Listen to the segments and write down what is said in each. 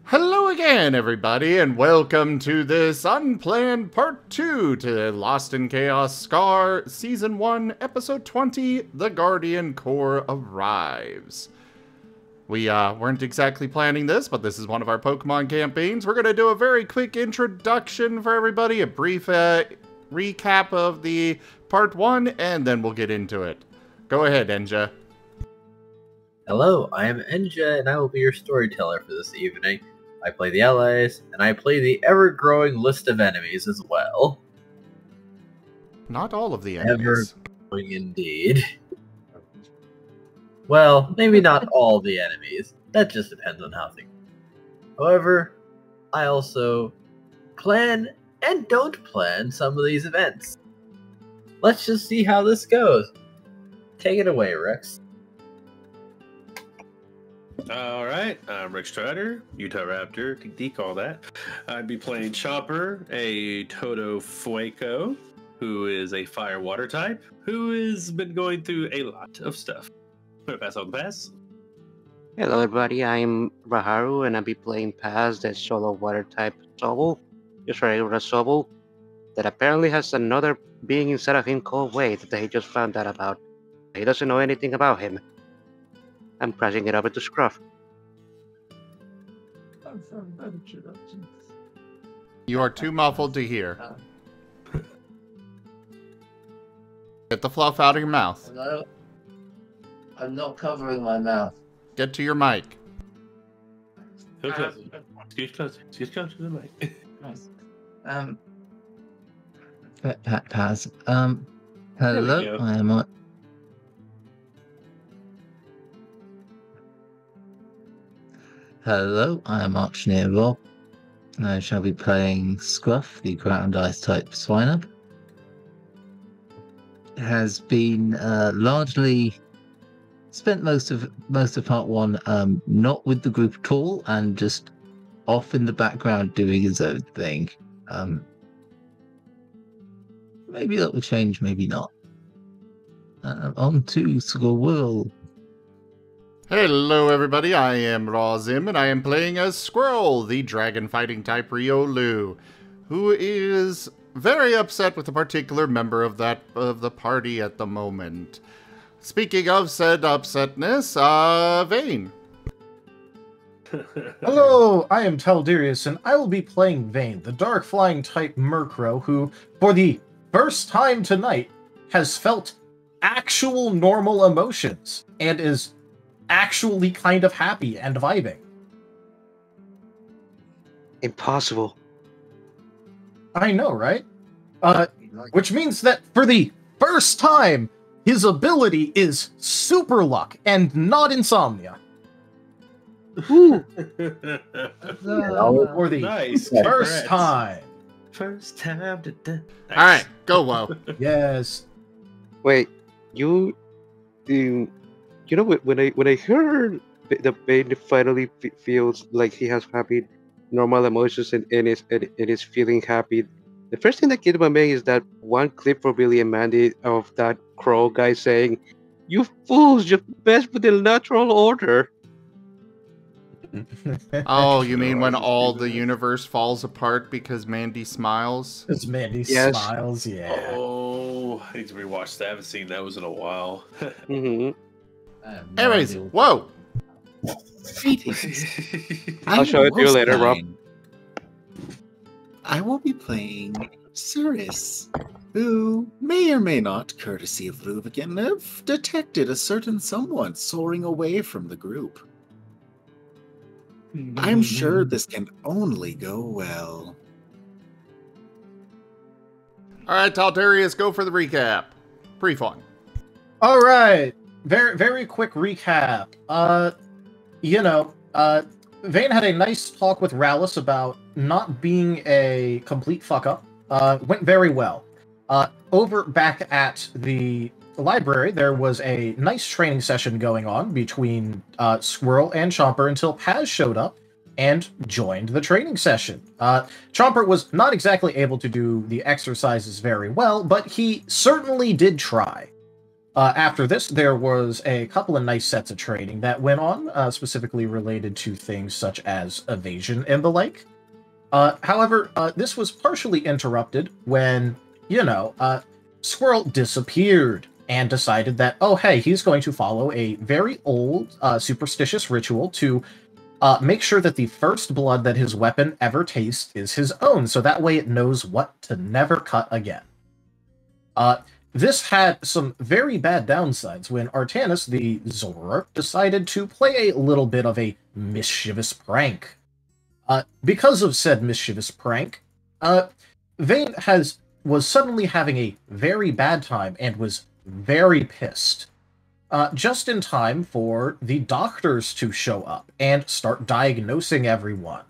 Hello again, everybody, and welcome to this unplanned part 2 to Lost in Chaos Scar Season 1, Episode 20, The Guardian Corps Arrives. We weren't exactly planning this, but this is one of our Pokemon campaigns. We're going to do a very quick introduction for everybody, a brief recap of the part 1, and then we'll get into it. Go ahead, Enja. Hello, I am Enja, and I will be your storyteller for this evening. I play the allies, and I play the ever-growing list of enemies as well. Not all of the enemies. Ever-growing indeed. Well, maybe not all the enemies. That just depends on how things go. However, I also plan and don't plan some of these events. Let's just see how this goes. Take it away, Rex. Alright, I'm Rex Strider, Utah Raptor, decall that. I'd be playing Chomper, a Toto Fueco, who is a fire water type, who has been going through a lot of stuff. Put pass on the pass. Hello everybody, I'm Raharu and I'll be playing Paz, the solo water type Sobble, just regular Sobble, that apparently has another being inside of him called Wade that he just found out about. He doesn't know anything about him. I'm passing it over to Scruff. You are too muffled to hear. Get the fluff out of your mouth. I'm not covering my mouth. Get to your mic. Excuse closer to the mic. Nice. Paz. Hello, I am Hello, I am ArchineerRob. I shall be playing Scruff, the ground ice type Swinub. Has been largely spent most of part 1 not with the group at all and just off in the background doing his own thing. Maybe that will change, maybe not. On to Squirrel. Hello everybody, I am Rawzim, and I am playing as Squirrel, the dragon fighting type Riolu, who is very upset with a particular member of the party at the moment. Speaking of said upsetness, Vane. Hello, I am Taldirius, and I will be playing Vane, the dark flying type Murkrow, who, for the first time tonight, has felt actual normal emotions, and is actually kind of happy and vibing. Impossible. I know, right? Which means that for the first time, his ability is super luck and not insomnia. Ooh. For the Nice. first time. First time. Nice. Alright, go Woe. Yes. Wait, you know, when I heard the Bane finally feels like he has happy, normal emotions and is feeling happy, the first thing that came to my mind is that one clip from Billy and Mandy of that crow guy saying, "You fools, you best with the natural order." Oh, you mean when all the universe falls apart because Mandy smiles? It's Mandy Yes. smiles, yeah. Oh, I need to rewatch that. I haven't seen those in a while. Mm-hmm. Anyways, whoa! I'll show it to you later, Rob. I will be playing Cirrus, who may or may not, courtesy of Luvigan, have detected a certain someone soaring away from the group. I'm sure this can only go well. Alright, Taldarius, go for the recap. Brief one. All right. Very quick recap. Vane had a nice talk with Rallis about not being a complete fuck-up. Went very well. Over back at the library, there was a nice training session going on between Squirrel and Chomper until Paz showed up and joined the training session. Chomper was not exactly able to do the exercises very well, but he certainly did try. After this, there was a couple of nice sets of training that went on, specifically related to things such as evasion and the like. However, this was partially interrupted when, Squirrel disappeared and decided that, oh, hey, he's going to follow a very old, superstitious ritual to make sure that the first blood that his weapon ever tastes is his own, so that way it knows what to never cut again. This had some very bad downsides when Artanis, the Zorer, decided to play a little bit of a mischievous prank. Because of said mischievous prank, Vane was suddenly having a very bad time and was very pissed. Just in time for the doctors to show up and start diagnosing everyone.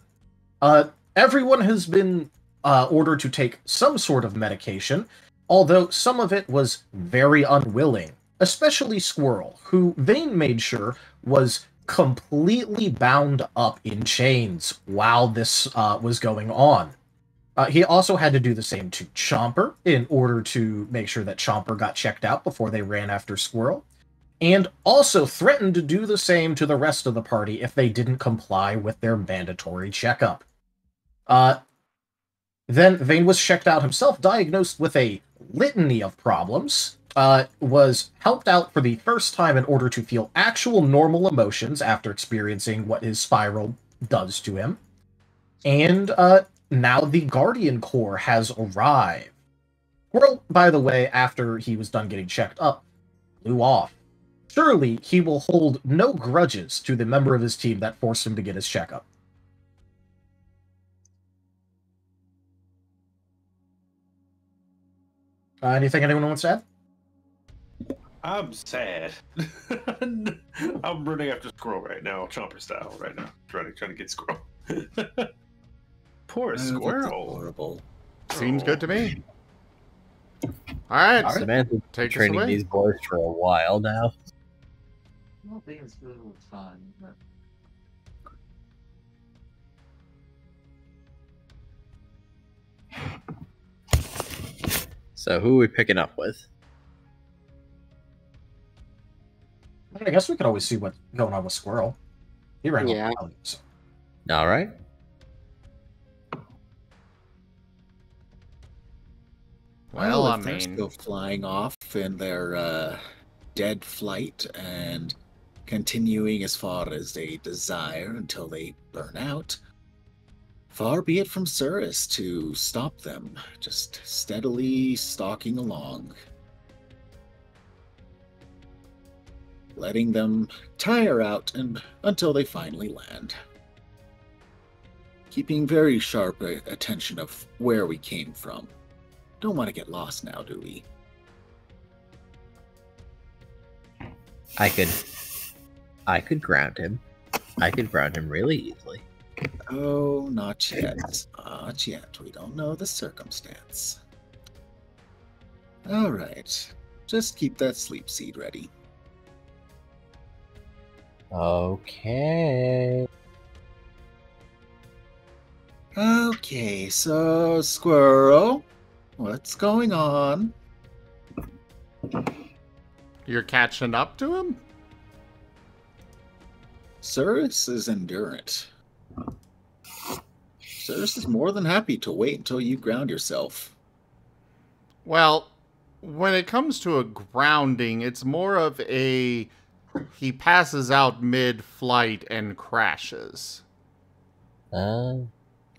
Everyone has been ordered to take some sort of medication, although some of it was very unwilling, especially Squirrel, who Vane made sure was completely bound up in chains while this was going on. He also had to do the same to Chomper in order to make sure that Chomper got checked out before they ran after Squirrel, and also threatened to do the same to the rest of the party if they didn't comply with their mandatory checkup. Then Vane was checked out himself, diagnosed with a litany of problems, was helped out for the first time in order to feel actual normal emotions after experiencing what his spiral does to him. And now the Guardian Corps has arrived. Squirrel, by the way, after he was done getting checked up, flew off. Surely he will hold no grudges to the member of his team that forced him to get his checkup. Anything anyone wants to add? I'm sad. I'm running after Squirrel right now, Chomper style right now. Trying to get Squirrel. Poor Squirrel. Horrible. Seems good to me. All right. Samantha's been training these boys for a while now. Not being as good all the time. But... So who are we picking up with? I guess we could always see what's going on with Squirrel. He ran Yeah. off. So. All right. Well, I if they're mean, still flying off in their dead flight and continuing as far as they desire until they burn out, far be it from Cirrus to stop them, just steadily stalking along, letting them tire out until they finally land. Keeping very sharp attention of where we came from. Don't want to get lost now, do we? I could ground him. I could ground him really easily. Oh, not yet. Not yet. We don't know the circumstance. All right. Just keep that sleep seed ready. Okay. Okay, so Squirrel, what's going on? you're catching up to him? Cirrus is endurant. Cirrus is more than happy to wait until you ground yourself. Well, when it comes to a grounding, it's more of a he passes out mid-flight and crashes.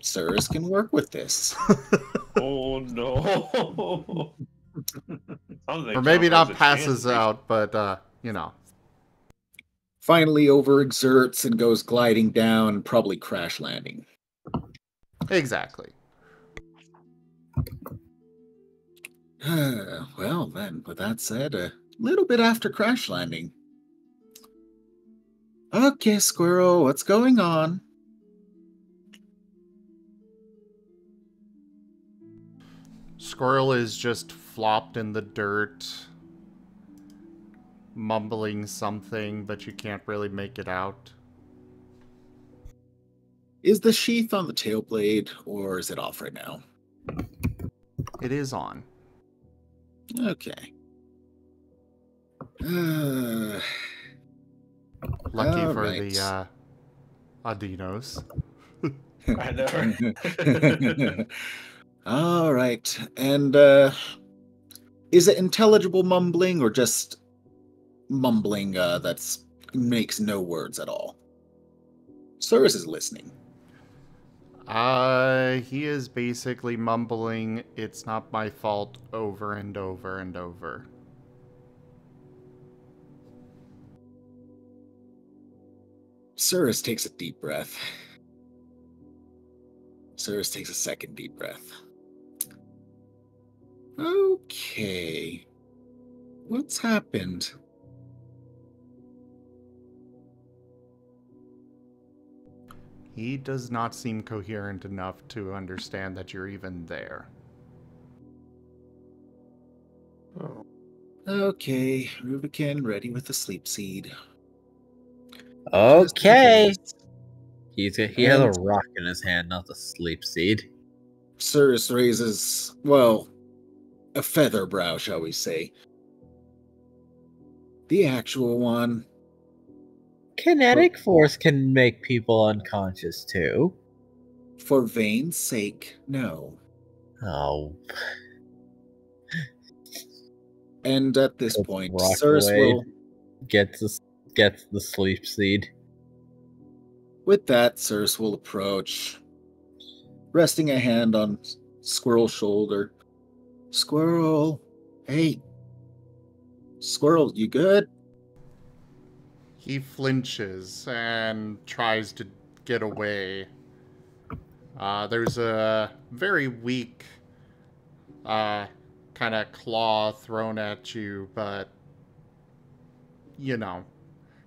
Cirrus can work with this. Oh no. Or maybe not passes out, but, you know. Finally overexerts and goes gliding down, probably crash landing. Exactly. Well, then, with that said, a little bit after crash landing. Okay, Squirrel, what's going on? Squirrel is just flopped in the dirt, mumbling something, but you can't really make it out. Is the sheath on the tail blade, or is it off right now? It is on. Okay. Lucky all for right. the Adinos. I know. All right. And is it intelligible mumbling or just mumbling that's makes no words at all? Cyrus is listening. He is basically mumbling, "It's not my fault," over and over and over. Cyrus takes a deep breath. Cyrus takes a second deep breath. Okay. What's happened? He does not seem coherent enough to understand that you're even there. Oh. Okay, Rubikin ready with the sleep seed. Okay. Just He has a And- rock in his hand, not the sleep seed. Cyrus raises, well, a feather brow, shall we say. The actual one. Kinetic force can make people unconscious too. For Vane's sake, no. Oh, And at this Puts point, rock Cyrus away. will. gets the sleep seed. With that, Cyrus will approach, resting a hand on Squirrel's shoulder. Squirrel, hey. Squirrel, you good? He flinches and tries to get away. There's a very weak kind of claw thrown at you, but, you know,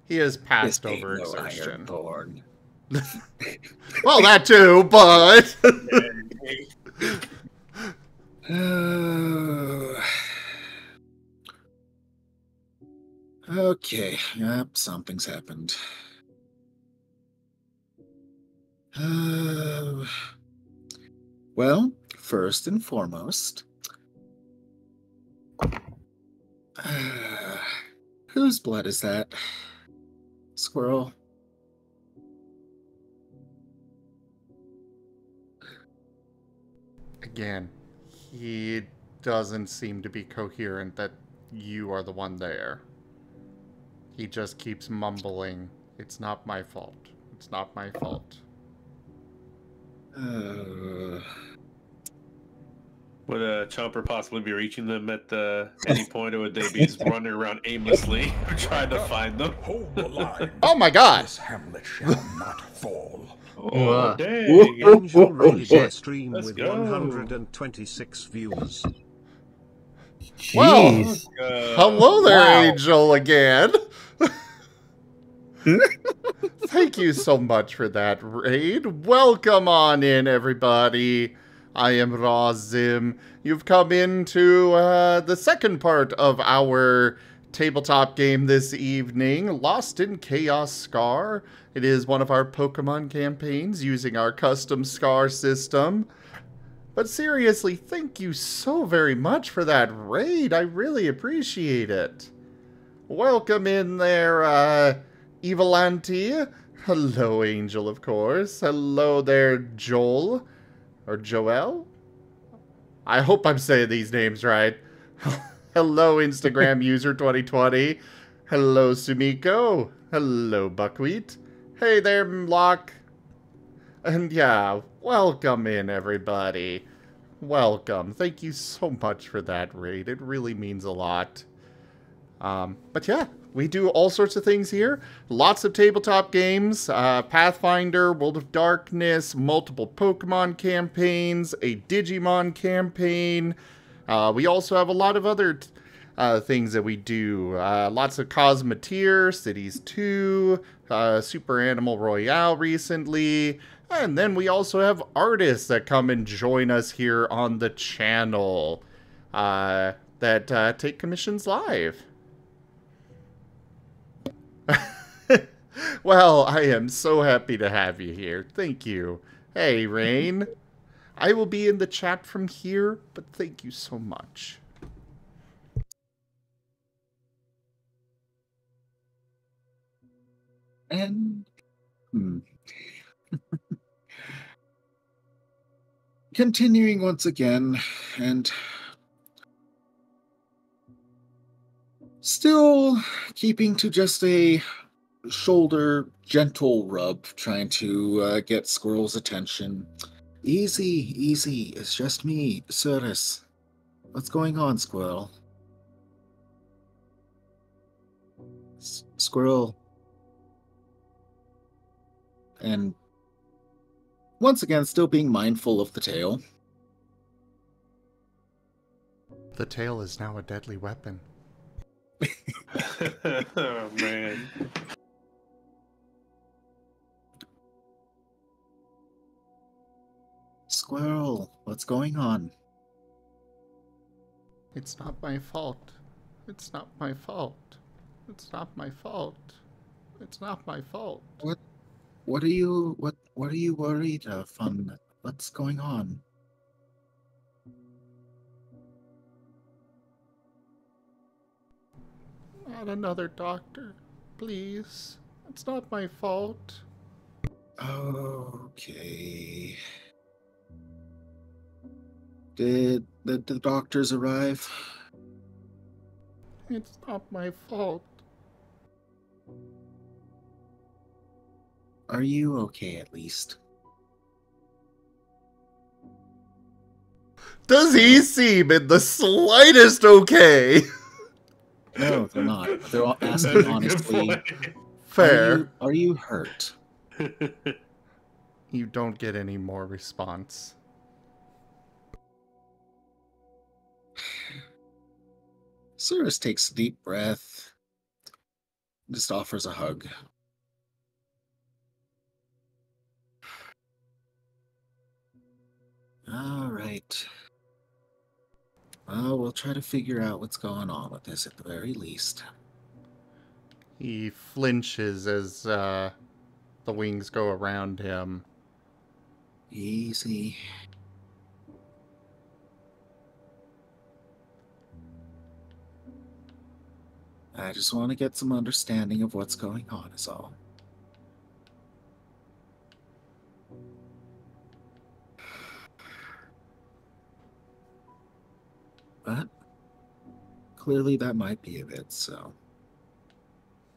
he is past This ain't no overexertion. Ironborn. Well, that too, but... Okay, yep, something's happened. Well, first and foremost, whose blood is that? Squirrel? Again, he doesn't seem to be coherent that you are the one there. He just keeps mumbling, "It's not my fault. It's not my fault." Would Chomper possibly be reaching them at any point, or would they be just running around aimlessly trying to find them? Hold the line. Oh my god! This hamlet shall not fall. Oh, dang. Angel rated shit. my stream Let's with go. 126 views. Well, Jeez. hello there, Wow. Angel, again. Thank you so much for that raid. Welcome on in, everybody. I am Razim. You've come into the second part of our tabletop game this evening, Lost in Chaos Scar. It is one of our Pokemon campaigns using our custom Scar system. But seriously, thank you so very much for that raid. I really appreciate it. Welcome in there, Evilanti. Hello, Angel, of course. Hello there, Joel. Or Joel? I hope I'm saying these names right. Hello, Instagram user 2020. Hello, Sumiko. Hello, Buckwheat. Hey there, Mlock. And yeah, welcome in, everybody. Welcome. Thank you so much for that raid. It really means a lot. But yeah, we do all sorts of things here. Lots of tabletop games, Pathfinder, World of Darkness, multiple Pokemon campaigns, a Digimon campaign. We also have a lot of other things that we do. Lots of Cosmeteer, Cities 2, Super Animal Royale recently. And then we also have artists that come and join us here on the channel that take commissions live. Well, I am so happy to have you here. Thank you. Hey, Rain. I will be in the chat from here, but thank you so much. And continuing once again, and still keeping to just a shoulder gentle rub, trying to get Squirrel's attention. Easy, easy. It's just me, Cirrus. What's going on, Squirrel? Squirrel. And once again, still being mindful of the tail. The tail is now a deadly weapon. Oh, man. Squirrel, what's going on? It's not my fault. It's not my fault. It's not my fault. It's not my fault. What are you worried of? What's going on? Not another doctor. Please. It's not my fault. Okay. Did the doctors arrive? It's not my fault. Are you okay at least? Does he seem in the slightest okay? No, they're not. They're all asking honestly. Fair. Are you hurt? You don't get any more response. Cirrus takes a deep breath. Just offers a hug. All right. Well, we'll try to figure out what's going on with this at the very least. He flinches as the wings go around him. Easy. I just want to get some understanding of what's going on, is all. But clearly that might be of it, so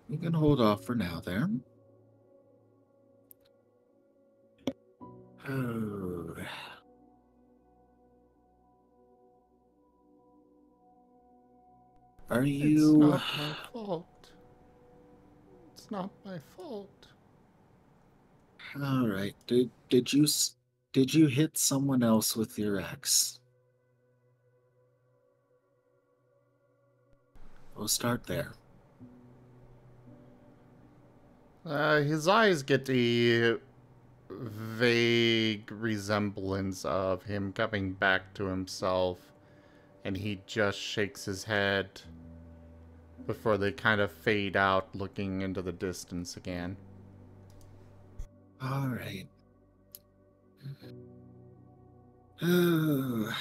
we can hold off for now there. Oh. Are you... It's not my fault. It's not my fault. All right. Did you hit someone else with your axe? We'll start there. His eyes get a vague resemblance of him coming back to himself, and he just shakes his head before they kind of fade out, looking into the distance again. All right. Oh.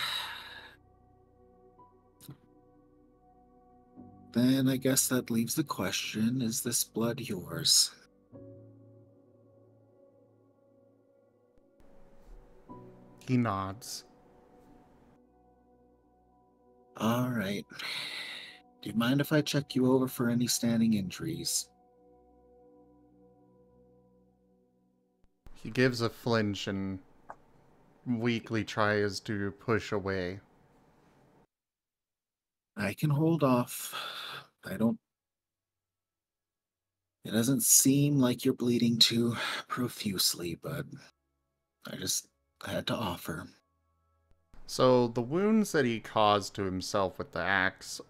Then I guess that leaves the question, is this blood yours? He nods. All right. Do you mind if I check you over for any standing injuries? He gives a flinch and weakly tries to push away. I can hold off. It doesn't seem like you're bleeding too profusely, but I just had to offer. So the wounds that he caused to himself with the axe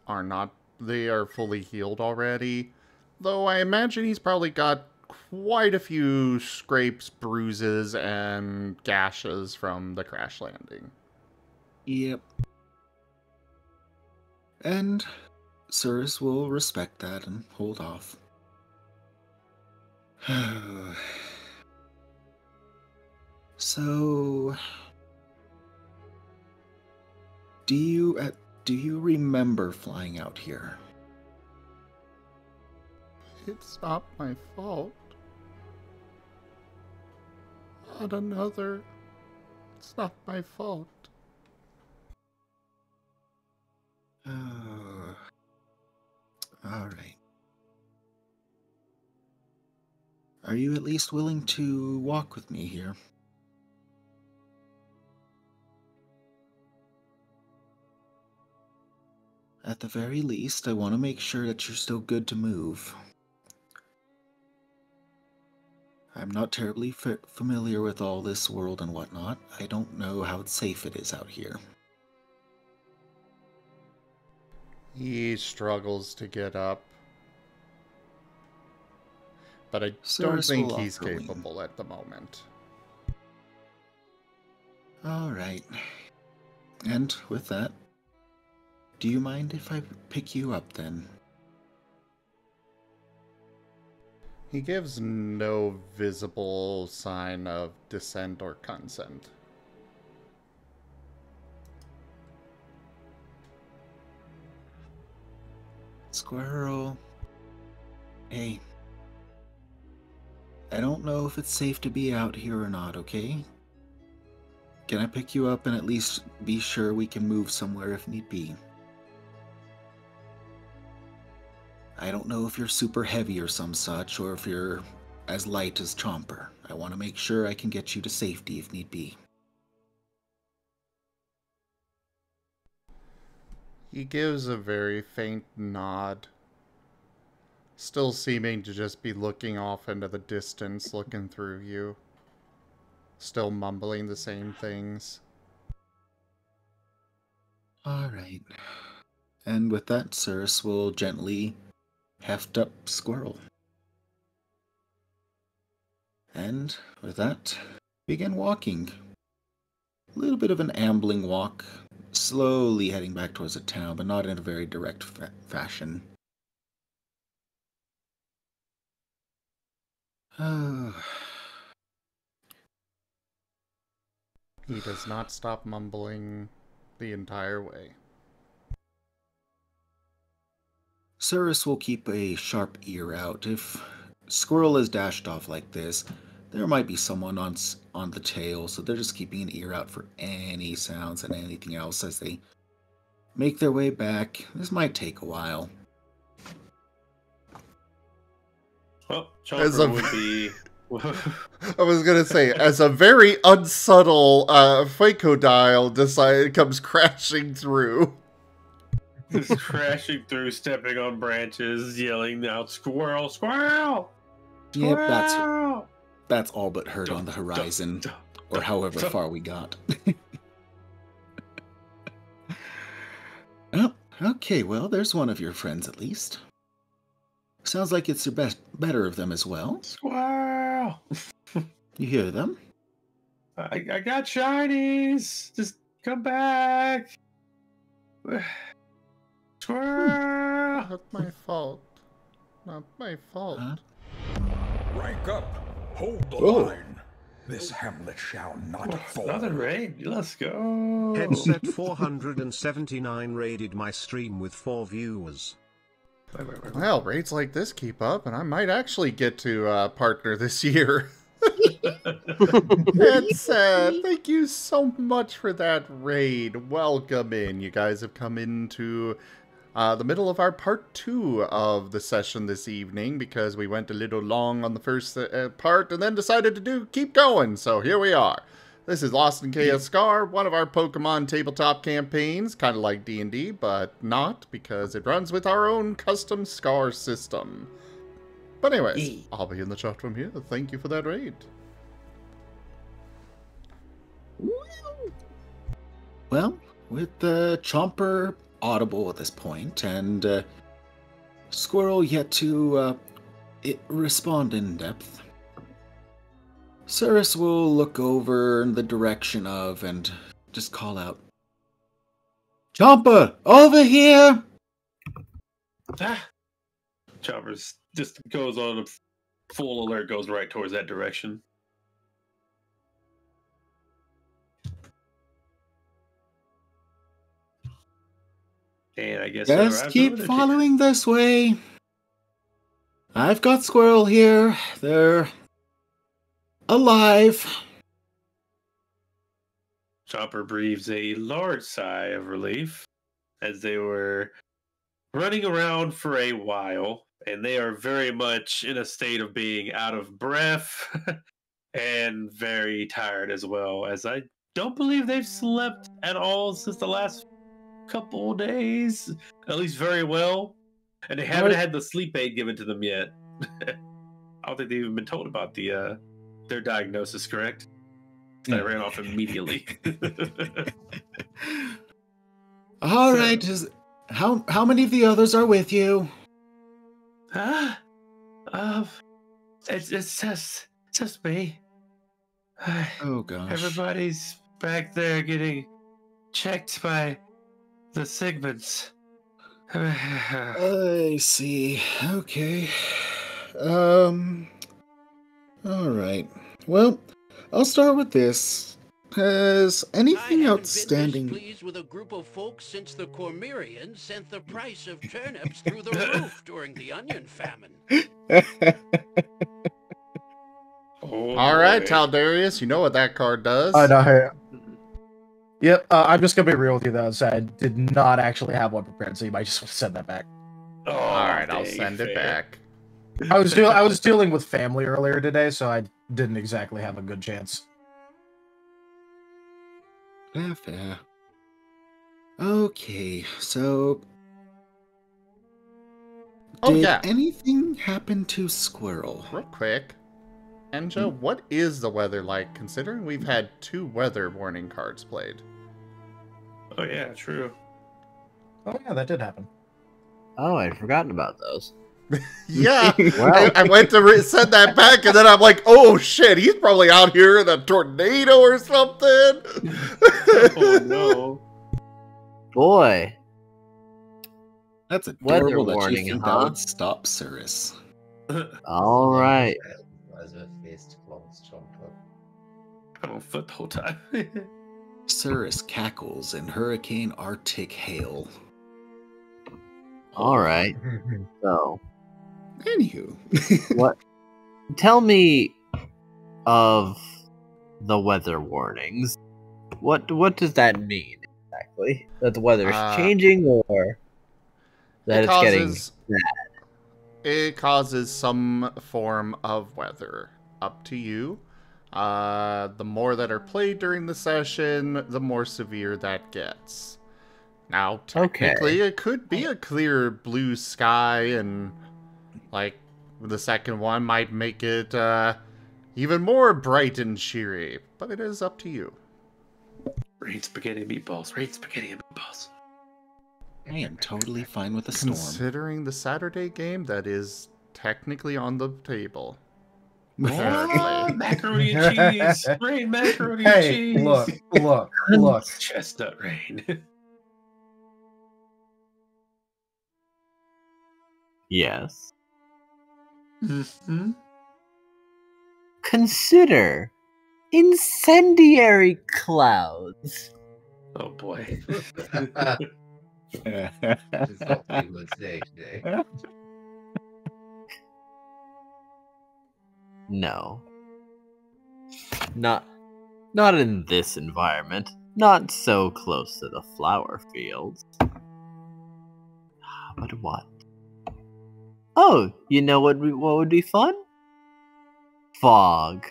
they are fully healed already. Though I imagine he's probably got quite a few scrapes, bruises, and gashes from the crash landing. Yep. And Cirrus will respect that and hold off. So, do you remember flying out here? It's not my fault. Not another. It's not my fault. All right. Are you at least willing to walk with me here? At the very least, I want to make sure that you're still good to move. I'm not terribly familiar with all this world and whatnot. I don't know how safe it is out here. He struggles to get up. But I don't Cyrus think will he's offer wing. capable at the moment. All right. And with that, do you mind if I pick you up then? He gives no visible sign of dissent or consent. Squirrel. Hey. I don't know if it's safe to be out here or not, okay? Can I pick you up and at least be sure we can move somewhere if need be? I don't know if you're super heavy or some such, or if you're as light as Chomper. I want to make sure I can get you to safety if need be. He gives a very faint nod, still seeming to just be looking off into the distance, looking through you, still mumbling the same things. All right. And with that, Cyrus will gently heft up Squirrel. And with that, begin walking. A little bit of an ambling walk, slowly heading back towards the town, but not in a very direct fashion. He does not stop mumbling the entire way. Cyrus will keep a sharp ear out. If Squirrel is dashed off like this, there might be someone on the tail, so they're just keeping an ear out for any sounds and anything else as they make their way back. This might take a while. Well, As a- Chomper would be. I was gonna say, as a very unsubtle Facodile comes crashing through. Just crashing through, stepping on branches, yelling out, "Squirrel! Squirrel! Yep, Squirrel!" that's all but heard on the horizon, or however far we got. Oh, okay, well, there's one of your friends at least. Sounds like it's the better of them as well. Squirrel! You hear them? I got shinies! Just come back! Squirrel! Not my fault. Not my fault. Huh? Rank up. Hold the Oh. line. This hamlet shall not fall. Another raid. Let's go. Headset 479 raided my stream with 4 viewers. Well, raids like this keep up, and I might actually get to partner this year. It's thank you so much for that raid. Welcome in. You guys have come into the middle of our part 2 of the session this evening, because we went a little long on the first part and then decided to keep going. So here we are. This is Lost in Chaos Scar, one of our Pokemon tabletop campaigns, kind of like D&D, but not, because it runs with our own custom Scar system. But anyways, I'll be in the chat room here. Thank you for that raid. Well, with the Chomper audible at this point, and Squirrel yet to respond in depth, Cyrus will look over in the direction of and just call out, "Chomper, over here!" Chomper's just goes on a full alert, goes right towards that direction. And I guess Just keep following this way. I've got Squirrel here. They're alive. Chomper breathes a large sigh of relief as they were running around for a while, and they are very much in a state of being out of breath and very tired as well, as I don't believe they've slept at all since the last couple days, at least very well, and they haven't had the sleep aid given to them yet. I don't think they've even been told about their diagnosis, correct? I ran off immediately. All right. How many of the others are with you? It's just me. Oh gosh. Everybody's back there getting checked by the Sigmunds. I see. Okay. All right. Well, I'll start with this. Has anything outstanding? Been displeased with a group of folks since the Cormyreans sent the price of turnips through the roof during the onion famine. All right, Taldarius, you know what that card does. I know. Yep, I'm just gonna be real with you though. So I did not actually have one prepared, so you might just want to send that back. Oh, all right, I'll send it back. I was dealing with family earlier today, so I didn't exactly have a good chance. Fair. Okay, so did anything happen to Squirrel? Real quick, Enja, what is the weather like, considering we've had 2 weather warning cards played? Oh yeah, true. Oh yeah, that did happen. Oh, I'd forgotten about those. Yeah, Well. I went to send that back, and then I'm like, oh shit, he's probably out here in a tornado or something. Oh no. Boy. That's Weather adorable that warning, you think huh? that would stop Cirrus. All right. I don't foot the whole time. Cirrus cackles in hurricane Arctic hail. All right. So, Anywho. what? Tell me of the weather warnings. What does that mean exactly? That the weather's changing, or that it's getting bad? It causes some form of weather. Up to you. The more that are played during the session, the more severe that gets. Now, technically, it could be a clear blue sky, and like the second one might make it even more bright and cheery. But it is up to you. Rain spaghetti and meatballs. Rain spaghetti and meatballs. I am totally fine with a storm. Considering the Saturday game, that is technically on the table. What? Macaroni and cheese. Rain macaroni and cheese. Look. Chestnut rain. Yes. Mm-hmm. Consider incendiary clouds. Oh boy. No. Not in this environment. Not so close to the flower fields. But what? Oh, you know what would be fun? Fog.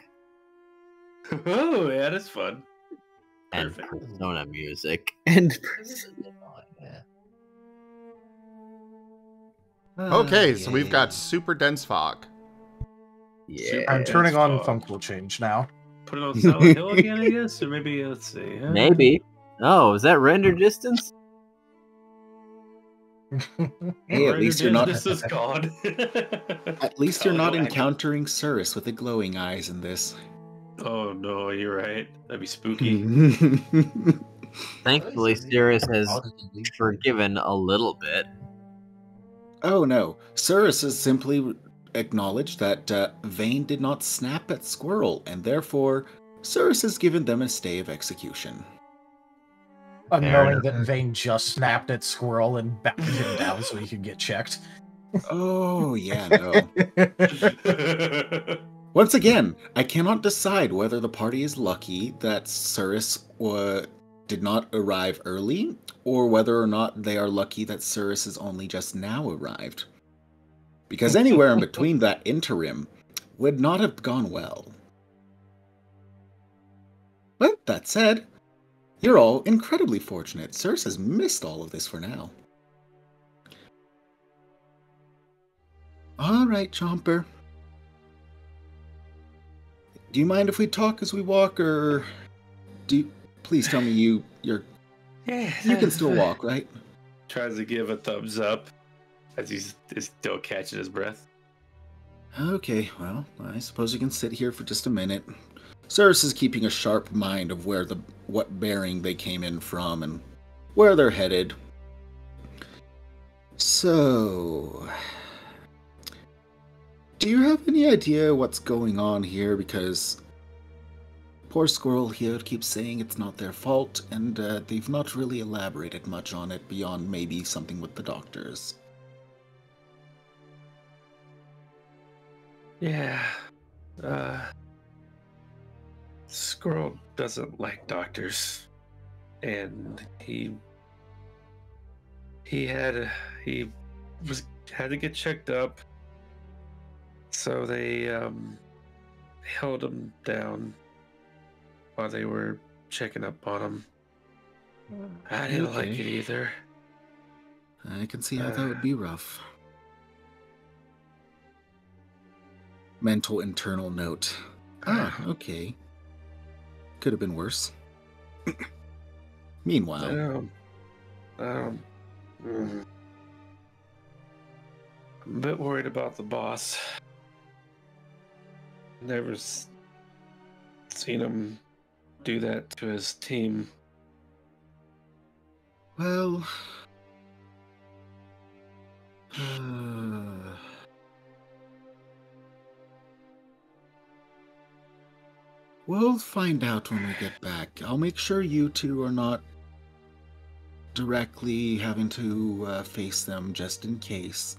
Oh, yeah, that's fun. And Perfect. Persona music. And Okay, so we've got super dense fog. Yeah. I'm turning on Funk Will Change now. Put it on Silent Hill again, I guess? Or maybe, let's see. Maybe. Oh, is that render distance? Hey, at least you're not. This is gone. At least you're not encountering Cirrus with the glowing eyes in this. Oh no, you're right. That'd be spooky. Thankfully, Cirrus has forgiven a little bit. Oh no, Cirrus has simply acknowledged that Vane did not snap at Squirrel, and therefore Cirrus has given them a stay of execution. Knowing that Vane just snapped at Squirrel and backed him down so he could get checked. Oh, yeah, no. Once again, I cannot decide whether the party is lucky that Cirrus did not arrive early, or whether or not they are lucky that Cirrus has only just now arrived. Because anywhere in between that interim would not have gone well. But that said, you're all incredibly fortunate. Cirrus has missed all of this for now. All right, Chomper. Do you mind if we talk as we walk, or please tell me you can still walk, right? Tries to give a thumbs up as he's still catching his breath. Okay, well, I suppose you can sit here for just a minute. Cirrus is keeping a sharp mind of what bearing they came in from and where they're headed. So, do you have any idea what's going on here? Because poor Squirrel here keeps saying it's not their fault, and they've not really elaborated much on it beyond maybe something with the doctors. Yeah. Squirrel doesn't like doctors, and he had to get checked up, so they held him down while they were checking up on him. I didn't like it either. I can see how that would be rough. Mental internal note. Okay. Could have been worse. Meanwhile, I'm a bit worried about the boss. Never seen him do that to his team. Well, we'll find out when we get back. I'll make sure you two are not directly having to face them just in case.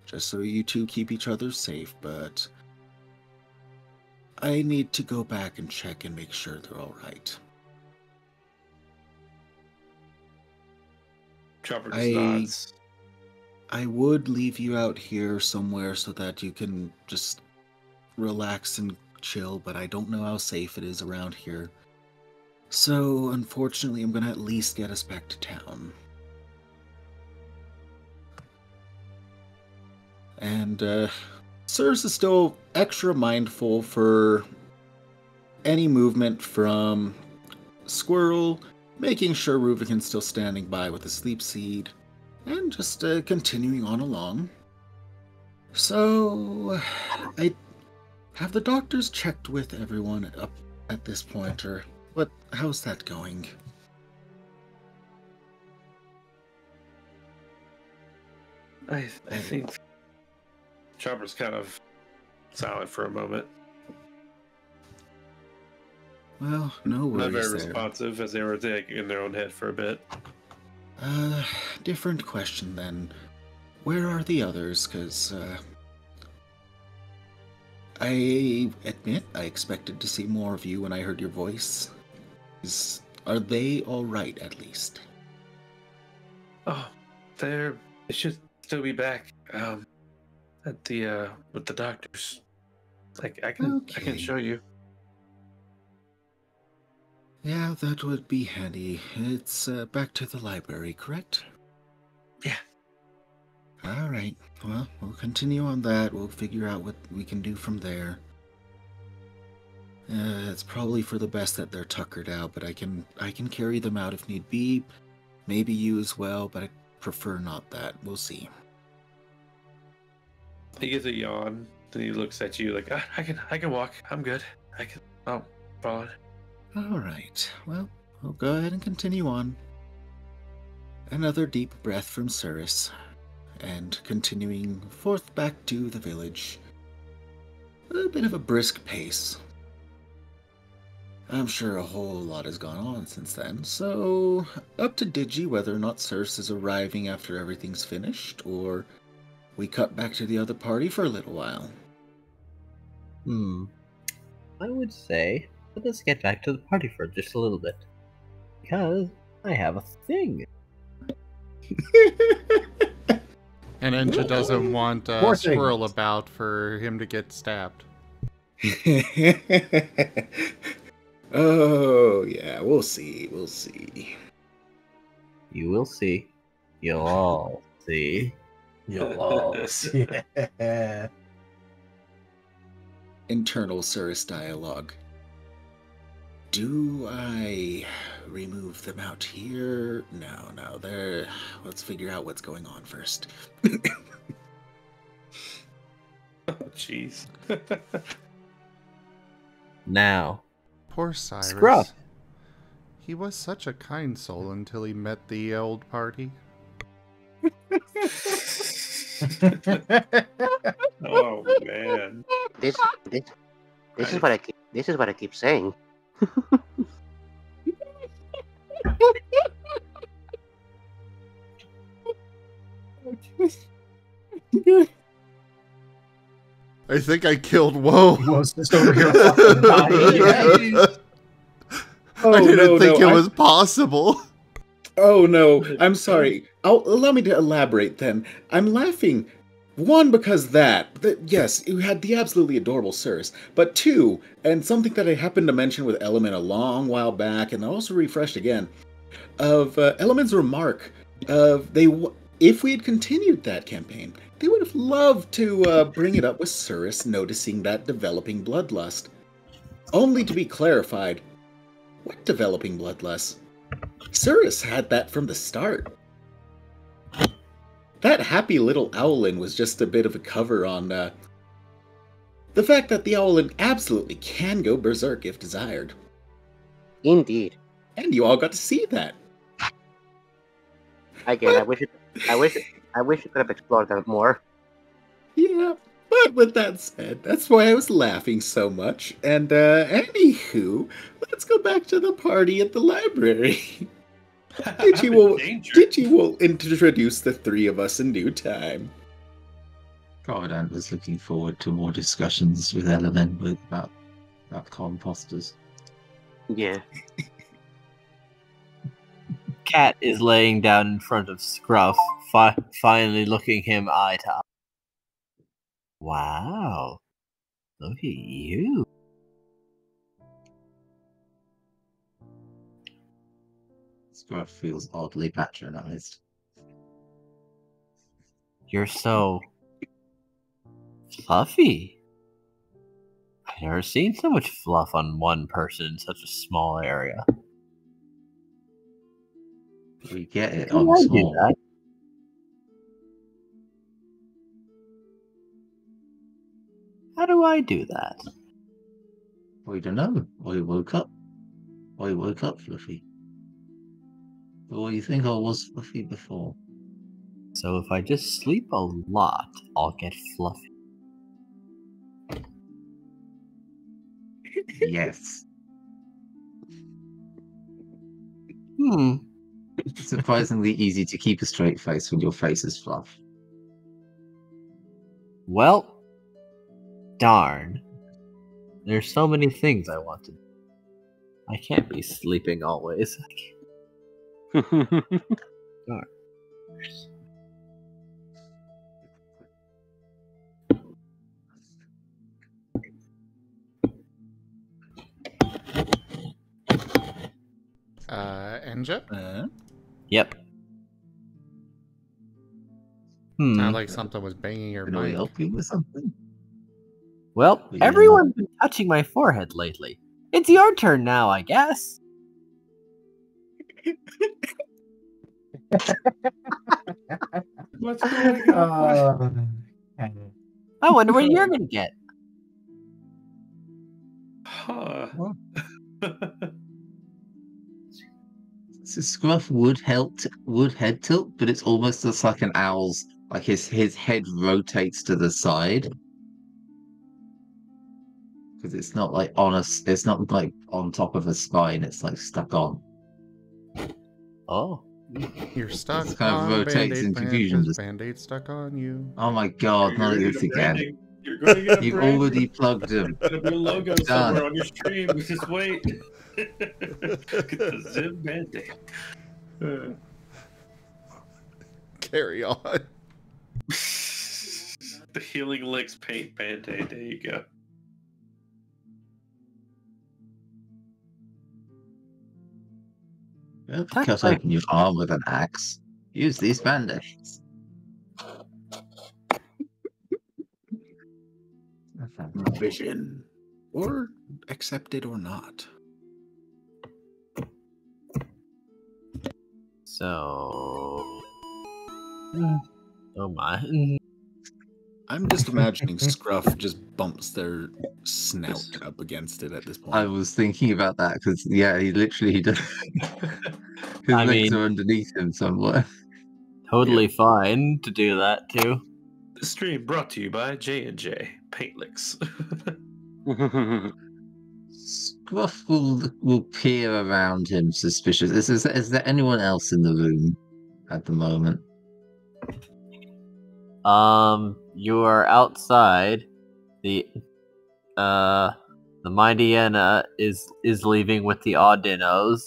Just so you two keep each other safe, but I need to go back and check and make sure they're all right. Chopper just nods. I would leave you out here somewhere so that you can just relax and chill, but I don't know how safe it is around here. So, unfortunately, I'm gonna at least get us back to town. And, Sirs is still extra mindful for any movement from Squirrel, making sure Rubicon's still standing by with the sleep seed, and just continuing on along. So, have the doctors checked with everyone up at this point, or how's that going? I think Chopper's kind of silent for a moment. Well, no worries. Not very responsive, as they were in their own head for a bit. Different question then. Where are the others? Because, I admit I expected to see more of you when I heard your voice. Are they alright, at least? Oh, they should still be back, at the, with the doctors. Like, I can show you. Yeah, that would be handy. It's, back to the library, correct? Yeah. Alright, well, we'll continue on that. We'll figure out what we can do from there. It's probably for the best that they're tuckered out, but I can carry them out if need be. Maybe you as well, but I prefer not that. We'll see. He gives a yawn, then he looks at you like, I can walk. I'm good. I'll follow it. Alright, well, we'll go ahead and continue on. Another deep breath from Cirrus, and continuing forth back to the village. A bit of a brisk pace. I'm sure a whole lot has gone on since then, so up to Digi whether or not Circe is arriving after everything's finished, or we cut back to the other party for a little while. I would say, let us get back to the party for just a little bit. Because I have a thing. And Enja doesn't want More Squirrel things. about for him to get stabbed. Oh, yeah, we'll see. We'll see. You will see. You'll all see. You'll all see. Yeah. Internal Cirrus dialogue. Do I remove them out here? No, they're... Let's figure out what's going on first. Oh, jeez. Now, Poor Cyrus. Scruff. He was such a kind soul until he met the old party. Oh man. This is what I keep saying. I think I killed Woe. Was just over here fucking dying. I didn't think it was possible. Oh no, I'm sorry. Allow me to elaborate then. I'm laughing. One, because yes, you had the absolutely adorable Cirrus. But two, and something that I happened to mention with Element a long while back, and also refreshed again, of Element's remark of if we had continued that campaign, they would have loved to bring it up with Cirrus noticing that developing bloodlust. Only to be clarified, what developing bloodlust? Cirrus had that from the start. That happy little owlin was just a bit of a cover on the fact that the owlin absolutely can go berserk if desired. Indeed. And you all got to see that. Again, I wish you could have explored that more. Yeah, but with that said, that's why I was laughing so much. And anywho, let's go back to the party at the library. Digi will introduce the three of us in due time. Commandant was looking forward to more discussions with Element about composters. Yeah. Cat is laying down in front of Scruff, finally looking him eye to eye. Wow. Look at you. Scruff feels oddly patronized. You're so fluffy. I've never seen so much fluff on one person in such a small area. We get it How on do I do small. that? How do I do that? We don't know. I woke up. Fluffy. Or you think I was fluffy before? So if I just sleep a lot, I'll get fluffy. Yes. It's surprisingly easy to keep a straight face when your face is fluff. Well, darn. There's so many things I want to do. I can't be sleeping always. Darn. Enja? Yep. Sounded like something was banging your Can I mic. help you with something? Well, Yeah. everyone's been touching my forehead lately. It's your turn now, I guess. What's going on? I wonder what you're gonna get. Huh. So Scruff would head tilt, but it's almost just like an owl's. Like his head rotates to the side because it's not like it's not like on top of a spine. It's like stuck on. Oh. You're stuck It kind of on rotates Band-Aid, in confusion. Band-Aid stuck on you. Oh my god! Not this again. You're going to get a You brand already plugged him. new logo Done. somewhere on your stream. Just wait. Get the Zim Band-Aid. Carry on. The Healing Licks paint Band-Aid. There you go. Don't cut open your arm with an axe. Use these band-aids. Vision. Or accept it or not. So... Oh my. I'm just imagining Scruff just bumps their snout up against it at this point. I was thinking about that because, yeah, he does. His legs are underneath him somewhere. Totally fine to do that too. The stream brought to you by J&J Paint Licks. Scruff will peer around him suspicious. Is there anyone else in the room at the moment? You are outside. The mighty Enja is leaving with the Audinos.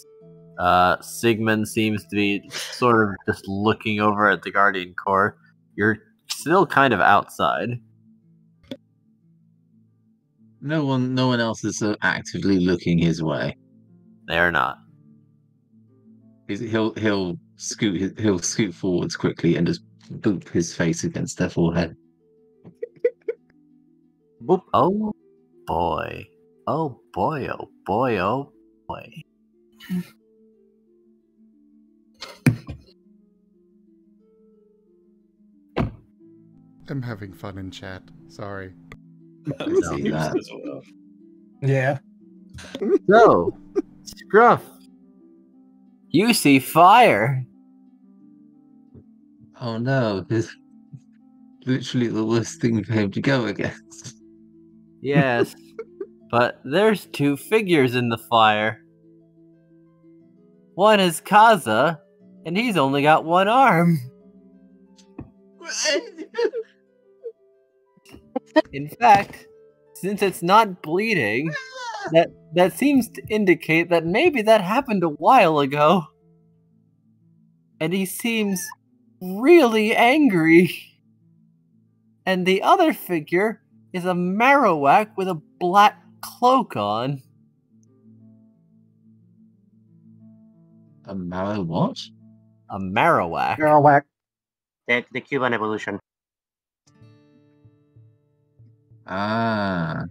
Sigmund seems to be sort of just looking over at the Guardian Corps. You're still kind of outside. No one else is actively looking his way. They're not. He'll scoot forwards quickly and just boop his face against their forehead. Boop. Oh boy. Oh boy, oh boy, oh boy. I'm having fun in chat. Sorry. See that. Yeah. So, Scruff, you see fire. Oh no, it's literally the worst thing for him to go against. Yes, but there's two figures in the fire. One is Kaza, and he's only got one arm. In fact, since it's not bleeding, that seems to indicate that maybe that happened a while ago. And he seems really angry. And the other figure is a Marowak with a black cloak on. A Marrow what? A Marowak. Marowak. The Cuban evolution. Ah.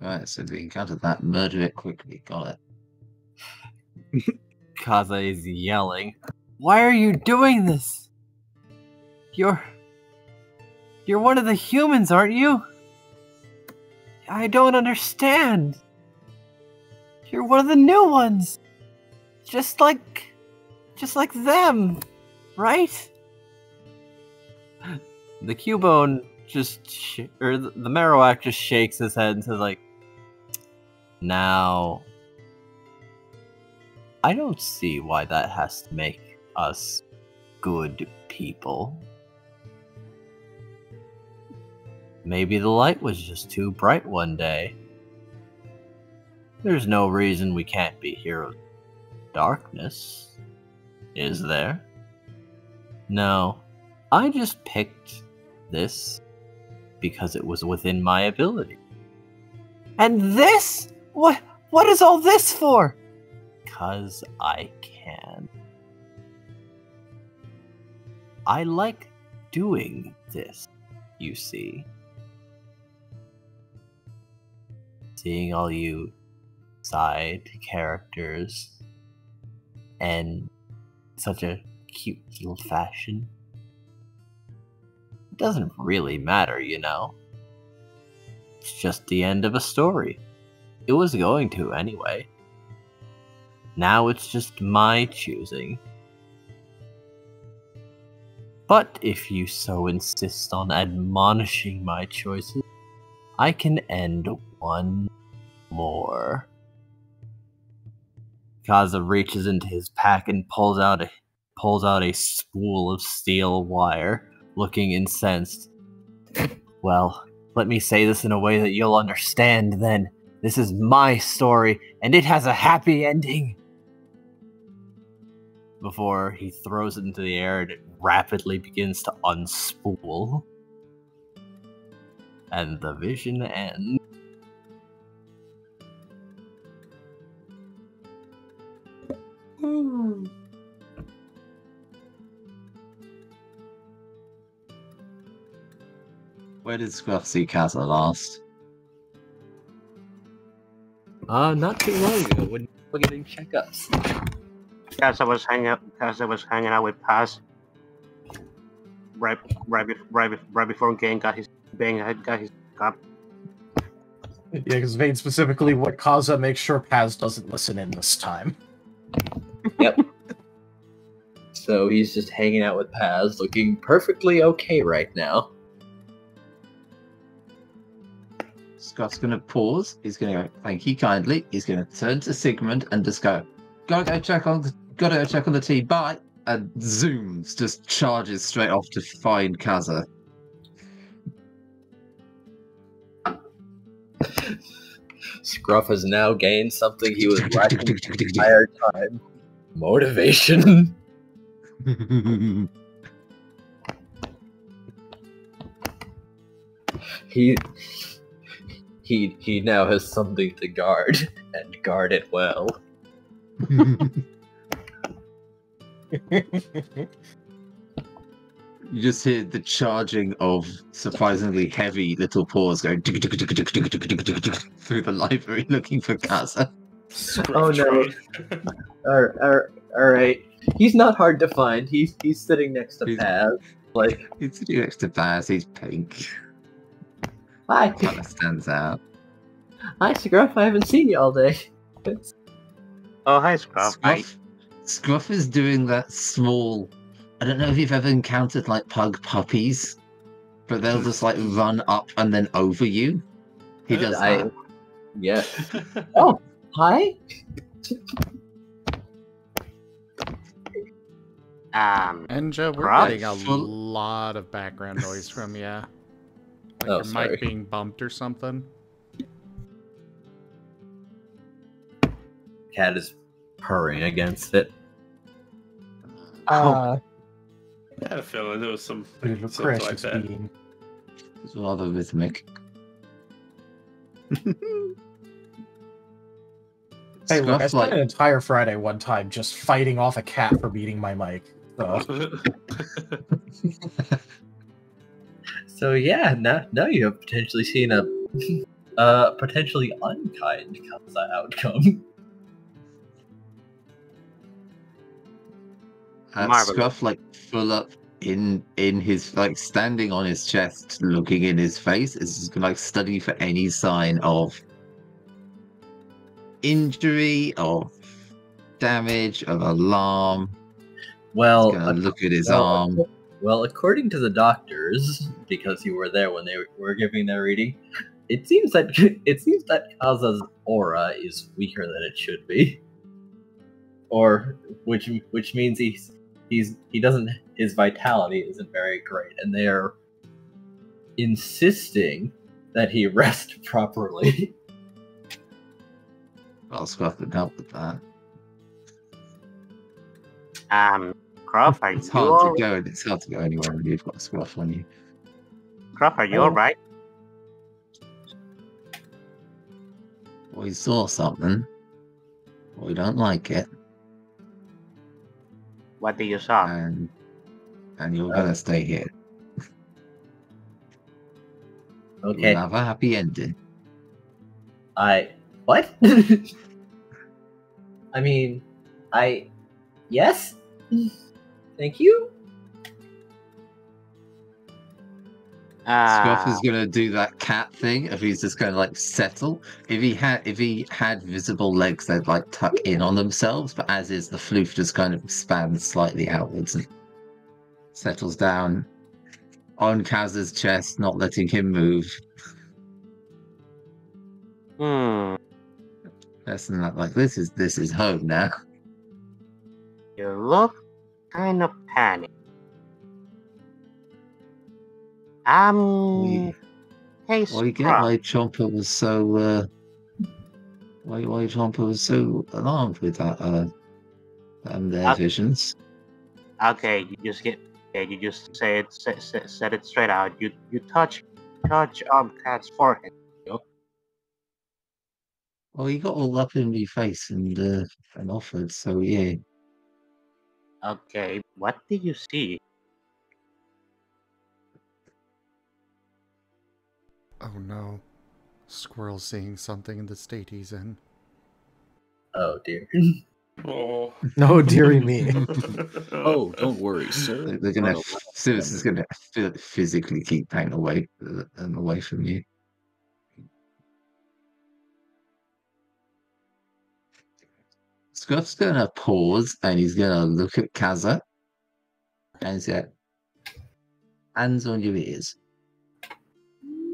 Right, so we encountered that. Murder it quickly. Got it. Kaza is yelling. Why are you doing this? You're one of the humans, aren't you? I don't understand. You're one of the new ones. Just like them, right? The Cubone the Marowak just shakes his head and says like, now, I don't see why that has to make us good people. Maybe the light was just too bright one day. There's no reason we can't be heroes of darkness, is there? No, I just picked this because it was within my ability. And this? What is all this for? 'Cause I can. I like doing this, you see. Seeing all you side characters and such a cute little fashion. It doesn't really matter, you know. It's just the end of a story. It was going to anyway. Now it's just my choosing. But if you so insist on admonishing my choices, I can end one more. Kaza reaches into his pack and pulls out a spool of steel wire, looking incensed. Well, let me say this in a way that you'll understand then. This is my story, and it has a happy ending. Before he throws it into the air and it rapidly begins to unspool. And the vision ends. Where did Scruff see Casa last? Not too long ago when we were getting checkups. Casa was hanging out with Paz right before Gang got his cup. Yeah, because Vane specifically what Kaza makes sure Paz doesn't listen in this time. Yep. So he's just hanging out with Paz, looking perfectly okay right now. Scruff's gonna pause. He's gonna go, thank you kindly. He's gonna turn to Sigmund and just go, gotta go check on the tea, bye. And zooms, just charges straight off to find Kaza. Scruff has now gained something he was lacking the entire time. Motivation. He now has something to guard, and guard it well. You just hear the charging of surprisingly heavy little paws going through the library looking for Kaza. Oh no! All right. He's not hard to find. He's sitting next to Paz. Like he's sitting next to Paz. He's pink. Hi. Kind of stands out. Hi, Scruff. I haven't seen you all day. Oh, hi, Scruff. Scruff is doing that small. I don't know if you've ever encountered like pug puppies, but they'll just like run up and then over you. He does that. Yeah. Oh, hi. Enja, we're getting a lot of background noise from you. Like your mic being bumped or something. Cat is purring against it. I had a feeling there was something like that. It's rather rhythmic. Hey, look, I spent an entire Friday one time just fighting off a cat for beating my mic. So yeah, now you have potentially seen a potentially unkind Kaza outcome. Scruff like full up in his like standing on his chest, looking in his face, is like study for any sign of injury, of damage, of alarm. Well, he's gonna look at his arm. Well, according to the doctors, because you were there when they were giving their reading, it seems that Kaza's aura is weaker than it should be, or which means his vitality isn't very great, and they are insisting that he rest properly. Well, Scruff can help with that. Scruff, it's hard to go anywhere when you've got a Scruff on you. Scruff, are you alright? We saw something. We don't like it. What did you saw? And you're gonna stay here. Okay. We'll have a happy ending. What? I mean, yes? Thank you? Scruff is gonna do that cat thing if he's just gonna like settle. If he had visible legs, they'd like tuck in on themselves, but as is, the floof just kind of expands slightly outwards and settles down on Kaz's chest, not letting him move. Less than that, like this is home now. You look kind of panicked. Hey, Well, you get Scruff. why Chomper was so why Chomper was so alarmed with that their visions. Okay, you just get. Okay, you just say it. Said it straight out. You touch Cat's forehead. Well, he got all up in my face and offered, so yeah. Okay, what did you see? Oh no. Squirrel seeing something in the state he's in. Oh dear. Oh. No, dearie me. Oh, don't worry, sir. They're gonna. Not a- This is gonna physically keep pain away from you. Scruff's gonna pause and he's gonna look at Kaza and say, "Hands on your ears."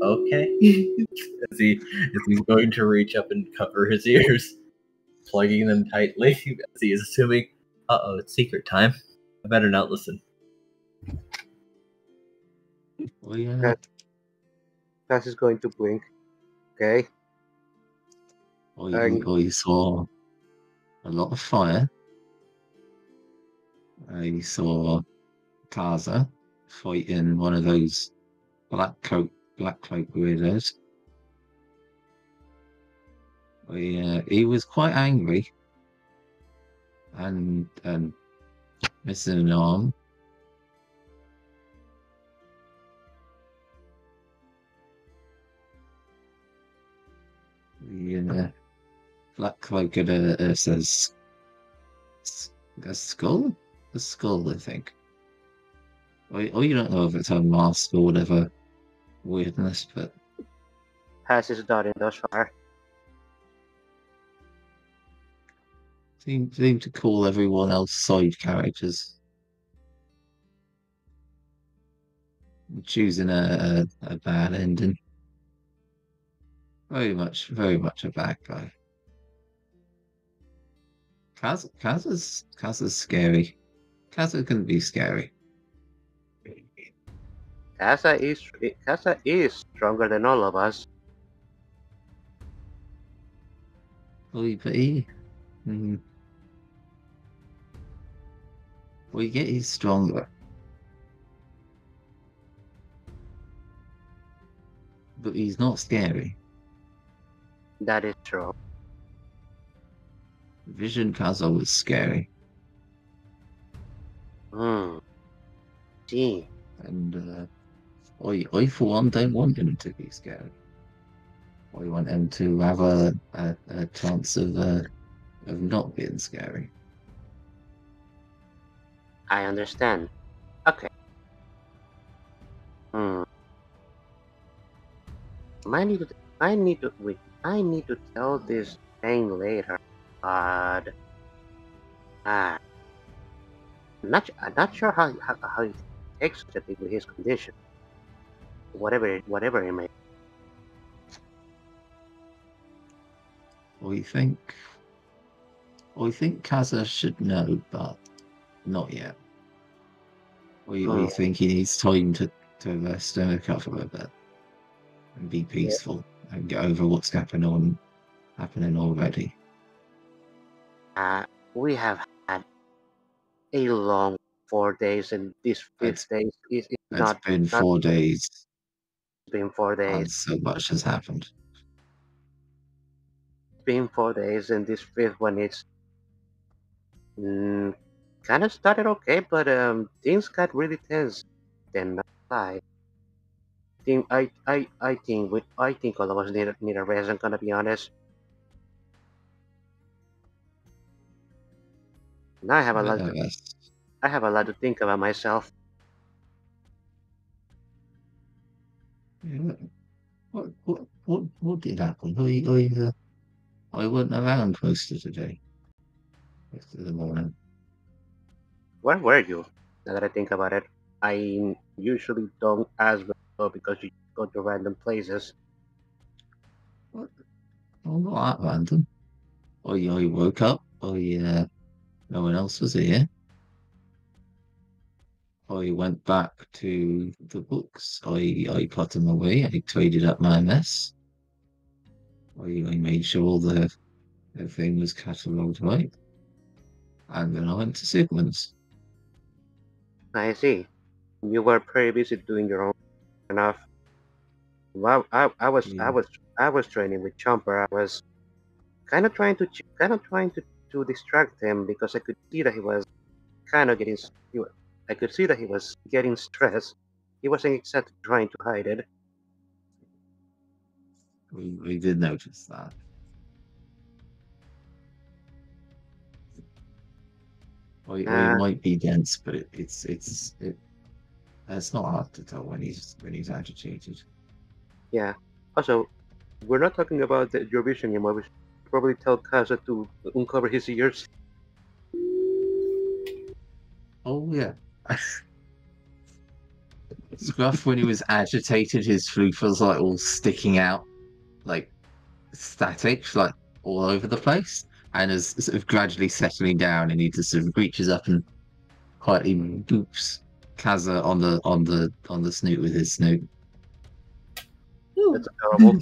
Okay. as he's going to reach up and cover his ears, plugging them tightly, as he is assuming, uh-oh, it's secret time. I better not listen. Oh yeah. Cass is going to blink. Okay. You saw a lot of fire. You saw Kaza fighting one of those black cloak weirdos. He was quite angry and missing an arm. The black cloak says a skull? A skull, I think. Or you don't know if it's a mask or whatever weirdness, but Passes dotting thus far. seem to call everyone else side characters. Choosing a bad ending. Very much a bad guy. Kaza's scary. Kaza can be scary. Casa is stronger than all of us. Well, you get he's stronger. But he's not scary. That is true. Vision Kaza was scary. Gee. And I for one don't want him to be scary. I want him to have a chance of not being scary. I understand. Okay. I need to tell this thing later, but I'm not sure how he takes such a thing with his condition. Whatever it may. I think Kaza should know, but not yet. I think he needs time to rest and recover a bit and be peaceful and get over what's happening already. We have had a long 4 days, and this fifth day is not. It's been 4 days. It's been 4 days. And so much has happened. It's been 4 days, and this fifth one is kind of started okay, but things got really tense. Then I think all of us need a rest. I'm gonna be honest. Now I have a lot to think about myself. Yeah. What did happen? I wasn't around most of the day. Most of the morning. Where were you? Now that I think about it, I usually don't ask because you go to random places. What? Oh, not that random. I woke up. No one else was here. I went back to the books. I put them away. I tidied up my mess. I made sure everything was catalogued right. And then I went to Sigmund's. I see. You were pretty busy doing your own enough. Well, I was training with Chomper. I was kind of trying to distract him because I could see that he was kind of getting. I could see that he was getting stressed. He wasn't exactly trying to hide it. We did notice that. We might be dense, but it's not hard to tell when he's agitated. Yeah. Also, we're not talking about your vision anymore. We should probably tell Kaza to uncover his ears. Oh yeah. Scruff, when he was agitated, his floof was like all sticking out, like static, like all over the place. And as sort of gradually settling down, and he just sort of reaches up and quietly boops Kaza on the snoot with his snoot. That's adorable.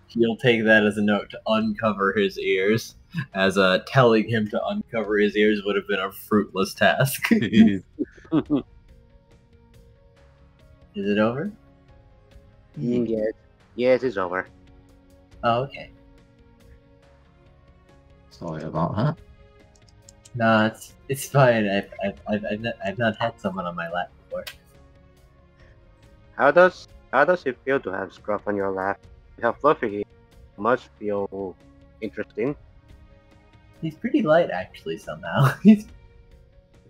He'll take that as a note to uncover his ears, as telling him to uncover his ears would have been a fruitless task. Is it over? Yes, it's over. Oh, okay. Sorry about that. No, it's fine. I've not had someone on my lap before. How does it feel to have Scruff on your lap? How fluffy he is. Must feel interesting. He's pretty light, actually. Somehow.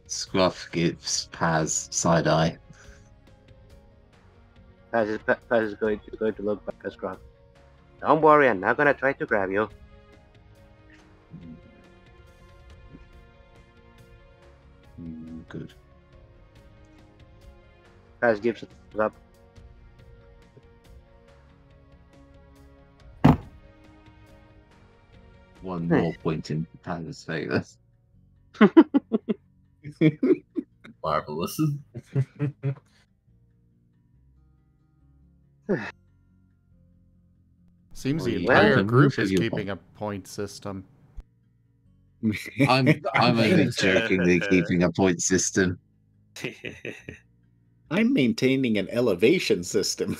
Scruff gives Paz side eye. Paz is going to look back at Scruff. Don't worry, I'm not gonna try to grab you. Good. Paz gives a thumbs up. One more point in Paz's favor. Marvelous. Seems the Well, entire you group can is move if you keeping a point system. I'm only jokingly keeping a point system. I'm maintaining an elevation system.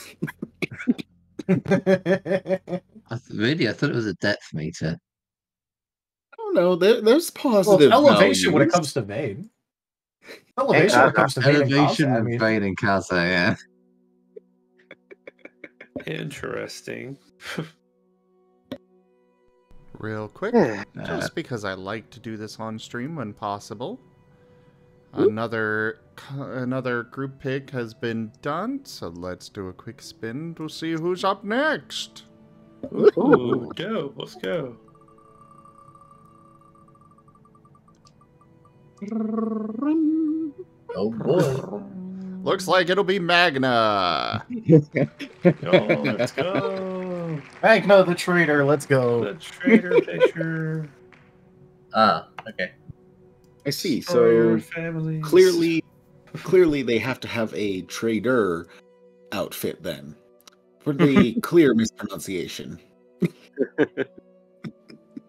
Really, I thought it was a depth meter. I don't know. There's positive Well, elevation when it values. comes to Vane. Elevation when it comes to Vane and Elevation Kaza, I and mean. Vane and Kaza, yeah. Interesting. Real quick, just because I like to do this on stream when possible. Another group pick has been done, so let's do a quick spin to see who's up next. Ooh, go. Let's go. Oh boy. Looks like it'll be Magna. Oh, let's go. Magna the traitor, let's go. The traitor picture. Ah, okay. I see. Destroyer So families. clearly they have to have a trader outfit then. For the clear mispronunciation.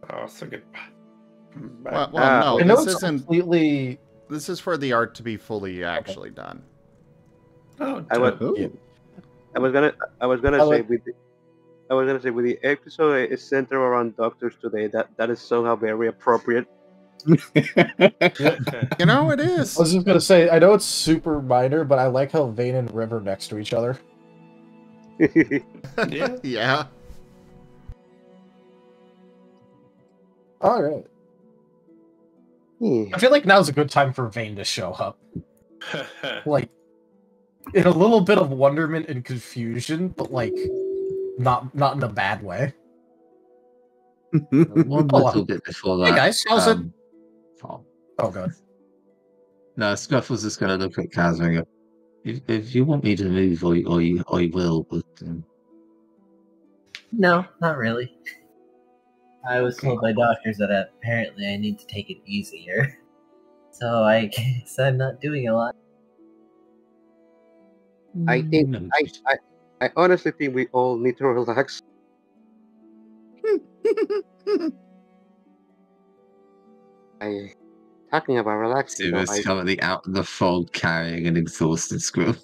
Oh, so good. Well, I no, know this it's isn't. completely. This is for the art to be fully actually done. Oh, I was gonna say like- with the episode is centered around doctors today. That is somehow very appropriate. You know, it is. I was just gonna say, I know it's super minor, but I like how Vane and River next to each other. Yeah. Yeah. All right. I feel like now's a good time for Vane to show up. Like, in a little bit of wonderment and confusion, but like, not in a bad way. One Oh, little bit before that. Hey guys, how's it? Oh, god. no, Scruff was just going to look at Kaz and go, if you want me to move, I will, but... No, not really. I was told by doctors that apparently I need to take it easier. So I guess I'm not doing a lot. I think I honestly think we all need to relax. Talking about relaxing, though, Zoomer's currently out in the fog carrying an exhausted Squirrel.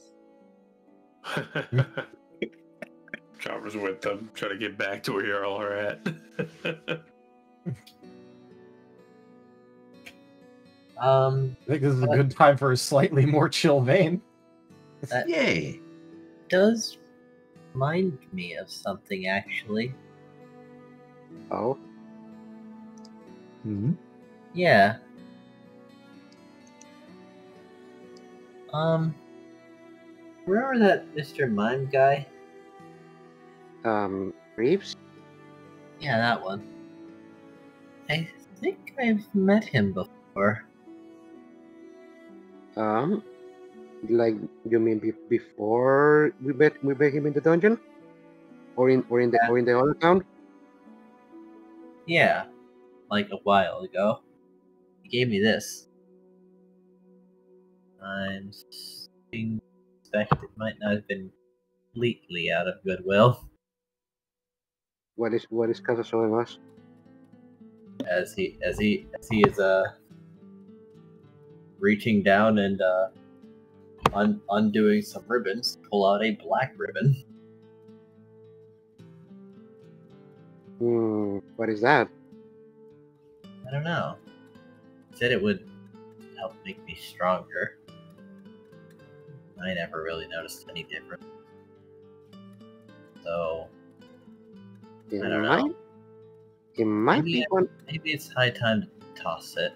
Chomper's with them, trying to get back to where you all are at. I think this is a good time for a slightly more chill vein. Yay! Does remind me of something, actually. Oh? Hmm? Yeah. Remember that Mr. Mime guy? Reeves? Yeah, that one. I think I've met him before. Like you mean before we met him in the dungeon, or in the other town? Yeah, like a while ago. He gave me this. I'm suspect it might not have been completely out of goodwill, What is Casa showing us? as he is reaching down and undoing some ribbons to pull out a black ribbon. What is that? I don't know. He said it would help make me stronger. I never really noticed any difference. So I don't know. It might Maybe be one. Maybe it's high time to toss it.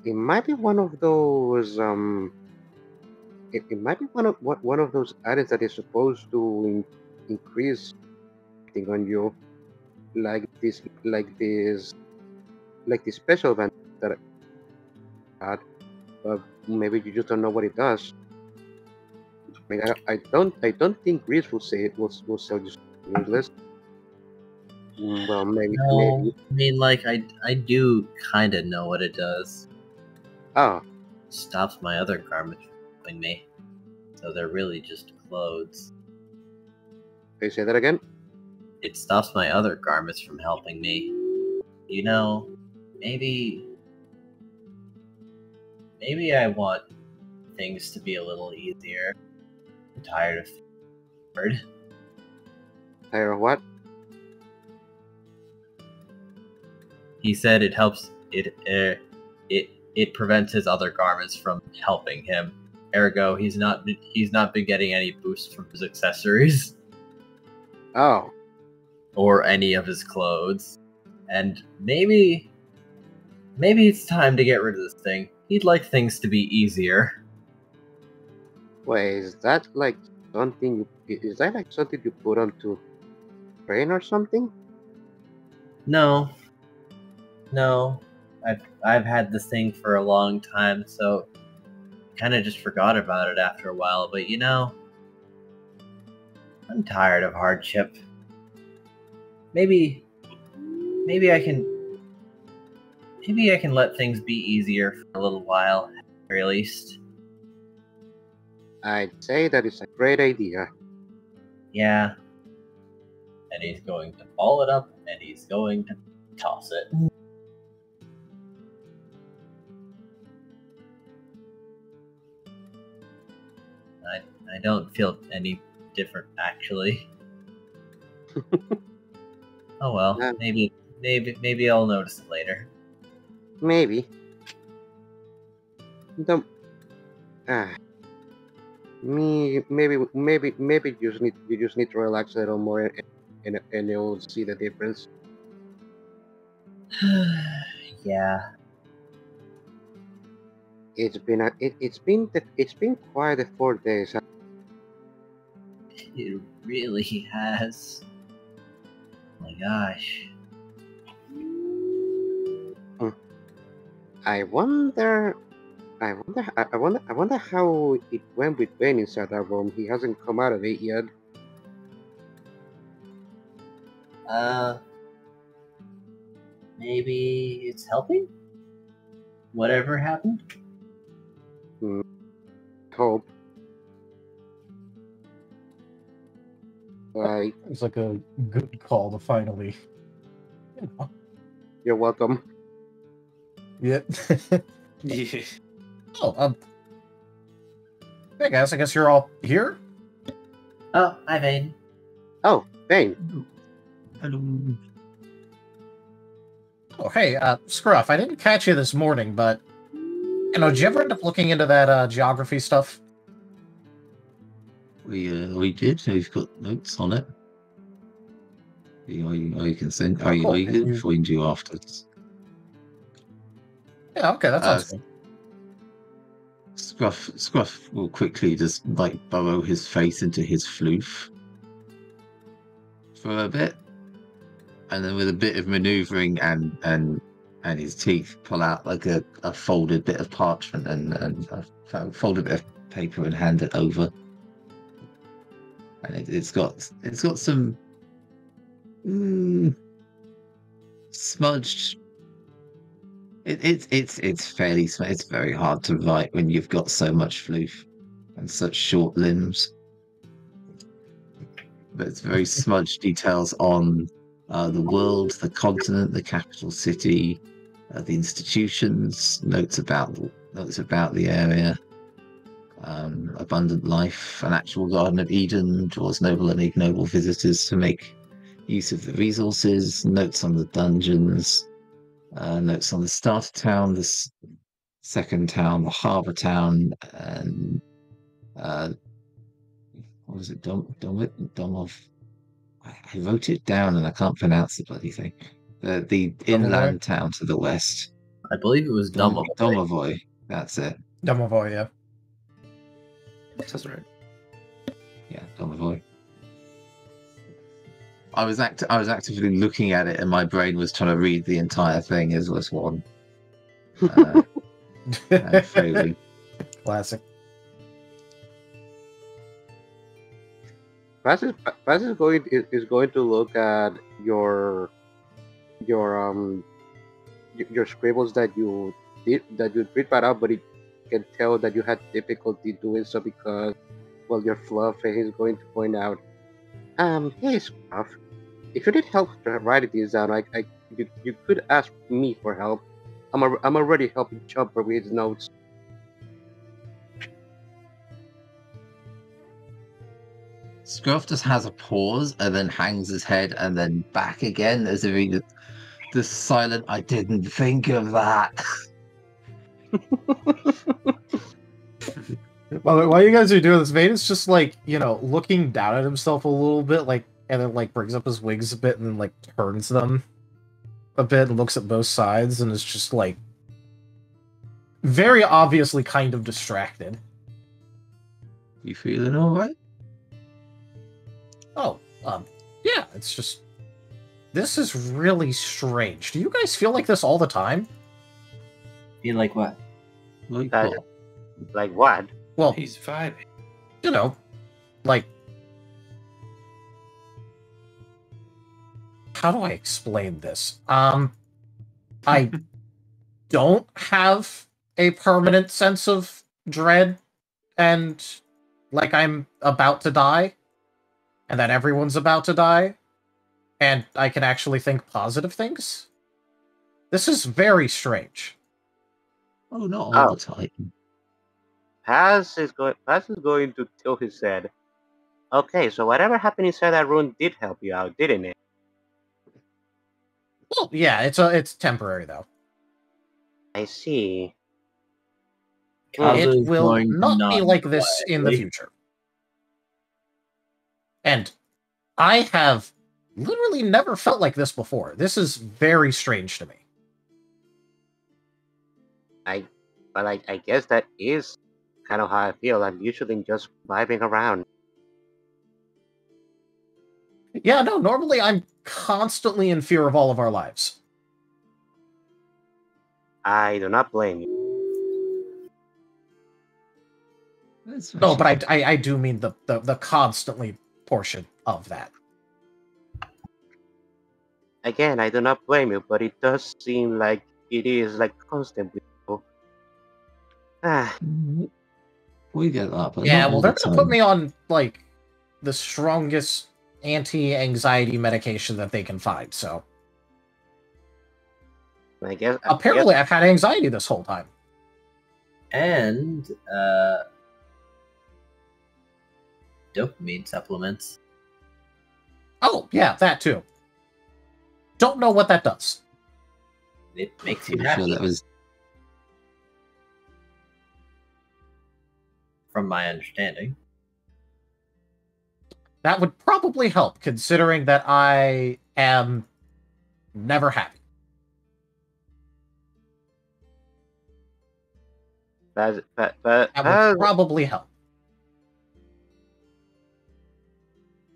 It might be one of those. It might be one of those items that is supposed to increase thing on you, like this special event that I had. But maybe you just don't know what it does. I mean, I don't think Greece will say it will sell just useless. Well, maybe. No, I mean, like, I do kind of know what it does. Oh. Stops my other garments from helping me. So they're really just clothes. Can you say that again? It stops my other garments from helping me. You know, maybe I want things to be a little easier. I'm tired of hard. Tired of what? He said it helps. It prevents his other garments from helping him. Ergo, he's not been getting any boost from his accessories. Oh. Or any of his clothes. And maybe it's time to get rid of this thing. He'd like things to be easier. Wait, is that like something? Is that like something you put onto train or something? No. I've had this thing for a long time, so kind of just forgot about it after a while. But you know, I'm tired of hardship. Maybe I can let things be easier for a little while, at the very least. I'd say that is a great idea. Yeah. And he's going to ball it up, and he's going to toss it. I don't feel any different, actually. Oh well, maybe I'll notice it later. Maybe. Maybe you just need to relax a little more, and you'll see the difference. Yeah. It's been quite a 4 days. It really has. Oh my gosh. I wonder how it went with Ben inside that room. He hasn't come out of it yet. maybe it's helping? Whatever happened? Hope. Right. It's like a good call to finally. You know. You're welcome. Yeah. Yeah. Oh, hey guys, I guess you're all here? Oh, hi, Vane. Oh, Bane. Hello. Oh, hey, Scruff, I didn't catch you this morning, but, you know, did you ever end up looking into that, geography stuff? We did. We've got notes on it. I can send. I cool. can find you afterwards. Yeah, okay, that sounds good. Scruff will quickly just like burrow his face into his floof for a bit, and then with a bit of maneuvering and his teeth, pull out like a folded bit of parchment and a folded bit of paper and hand it over. And it's got some smudged. It's fairly smudged. It's very hard to write when you've got so much floof and such short limbs. But it's very smudged details on the world, the continent, the capital city, the institutions, notes about the area. Abundant life, an actual Garden of Eden, draws noble and ignoble visitors to make use of the resources, notes on the dungeons, notes on the starter town, the second town, the harbour town, and what was it? Domov. I wrote it down and I can't pronounce the bloody thing. The inland town to the west. I believe it was Domovoy. Domovoy. That's it. Domovoy, yeah. That's right. Yeah, Domovoy. I was actively looking at it, and my brain was trying to read the entire thing as was one. And failing. Classic. Paz is going to look at your scribbles that you did right out, but he can tell that you had difficulty doing so because, well, you're fluff, and he's going to point out, hey, Scruff, if you need help writing these down, you could ask me for help. I'm already helping Chomper with his notes. Scruff just has a pause and then hangs his head and then back again as if he just silent. I didn't think of that. Well, while you guys are doing this, Vane is just like, you know, looking down at himself a little bit, like, and then like brings up his wings a bit and then like turns them a bit and looks at both sides and is just like very obviously kind of distracted. You feeling all right? Oh, yeah, it's just, this is really strange. Do you guys feel like this all the time? Feel like what? Like what? Like what? Well, He's vibing. You know, like, how do I explain this? I don't have a permanent sense of dread and like I'm about to die and that everyone's about to die and I can actually think positive things. This is very strange. Oh, not all the time. Paz is going to tilt his head. Okay, so whatever happened inside that room did help you out, didn't it? Well, yeah, it's temporary though. I see. It will not be like this in the future. And I have literally never felt like this before. This is very strange to me. I guess that is kind of how I feel. I'm usually just vibing around. Yeah, no, normally I'm constantly in fear of all of our lives. I do not blame you. No, but I do mean the constantly portion of that. Again, I do not blame you, but it does seem like it is like constantly. Ah, We get that, but Yeah, not well, all they're the gonna put time. me on like the strongest anti-anxiety medication that they can find. So I guess. apparently, I've had anxiety this whole time. And dopamine supplements. Oh, yeah, that too. Don't know what that does. It makes you Pretty happy. sure that was From my understanding. That would probably help, considering that I am never happy. But That would probably help.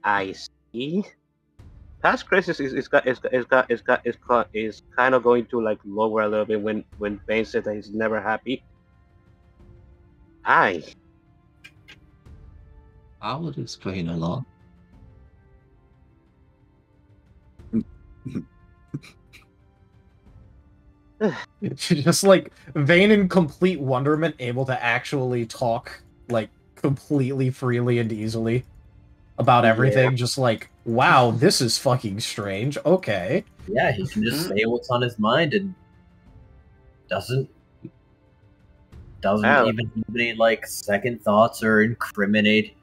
I see. Past crisis is kind of going to like lower a little bit when Bane said that he's never happy. I would explain a lot. Just like Vane in complete wonderment, able to actually talk like completely freely and easily about everything. Yeah. Just like, wow, this is fucking strange. Okay. Yeah, he can just say what's on his mind and doesn't even have any like second thoughts or incriminate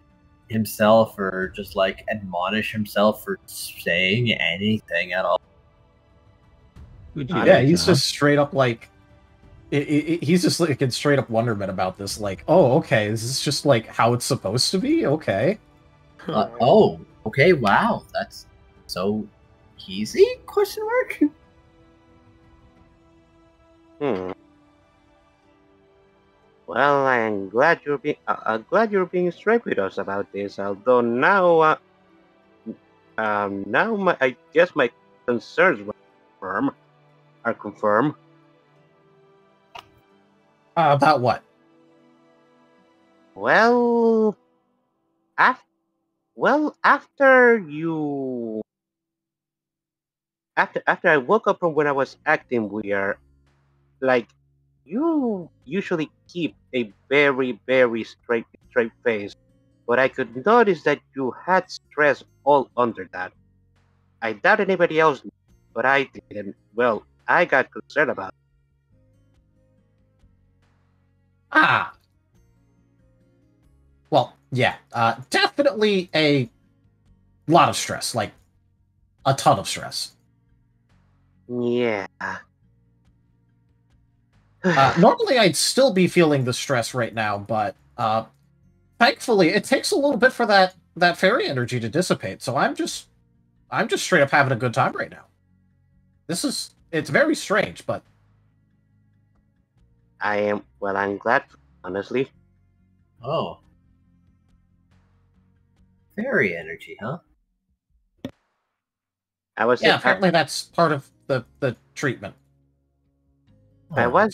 himself or just like admonish himself for saying anything at all. Yeah, he's just straight up like he's just like in straight up wonderment about this. Like, oh, okay, is this just like how it's supposed to be? Okay. Oh, okay, wow, that's so easy? Question mark. Well, I'm glad you're being straight with us about this. Although now, I guess my concerns are confirmed. About what? Well, after I woke up from when I was acting weird, like you usually keep a very, very straight face, but I could notice that you had stress all under that. I doubt anybody else knew, but I didn't. Well, I got concerned about it. Well, yeah, definitely a lot of stress, like a ton of stress. Yeah. Normally, I'd still be feeling the stress right now, but thankfully, it takes a little bit for that fairy energy to dissipate. So I'm just straight up having a good time right now. It's very strange, but I'm glad, honestly. Oh. Fairy energy, huh? Apparently that's part of the treatment. I was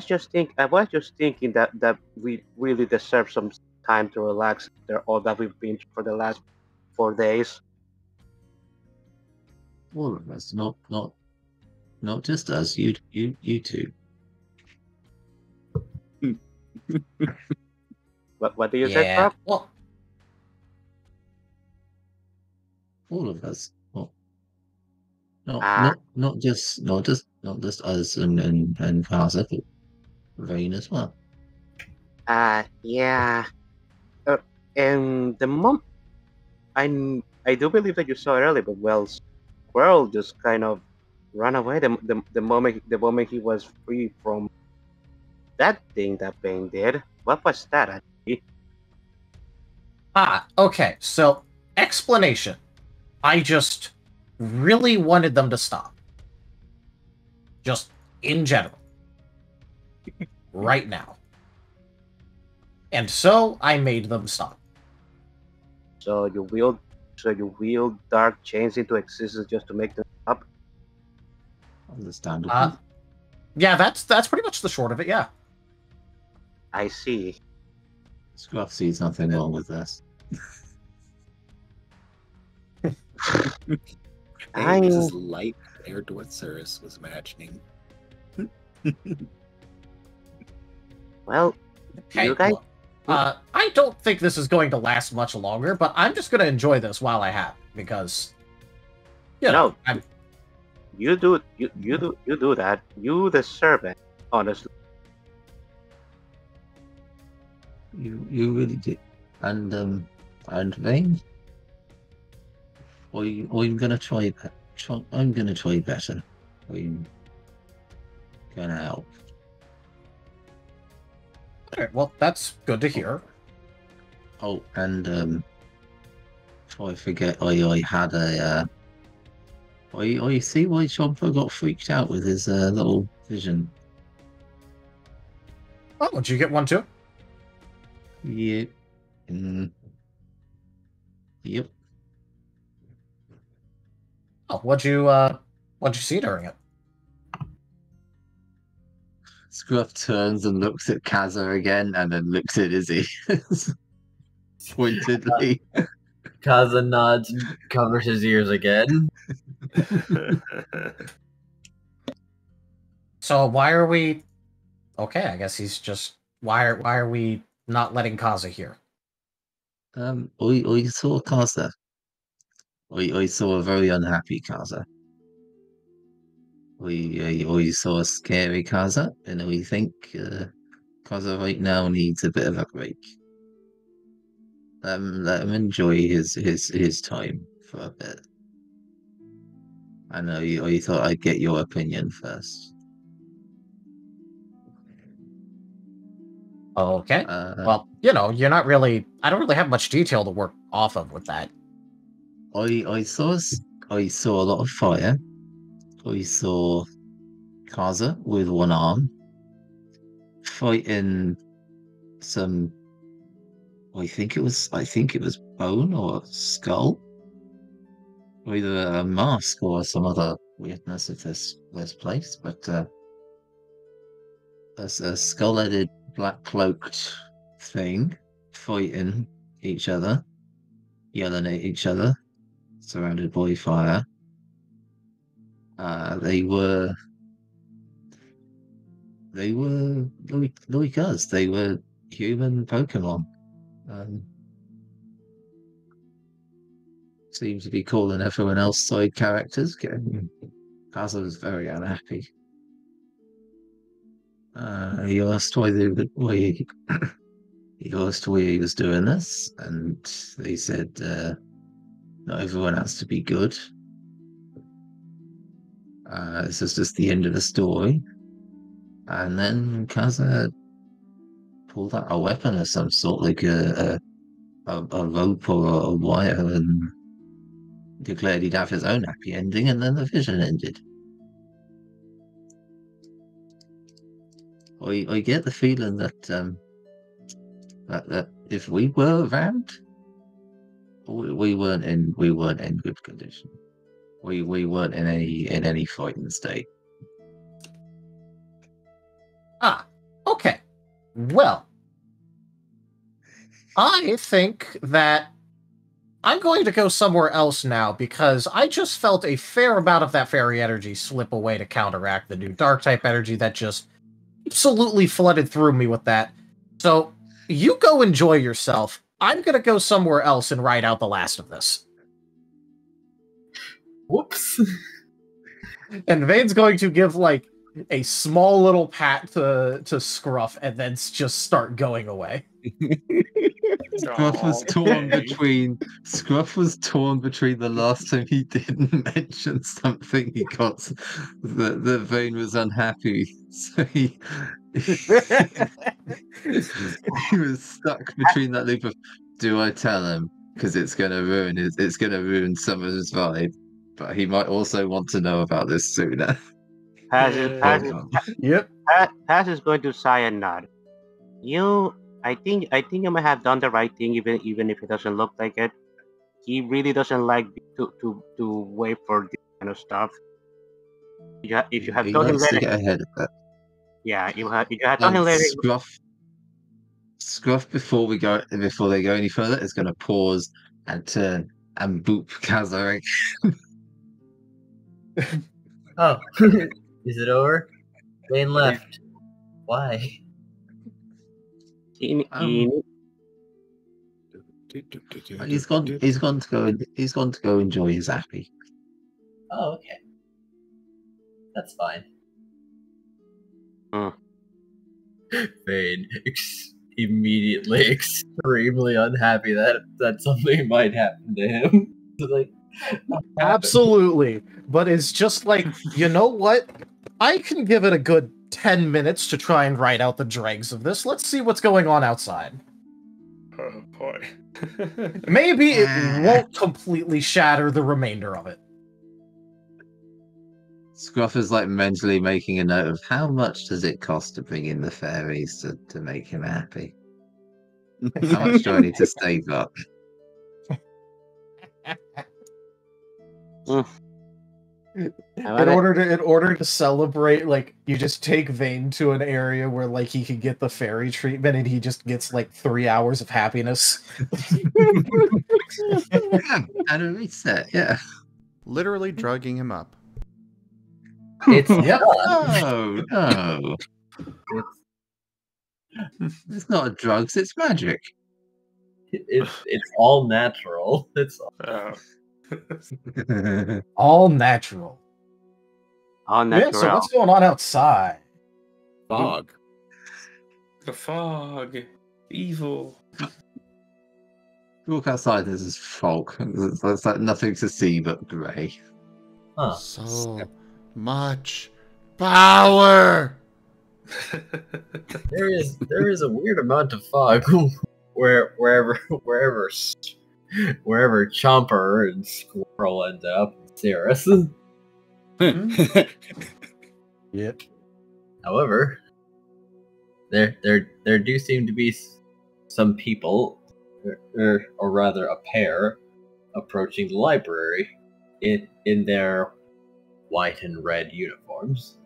just thinking that we really deserve some time to relax after all that we've been through for the last 4 days. All of us, not just us. You two. What do you say, Scruff? Well, all of us. Not just us and Gaza, but Vane as well. Yeah. And the I do believe that you saw it earlier, but well, Squirrel just kind of ran away the moment he was free from that thing that Bane did. What was that actually? Okay. So, explanation. I just really wanted them to stop. Just in general. Right now. And so I made them stop. So you wield dark chains into existence just to make them stop? Understandable. Yeah, that's pretty much the short of it, yeah. I see. Scruff sees nothing wrong with this. Hey, this is light compared to what Cirrus was imagining. Well, Hey, you guys. look, I don't think this is going to last much longer, but I'm just going to enjoy this while I have, because, you know, No, you do that. You deserve it, honestly. You really do. And Vane, I'm gonna try that. I'm gonna try better. I'm gonna help. Okay, well, that's good to hear. Oh, and before I forget, I had a I see why Chomper got freaked out with his little vision. Oh, did you get one too? Yep. Yep. Oh, what'd you see during it? Scruff turns and looks at Kaza again, and then looks at Izzy pointedly. Kaza nods and covers his ears again. So why are we? Okay, I guess he's just. Why are we not letting Kaza here? I saw Kaza. I saw a very unhappy Kaza. We saw a scary Kaza, and we think Kaza right now needs a bit of a break. Let him enjoy his time for a bit. I know you thought I'd get your opinion first. Okay. Well, you know, you're not really. I don't really have much detail to work off of with that. I saw a lot of fire. I saw Kaza with one arm fighting some. I think it was bone or skull, or either a mask or some other weirdness of this place. But a skull-headed, black-cloaked thing fighting each other, yelling at each other, surrounded by fire. They were like us. They were human Pokemon. Seem to be calling everyone else side characters. Kaza was very unhappy. He asked why he asked why he was doing this, and they said not everyone has to be good. This is just the end of the story. And then Kaza pulled out a weapon of some sort, like a rope or a wire, and declared he'd have his own happy ending, and then the vision ended. I get the feeling that that if we were around, we weren't in good condition. We weren't in any fighting state. Ah, okay. Well, I think that I'm going to go somewhere else now, because I just felt a fair amount of that fairy energy slip away to counteract the new dark type energy that just absolutely flooded through me with that. So you go enjoy yourself. I'm going to go somewhere else and ride out the last of this. Whoops. And Vane's going to give like a small little pat to Scruff and then just start going away. Scruff was torn between the last time he didn't mention something he got that Vane was unhappy. So he was stuck between that loop of, do I tell him? Because it's gonna ruin some of his vibe. But he might also want to know about this sooner. Pass is going to sigh and nod. I think you might have done the right thing, even if it doesn't look like it. He really doesn't like to wait for this kind of stuff. If you have told him later, get ahead of that. Yeah, you have told him later. Scruff before they go any further is going to pause and turn and boop Kaza. Oh, is it over? Vane left. Why? He's gone. He's gone to go. He's gone to go enjoy his happy. Oh, okay. That's fine. Vane immediately extremely unhappy that something might happen to him. Like, Absolutely. But it's just like, you know what? I can give it a good 10 minutes to try and write out the dregs of this. Let's see what's going on outside. Oh boy. Maybe it won't completely shatter the remainder of it. Scruff is like mentally making a note of how much does it cost to bring in the fairies to make him happy. How much do I need to save up? In order to celebrate, like, you just take Vane to an area where, like, he can get the fairy treatment and he just gets like 3 hours of happiness. Yeah, and a reset, yeah. Literally drugging him up. it's No, no. It's not drugs, it's magic. It's all natural. It's All natural. All Yeah, so natural. what's going on outside? Fog. The fog. Evil. You walk outside, there's this fog. There's like nothing to see but grey. huh. So much power. There is a weird amount of fog wherever Chomper and Squirrel end up. Cirrus. Yep. However, there do seem to be some people, or rather a pair, approaching the library in their white and red uniforms.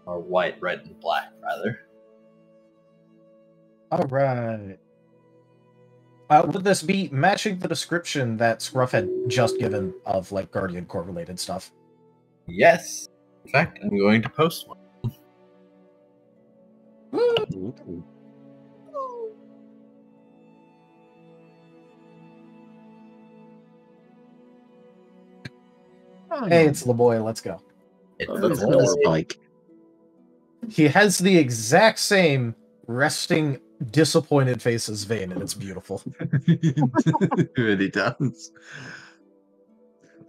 Or white, red, and black, rather. Alright. Would this be matching the description that Scruff had just given of, like, Guardian Corps related stuff? Yes. In fact, I'm going to post one. Hey, it's LeBoy, let's go. It's that's the With a boy. spike. He has the exact same resting, disappointed face as Vane, and it's beautiful. It really does.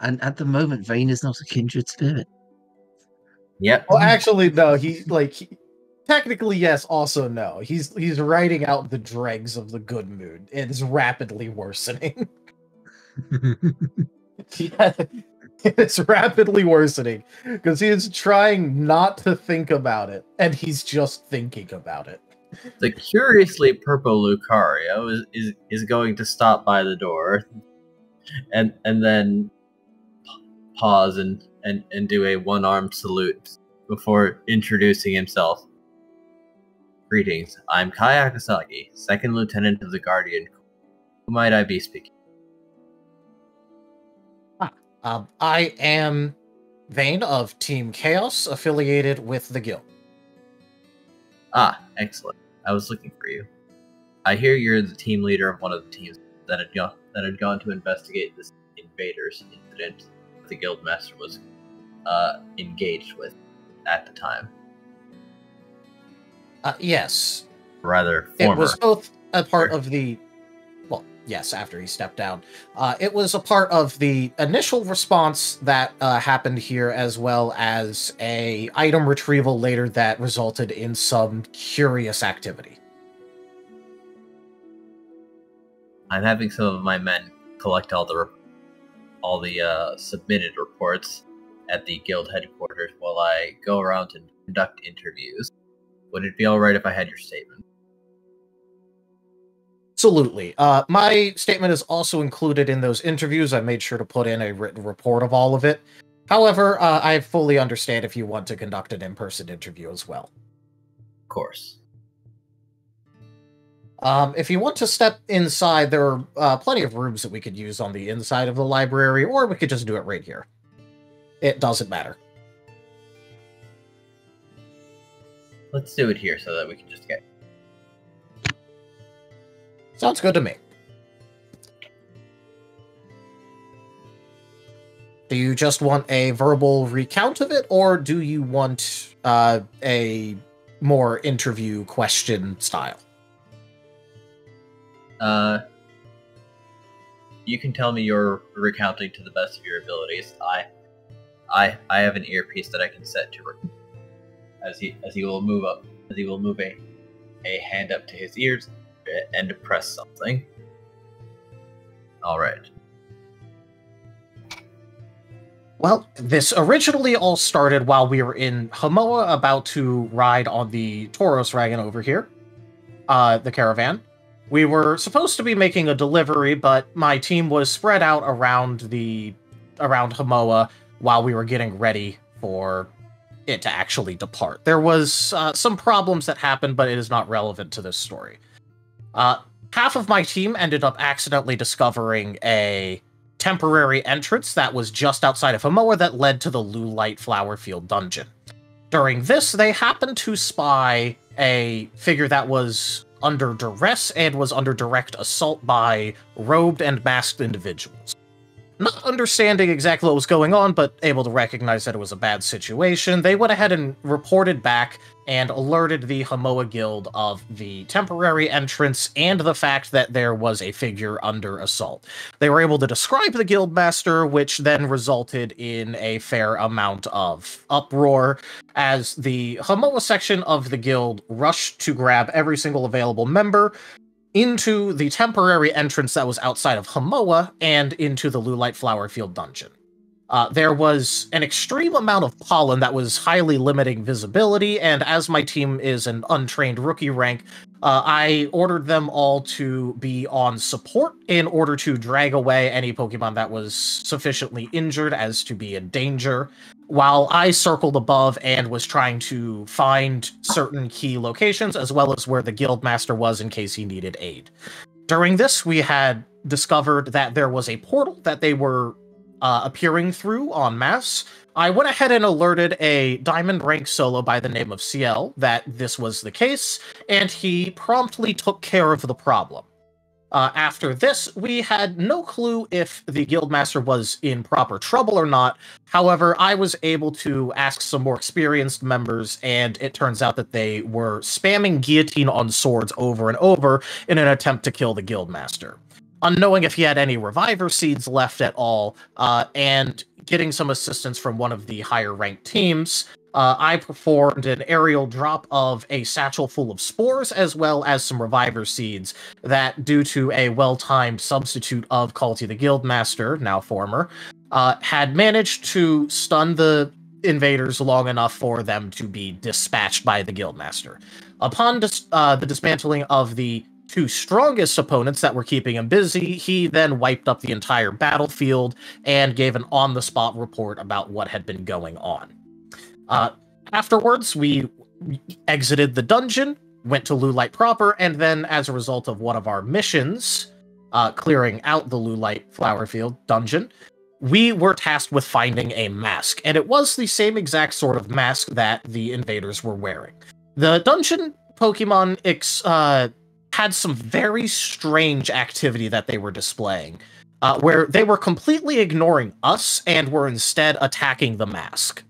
And at the moment, Vane is not a kindred spirit. Yep. Well, actually, no, technically, yes, also no. He's writing out the dregs of the good mood. It is rapidly worsening. It's rapidly worsening because he is trying not to think about it, and he's just thinking about it. The curiously purple Lucario is going to stop by the door and then pause and do a one-armed salute before introducing himself. Greetings, I'm Kai Akasagi, second lieutenant of the Guardian Corps. Who might I be speaking? I am Vane of Team Chaos, affiliated with the Guild. Ah, excellent. I was looking for you. I hear you're the team leader of one of the teams that had gone to investigate this invaders incident the Guildmaster was engaged with at the time. Yes. Rather, It former. was both a part of the... Well, yes, after he stepped down. It was a part of the initial response that happened here, as well as a item retrieval later that resulted in some curious activity. I'm having some of my men collect all the submitted reports at the guild headquarters while I go around and conduct interviews. Would it be all right if I had your statement? Absolutely. My statement is also included in those interviews. I made sure to put in a written report of all of it. However, I fully understand if you want to conduct an in-person interview as well. Of course. If you want to step inside, there are plenty of rooms that we could use on the inside of the library, or we could just do it right here. it doesn't matter. Let's do it here so that we can just get... Sounds good to me. Do you just want a verbal recount of it, or do you want a more interview question style? You can tell me you're recounting to the best of your abilities. I have an earpiece that I can set to as he will move up, as he will move a hand up to his ears and press something. All right. Well, this originally all started while we were in Hamoa, about to ride on the Tauros wagon over here, the caravan. We were supposed to be making a delivery, but my team was spread out around Hamoa while we were getting ready for it to actually depart. There was some problems that happened, but it is not relevant to this story. Half of my team ended up accidentally discovering a temporary entrance that was just outside of Hamoa that led to the Lulite Flowerfield dungeon. During this, they happened to spy a figure that was under duress and was under direct assault by robed and masked individuals. Not understanding exactly what was going on, but able to recognize that it was a bad situation, they went ahead and reported back and alerted the Hamoa Guild of the temporary entrance and the fact that there was a figure under assault. They were able to describe the guildmaster, which then resulted in a fair amount of uproar, as the Hamoa section of the guild rushed to grab every single available member into the temporary entrance that was outside of Hamoa and into the Lulite Flowerfield dungeon. There was an extreme amount of pollen that was highly limiting visibility, and as my team is an untrained rookie rank, I ordered them all to be on support in order to drag away any Pokemon that was sufficiently injured as to be in danger, while I circled above and was trying to find certain key locations, as well as where the Guildmaster was in case he needed aid. During this, we had discovered that there was a portal that they were appearing through en masse. I went ahead and alerted a diamond rank solo by the name of CL that this was the case, and he promptly took care of the problem. After this, we had no clue if the Guildmaster was in proper trouble or not. However, I was able to ask some more experienced members, and it turns out that they were spamming guillotine on swords over and over in an attempt to kill the Guildmaster. Unknowing if he had any reviver seeds left at all, and getting some assistance from one of the higher-ranked teams, I performed an aerial drop of a satchel full of spores, as well as some reviver seeds that, due to a well-timed substitute of Culty the Guildmaster, now former, had managed to stun the invaders long enough for them to be dispatched by the Guildmaster. Upon the dismantling of the two strongest opponents that were keeping him busy, he then wiped up the entire battlefield and gave an on-the-spot report about what had been going on. Afterwards, we exited the dungeon, went to Lulite proper, and then, as a result of one of our missions, clearing out the Lulite Flowerfield dungeon, we were tasked with finding a mask, and it was the same exact sort of mask that the invaders were wearing. The dungeon Pokemon had some very strange activity that they were displaying, where they were completely ignoring us and were instead attacking the mask.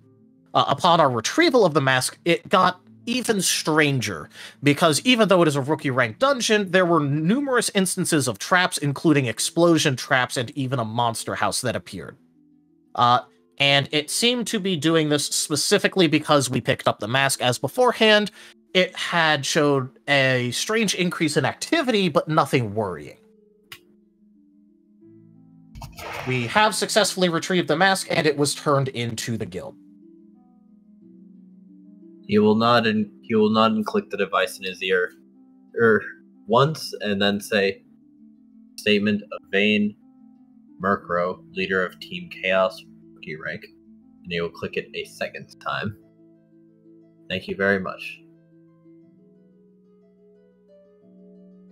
Upon our retrieval of the mask, it got even stranger, because even though it is a rookie-ranked dungeon, there were numerous instances of traps, including explosion traps and even a monster house that appeared. And it seemed to be doing this specifically because we picked up the mask, as beforehand, it had showed a strange increase in activity, but nothing worrying. We have successfully retrieved the mask, and it was turned into the guild. He will nod and click the device in his ear once, and then say, "Statement of Vane Murkrow, leader of Team Chaos, rookie rank," and he will click it a second time. Thank you very much.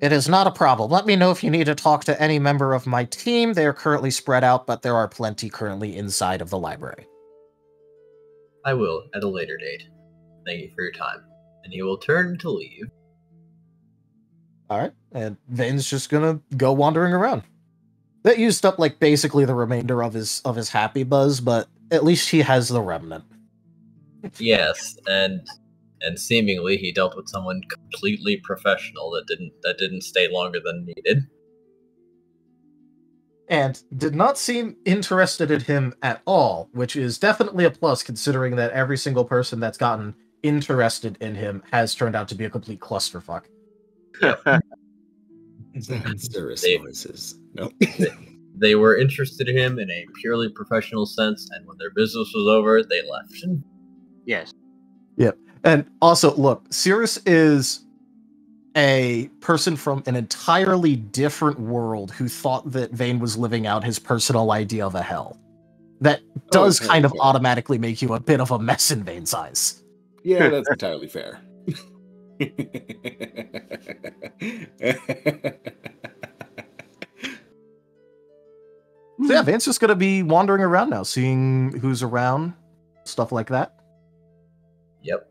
It is not a problem. Let me know if you need to talk to any member of my team. They are currently spread out, but there are plenty currently inside of the library. I will at a later date. Thank you for your time. And he will turn to leave. Alright, and Vane's just gonna go wandering around. That used up, like, basically the remainder of his happy buzz, but at least he has the remnant. Yes, and seemingly he dealt with someone completely professional that didn't stay longer than needed. And did not seem interested in him at all, which is definitely a plus considering that every single person that's gotten interested in him has turned out to be a complete clusterfuck. Cirrus noises. Nope. They were interested in him in a purely professional sense, and when their business was over, they left. Yes. Yep. And also, look, Cirrus is a person from an entirely different world who thought that Vane was living out his personal idea of a hell. That does kind of automatically make you a bit of a mess in Vane's eyes. Yeah, that's entirely fair. So yeah, Vane's just gonna be wandering around now, seeing who's around, stuff like that. Yep.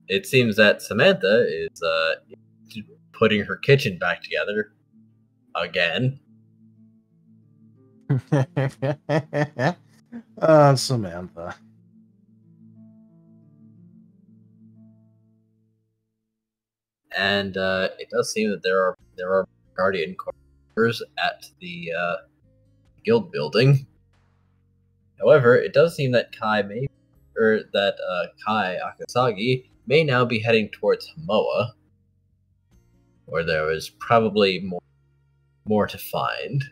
It seems that Samantha is putting her kitchen back together again. Samantha. And it does seem that there are guardian quarters at the guild building. However, it does seem that Kai Akasagi may now be heading towards Hamoa, where there is probably more to find.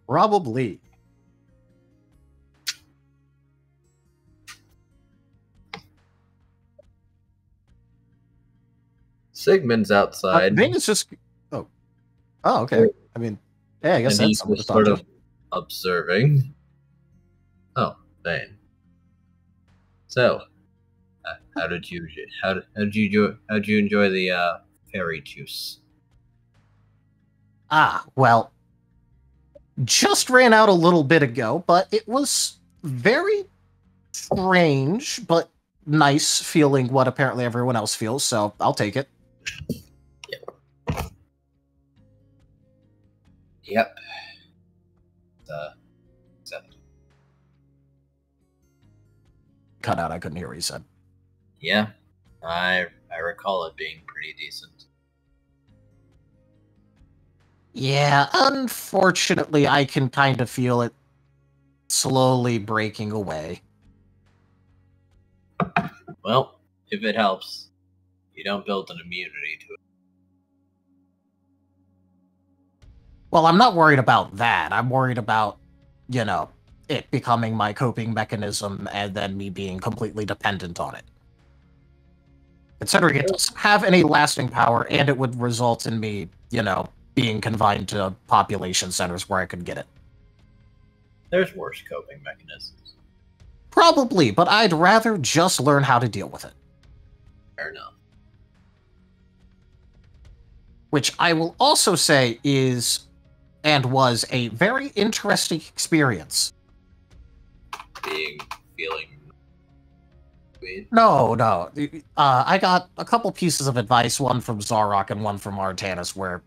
Probably. Sigmund's outside. Vane is just... Oh, okay. I mean, yeah, I guess and that's something to he's talk sort to. of observing. Oh, Vane. So, how did you enjoy the fairy juice? Well, just ran out a little bit ago, but it was very strange, but nice feeling what apparently everyone else feels, so I'll take it. Yep. Cut out, I couldn't hear what you said. Yeah, I recall it being pretty decent. Yeah, unfortunately, I can kind of feel it slowly breaking away. Well, if it helps, you don't build an immunity to it. Well, I'm not worried about that. I'm worried about, it becoming my coping mechanism and then me being completely dependent on it. Considering it doesn't have any lasting power, and it would result in me, being confined to population centers where I could get it. There's worse coping mechanisms. Probably, but I'd rather just learn how to deal with it. Fair enough. Which I will also say is, and was, a very interesting experience. Feeling weird? No. I got a couple pieces of advice, one from Zarok and one from Artanis, where,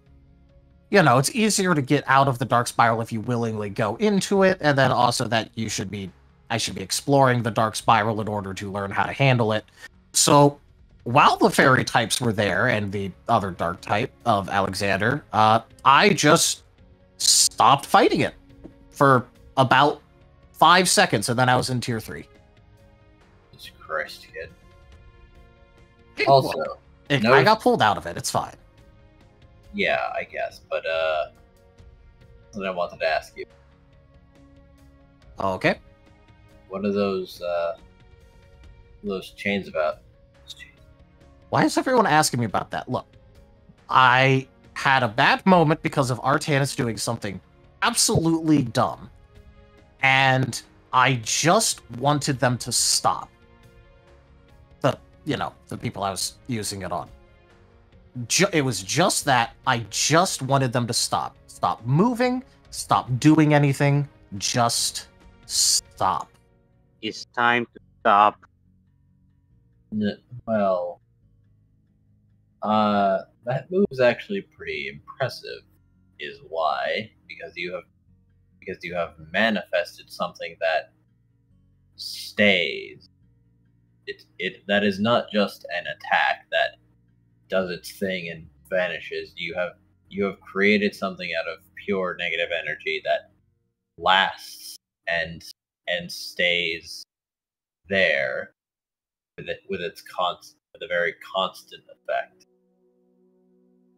it's easier to get out of the Dark Spiral if you willingly go into it, and then also that I should be exploring the Dark Spiral in order to learn how to handle it. So, while the fairy types were there, and the other dark type of Alexander, I just stopped fighting it for about 5 seconds, and then I was in Tier 3. Jesus Christ, kid. Also, I got pulled out of it. It's fine. Yeah, I guess, but something I wanted to ask you. Okay. What are those chains about? Why is everyone asking me about that? Look, I had a bad moment because of Artanis doing something absolutely dumb. And I just wanted them to stop. The people I was using it on. It was just that. I just wanted them to stop. Stop moving. Stop doing anything. Just stop. It's time to stop. Well, that move's actually pretty impressive. Is why because you have manifested something that stays. It that is not just an attack that does its thing and vanishes. You have created something out of pure negative energy that lasts and stays there with a very constant effect.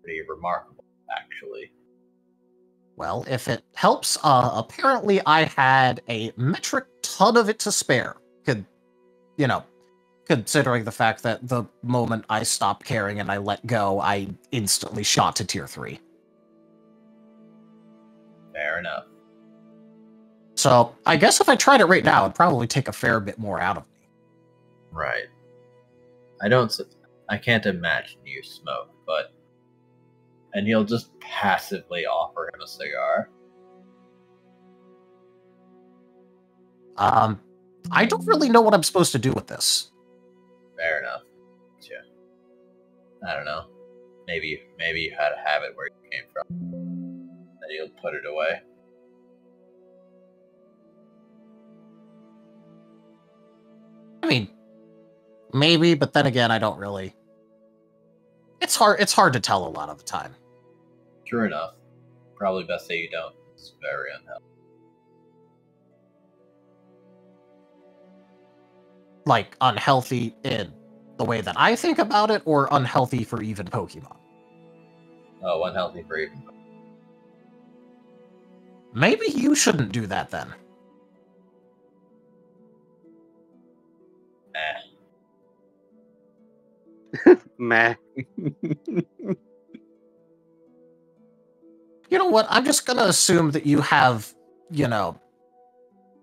Pretty remarkable, actually. Well, if it helps, apparently I had a metric ton of it to spare. Considering the fact that the moment I stopped caring and I let go, I instantly shot to tier 3. Fair enough. So, I guess if I tried it right now, it'd probably take a fair bit more out of me. Right. I can't imagine you smoke, but... And he'll just passively offer him a cigar. I don't really know what I'm supposed to do with this. Fair enough. Yeah. I don't know. Maybe you had a habit where you came from. Then you'll put it away. I mean, maybe, but then again, I don't really. It's hard to tell a lot of the time. True enough. Probably best that you don't. It's very unhealthy. Like, unhealthy in the way that I think about it, or unhealthy for even Pokemon? Oh, unhealthy for even Pokemon. Maybe you shouldn't do that then. Meh. You know what? I'm just gonna assume that you have,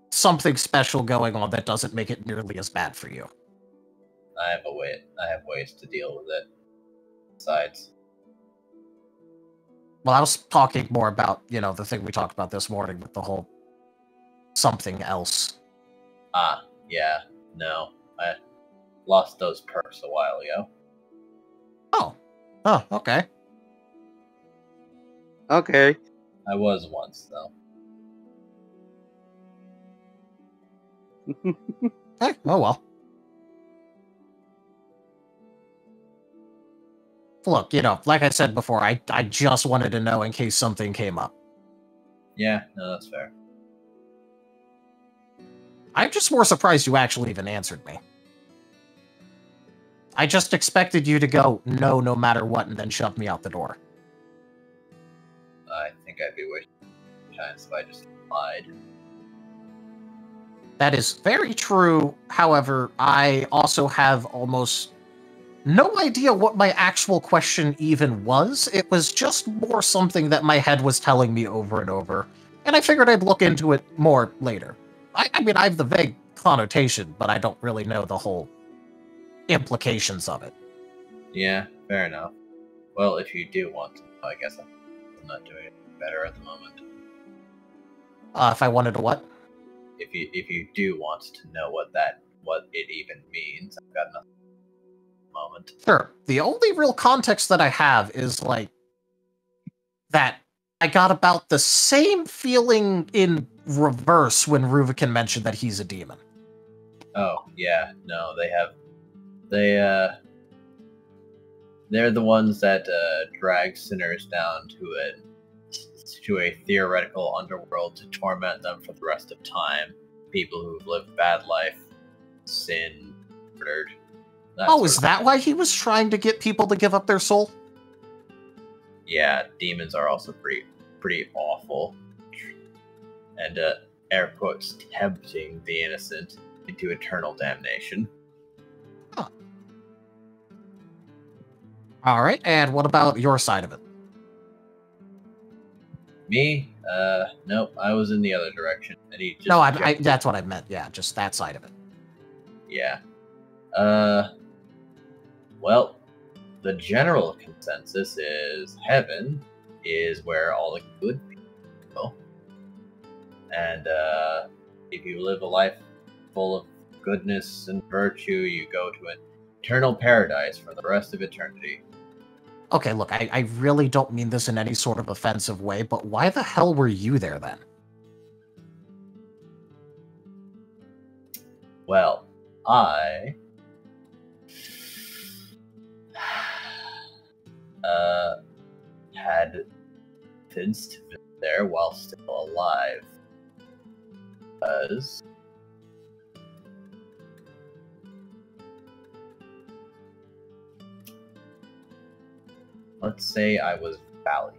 something special going on that doesn't make it nearly as bad for you. I have ways to deal with it. Besides. Well, I was talking more about, the thing we talked about this morning with the whole something else. Yeah. No. I lost those perks a while ago. Oh, okay. Okay. I was once, though. Oh well. Look, like I said before, I just wanted to know in case something came up. Yeah, no, that's fair. I'm just more surprised you actually even answered me. I just expected you to go no matter what and then shove me out the door. I think I'd be wasting time if I just lied. That is very true. However, I also have almost no idea what my actual question even was. It was just more something that my head was telling me over and over, and I figured I'd look into it more later. I mean, I have the vague connotation, but I don't really know the whole implications of it. Yeah, fair enough. Well, if you do want to, I guess I'm not doing it better at the moment. If I wanted to what? If you do want to know what it even means, I've got nothing at the moment. Sure. The only real context that I have is like that I got about the same feeling in reverse when Ruvican mentioned that he's a demon. Oh, yeah, no, they're the ones that drag sinners down to a theoretical underworld to torment them for the rest of time. People who've lived bad life, sinned, murdered. Is that why he was trying to get people to give up their soul? Yeah, demons are also pretty awful. And, air quotes, tempting the innocent into eternal damnation. Huh. Alright, and what about your side of it? Me? Nope, I was in the other direction. And he just No, that's what I meant, yeah, just that side of it. Yeah. Well, the general consensus is heaven is where all the good people go. And, if you live a life full of goodness and virtue, you go to an eternal paradise for the rest of eternity. Okay, look, I really don't mean this in any sort of offensive way, but why the hell were you there then? Well, I had Vince to visit there while still alive. Because let's say I was valued.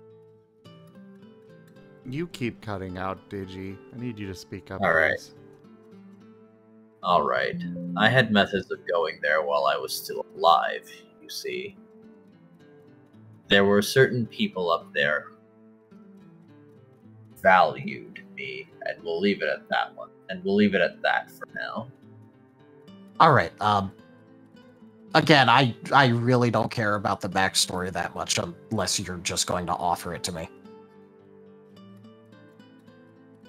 You keep cutting out, Digi. I need you to speak up. Alright. Please. Alright. I had methods of going there while I was still alive, you see. There were certain people up there who valued me, and we'll leave it at that one. And we'll leave it at that for now. Alright, again, I really don't care about the backstory that much unless you're just going to offer it to me.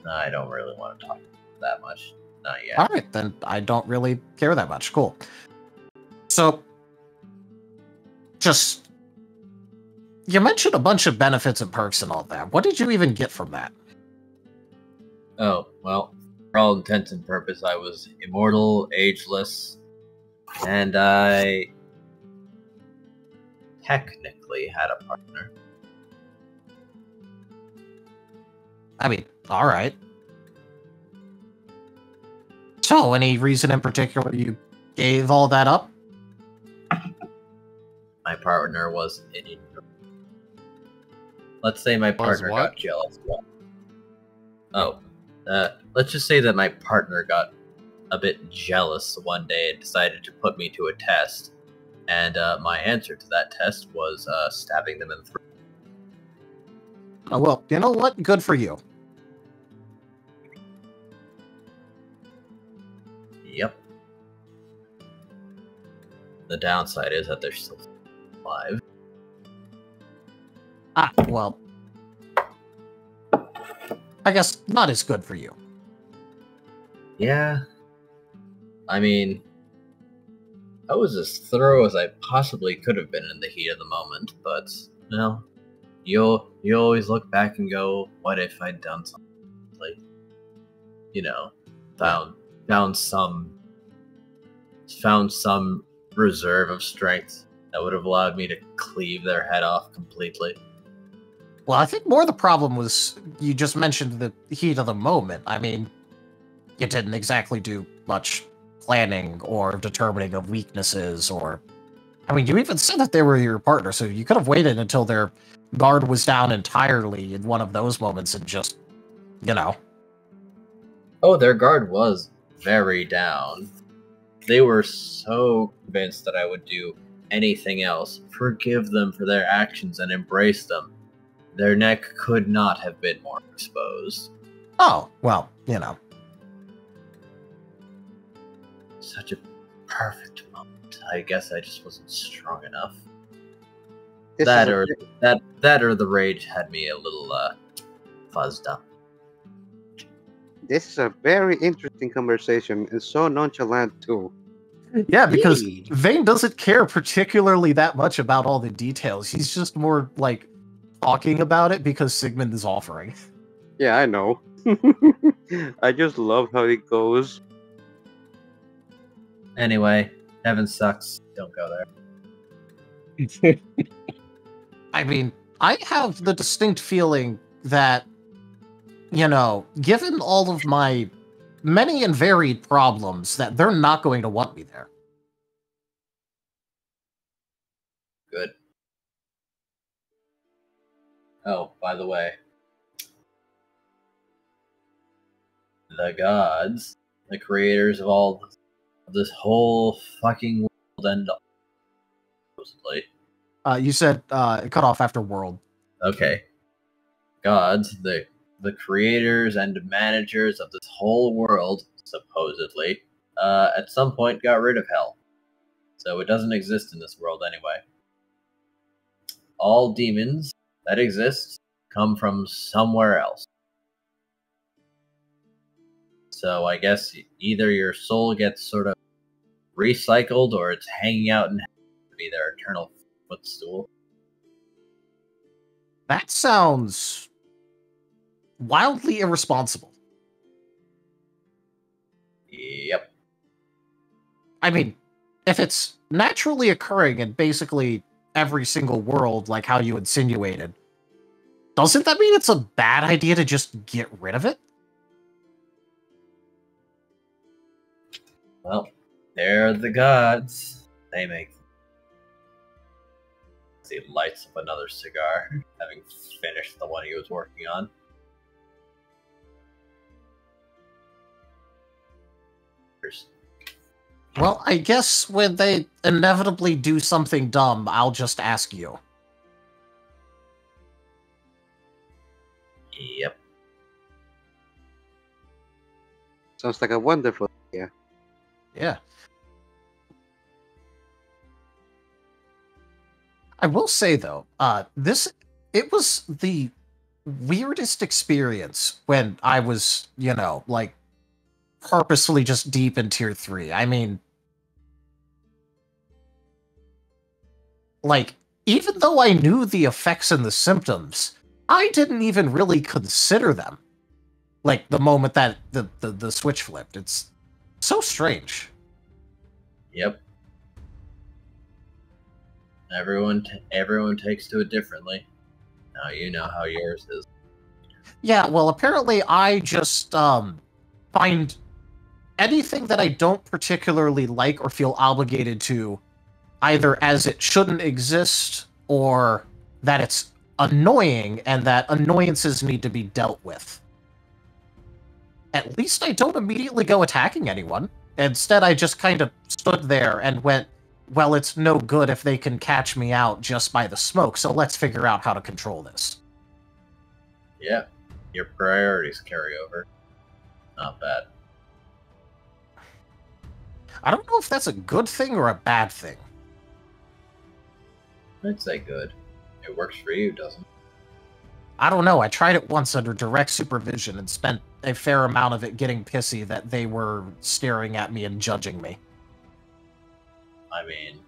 I don't really want to talk that much. Not yet. Alright, then I don't really care that much. Cool. So, just... You mentioned a bunch of benefits and perks and all that. What did you even get from that? Oh, well, for all intents and purposes, I was immortal, ageless, and I technically had a partner. I mean, alright. So, any reason in particular you gave all that up? My partner was an introvert. Let's say my partner got jealous. Oh, let's just say that my partner got a bit jealous one day and decided to put me to a test. And my answer to that test was stabbing them in the throat. Oh, well, you know what? Good for you. Yep. The downside is that they're still alive. Ah, well. I guess not as good for you. Yeah. I mean, I was as thorough as I possibly could have been in the heat of the moment, but, you know, you always look back and go, what if I'd done something? Like, you know, found some reserve of strength that would have allowed me to cleave their head off completely. Well, I think more the problem was you just mentioned the heat of the moment. I mean, you didn't exactly do much planning or determining of weaknesses or... I mean, you even said that they were your partner, so you could have waited until their guard was down entirely in one of those moments and just, you know... Oh, their guard was very down. They were so convinced that I would do anything else, forgive them for their actions and embrace them. Their neck could not have been more exposed. Oh, well, you know. Such a perfect moment. I guess I just wasn't strong enough. That or the rage had me a little fuzzed up. This is a very interesting conversation and so nonchalant too. Yeah, because Vane doesn't care particularly that much about all the details. He's just more like talking about it because Sigmund is offering. Yeah, I know. I just love how it goes. Anyway, heaven sucks. Don't go there. I mean, I have the distinct feeling that, you know, given all of my many and varied problems, that they're not going to want me there. Good. Oh, by the way, the gods, the creators of all of this whole fucking world, and supposedly. You said it cut off after world. Okay. Gods, the creators and managers of this whole world, supposedly, at some point got rid of hell. So it doesn't exist in this world anyway. All demons that exist come from somewhere else. So I guess either your soul gets sort of recycled or it's hanging out and be their eternal footstool. That sounds wildly irresponsible. Yep. I mean, if it's naturally occurring in basically every single world, like how you insinuated, doesn't that mean it's a bad idea to just get rid of it? Well, they're the gods. They make. He lights up another cigar, having finished the one he was working on. Well, I guess when they inevitably do something dumb, I'll just ask you. Yep. Sounds like a wonderful idea. Yeah. I will say, though, it was the weirdest experience when I was, like, purposefully just deep in Tier 3. I mean, like, even though I knew the effects and the symptoms, I didn't even really consider them. Like, the moment that the switch flipped. It's so strange. Yep. Everyone takes to it differently. Now you know how yours is. Yeah, well, apparently I just find anything that I don't particularly like or feel obligated to, either as it shouldn't exist or that it's annoying and that annoyances need to be dealt with. At least I don't immediately go attacking anyone. Instead, I just kind of stood there and went, well, it's no good if they can catch me out just by the smoke, so let's figure out how to control this. Yeah, your priorities carry over. Not bad. I don't know if that's a good thing or a bad thing. I'd say good. It works for you, doesn't it? I don't know. I tried it once under direct supervision and spent a fair amount of it getting pissy that they were staring at me and judging me. I mean,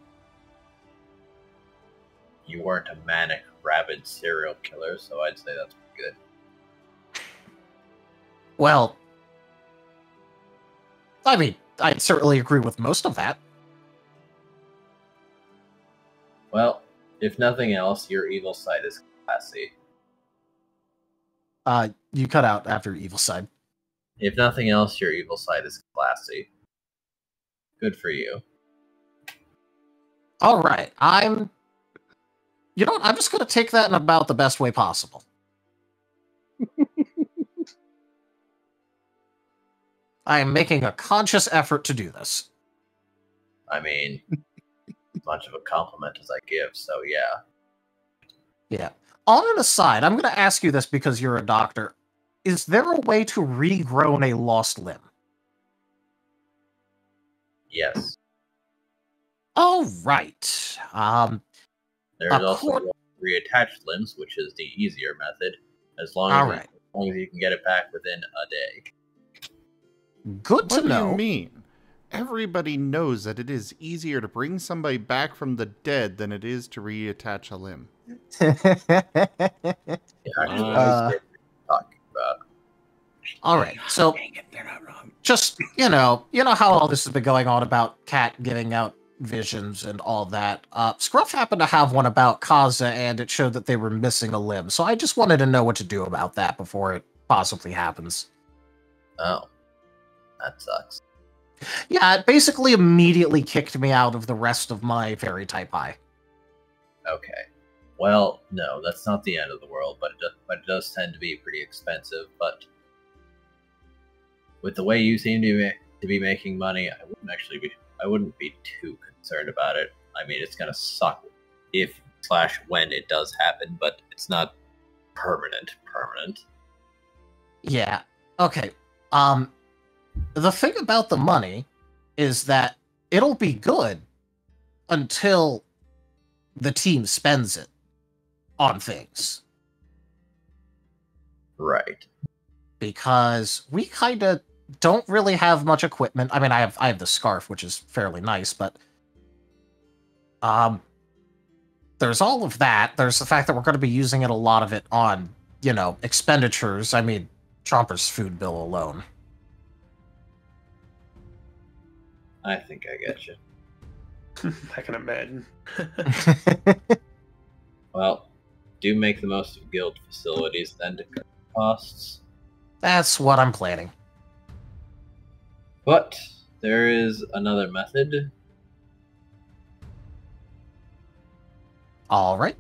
you weren't a manic, rabid serial killer, so I'd say that's good. Well, I mean, I certainly agree with most of that. Well, if nothing else, your evil side is classy. You cut out after evil side. If nothing else, your evil side is classy. Good for you. All right, you know what? I'm just going to take that in about the best way possible. I am making a conscious effort to do this. I mean, much of a compliment as I give, so yeah. Yeah. On an aside, I'm going to ask you this because you're a doctor. Is there a way to regrow a lost limb? Yes. All right. There's also reattached limbs, which is the easier method, as long as you can get it back within a day. Good to know. What do you mean? Everybody knows that it is easier to bring somebody back from the dead than it is to reattach a limb. All right, so just you know how all this has been going on about Cat giving out visions and all that. Scruff happened to have one about Kaza, and it showed that they were missing a limb. So I just wanted to know what to do about that before it possibly happens. Oh, that sucks. Yeah, it basically immediately kicked me out of the rest of my fairy type high. Okay. Well, no, that's not the end of the world, but it does tend to be pretty expensive. But with the way you seem to be making money, I wouldn't be too concerned about it. I mean, it's gonna suck if/when it does happen, but it's not permanent. Yeah. Okay. The thing about the money is that it'll be good until the team spends it on things. Right. Because we kind of don't really have much equipment. I mean, I have the scarf, which is fairly nice, but there's all of that. There's the fact that we're going to be using it a lot of it on, you know, expenditures. I mean, Chomper's food bill alone. I think I get you. I can imagine. Well, do make the most of guild facilities then to cut costs. That's what I'm planning. But there is another method. All right.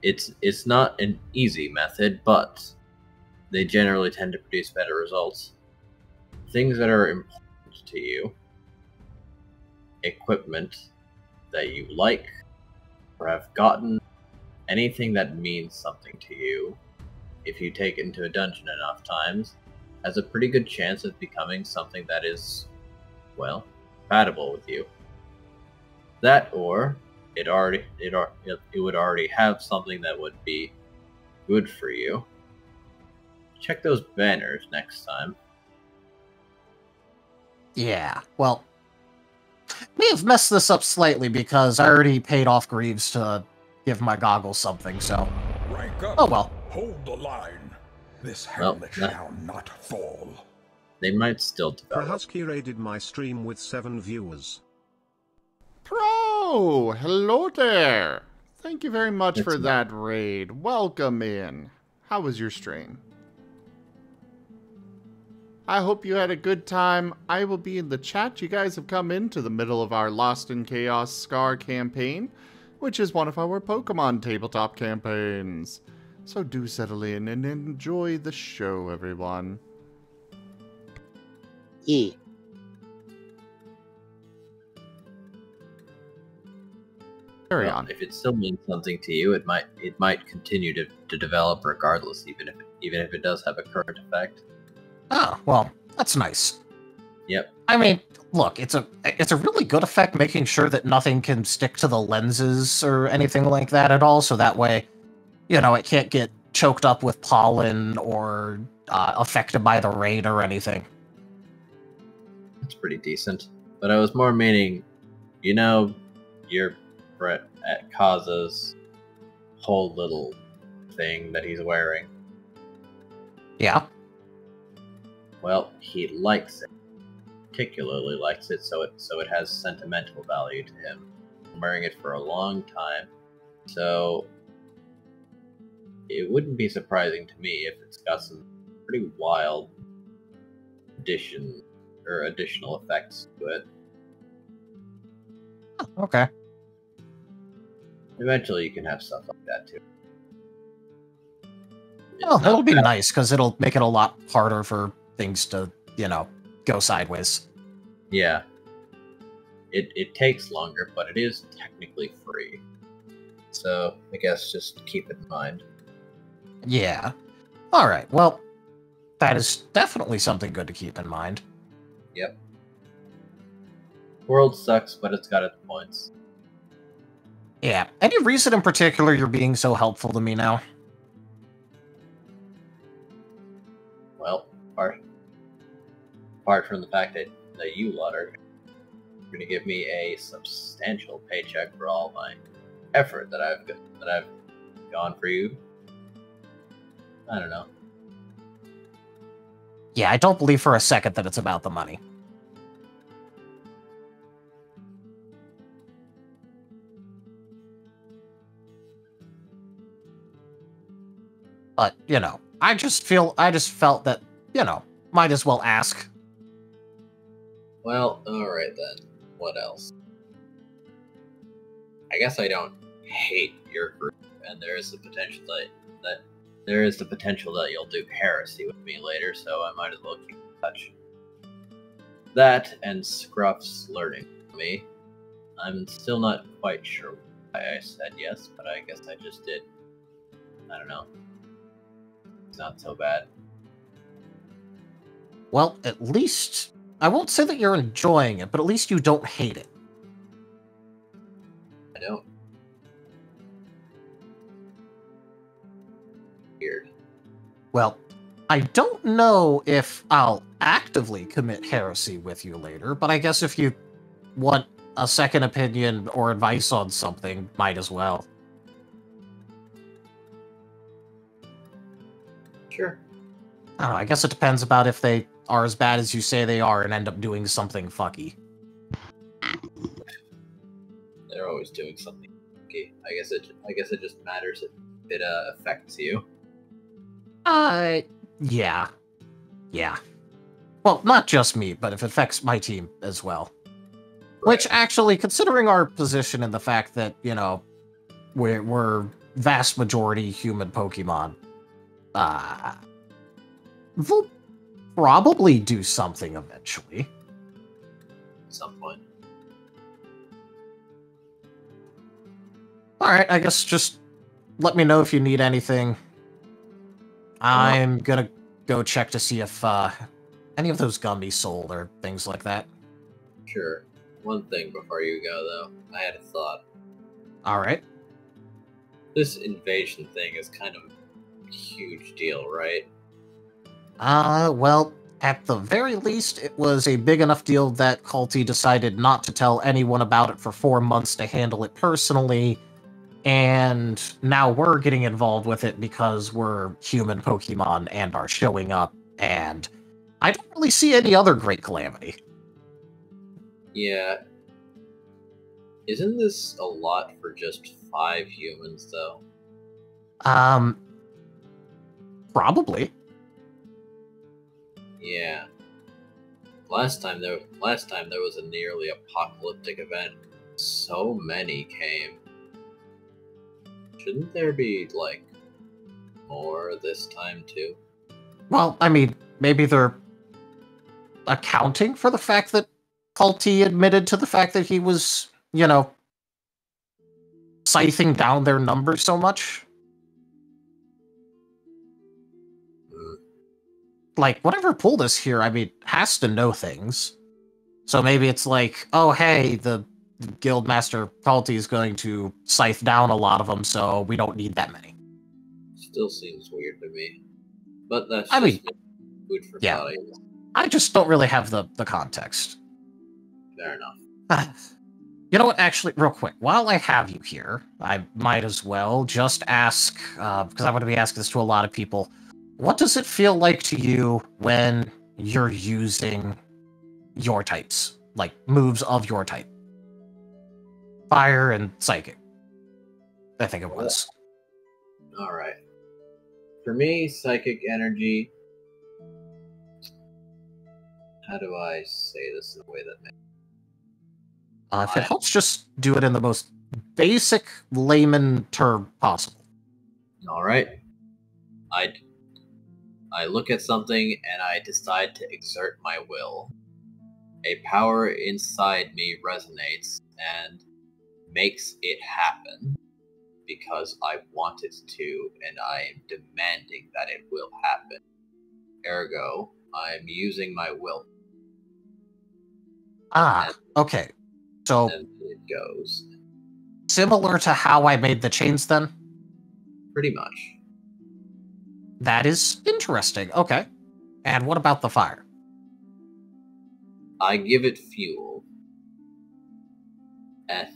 It's not an easy method, but they generally tend to produce better results. Things that are important to you, equipment that you like or have gotten, anything that means something to you, if you take it into a dungeon enough times, has a pretty good chance of becoming something that is, well, compatible with you. That, or it would already have something that would be good for you. Check those banners next time. Yeah, well, may have messed this up slightly because I already paid off Greaves to give my goggles something, so... Rank up. Oh well. Hold the line. This hamlet shall not fall. They might still develop. Prahusky raided my stream with 7 viewers. Pro! Hello there! Thank you very much for that raid. Welcome in. How was your stream? I hope you had a good time. I will be in the chat. You guys have come into the middle of our Lost in Chaos Scar campaign, which is one of our Pokemon tabletop campaigns. So do settle in and enjoy the show, everyone. Yeah. Carry on. If it still means something to you, it might continue to develop regardless, even if it does have a current effect. Oh, well, that's nice. Yep. I mean, look, it's a really good effect making sure that nothing can stick to the lenses or anything like that at all, so that way, you know, it can't get choked up with pollen or affected by the rain or anything. That's pretty decent. But I was more meaning, you know, your Brett at Kaza's whole little thing that he's wearing. Yeah. Well, he likes it. Particularly likes it, so it has sentimental value to him. I'm wearing it for a long time, so it wouldn't be surprising to me if it's got some pretty wild additional effects to it. Oh, okay. Eventually, you can have stuff like that too. Well, that'll be nice because it'll make it a lot harder for things to, you know, go sideways. Yeah. It takes longer, but it is technically free. So, I guess just keep it in mind. Yeah. Alright, well, that is definitely something good to keep in mind. Yep. World sucks, but it's got its points. Yeah. Any reason in particular you're being so helpful to me now? Well, apart from the fact that you lot are going to give me a substantial paycheck for all my effort that I've gone for you. I don't know. Yeah, I don't believe for a second that it's about the money. But, you know, I just felt that, you know, might as well ask. Well, alright then. What else? I guess I don't hate your group, and there is the potential that you'll do heresy with me later, so I might as well keep in touch. That and Scruff's learning me. I'm still not quite sure why I said yes, but I guess I just did. I don't know. It's not so bad. Well, at least, I won't say that you're enjoying it, but at least you don't hate it. I don't. Weird. Well, I don't know if I'll actively commit heresy with you later, but I guess if you want a second opinion or advice on something, might as well. Sure. I don't know, I guess it depends about if they are as bad as you say they are and end up doing something fucky. They're always doing something funky. I guess it just matters if it affects you. Yeah. Yeah. Well, not just me, but if it affects my team as well. Right. Which, actually, considering our position and the fact that, you know, we're vast majority human Pokemon, they'll probably do something eventually. At some point. Alright, I guess just let me know if you need anything. I'm gonna go check to see if any of those gummies sold or things like that. Sure. One thing before you go, though. I had a thought. Alright. This invasion thing is kind of a huge deal, right? Well, at the very least, it was a big enough deal that Culty decided not to tell anyone about it for 4 months to handle it personally, and now we're getting involved with it because we're human Pokemon and are showing up, and I don't really see any other great calamity. Yeah. Isn't this a lot for just 5 humans, though? Probably. Yeah. Last time there was a nearly apocalyptic event. So many came. Shouldn't there be, like, more this time, too? Well, I mean, maybe they're accounting for the fact that Culty admitted to the fact that he was, you know, scything down their numbers so much. Like, whatever pulled us here, I mean, has to know things. So maybe it's like, oh, hey, the Guildmaster Culty is going to scythe down a lot of them, so we don't need that many. Still seems weird to me. But that's I mean, food for yeah. thought. I just don't really have the context. Fair enough. You know what, actually, real quick, while I have you here, I might as well just ask, because I'm going to be asking this to a lot of people, what does it feel like to you when you're using your types? Like, moves of your type? Fire and Psychic. I think it was. Alright. For me, Psychic Energy... How do I say this in a way that makes... If it helps, just do it in the most basic layman term possible. Alright. I look at something and I decide to exert my will. A power inside me resonates and makes it happen because I want it to, and I am demanding that it will happen. Ergo, I'm using my will. Okay. So, and it goes. Similar to how I made the chains, then? Pretty much. That is interesting. Okay. And what about the fire? I give it fuel. And,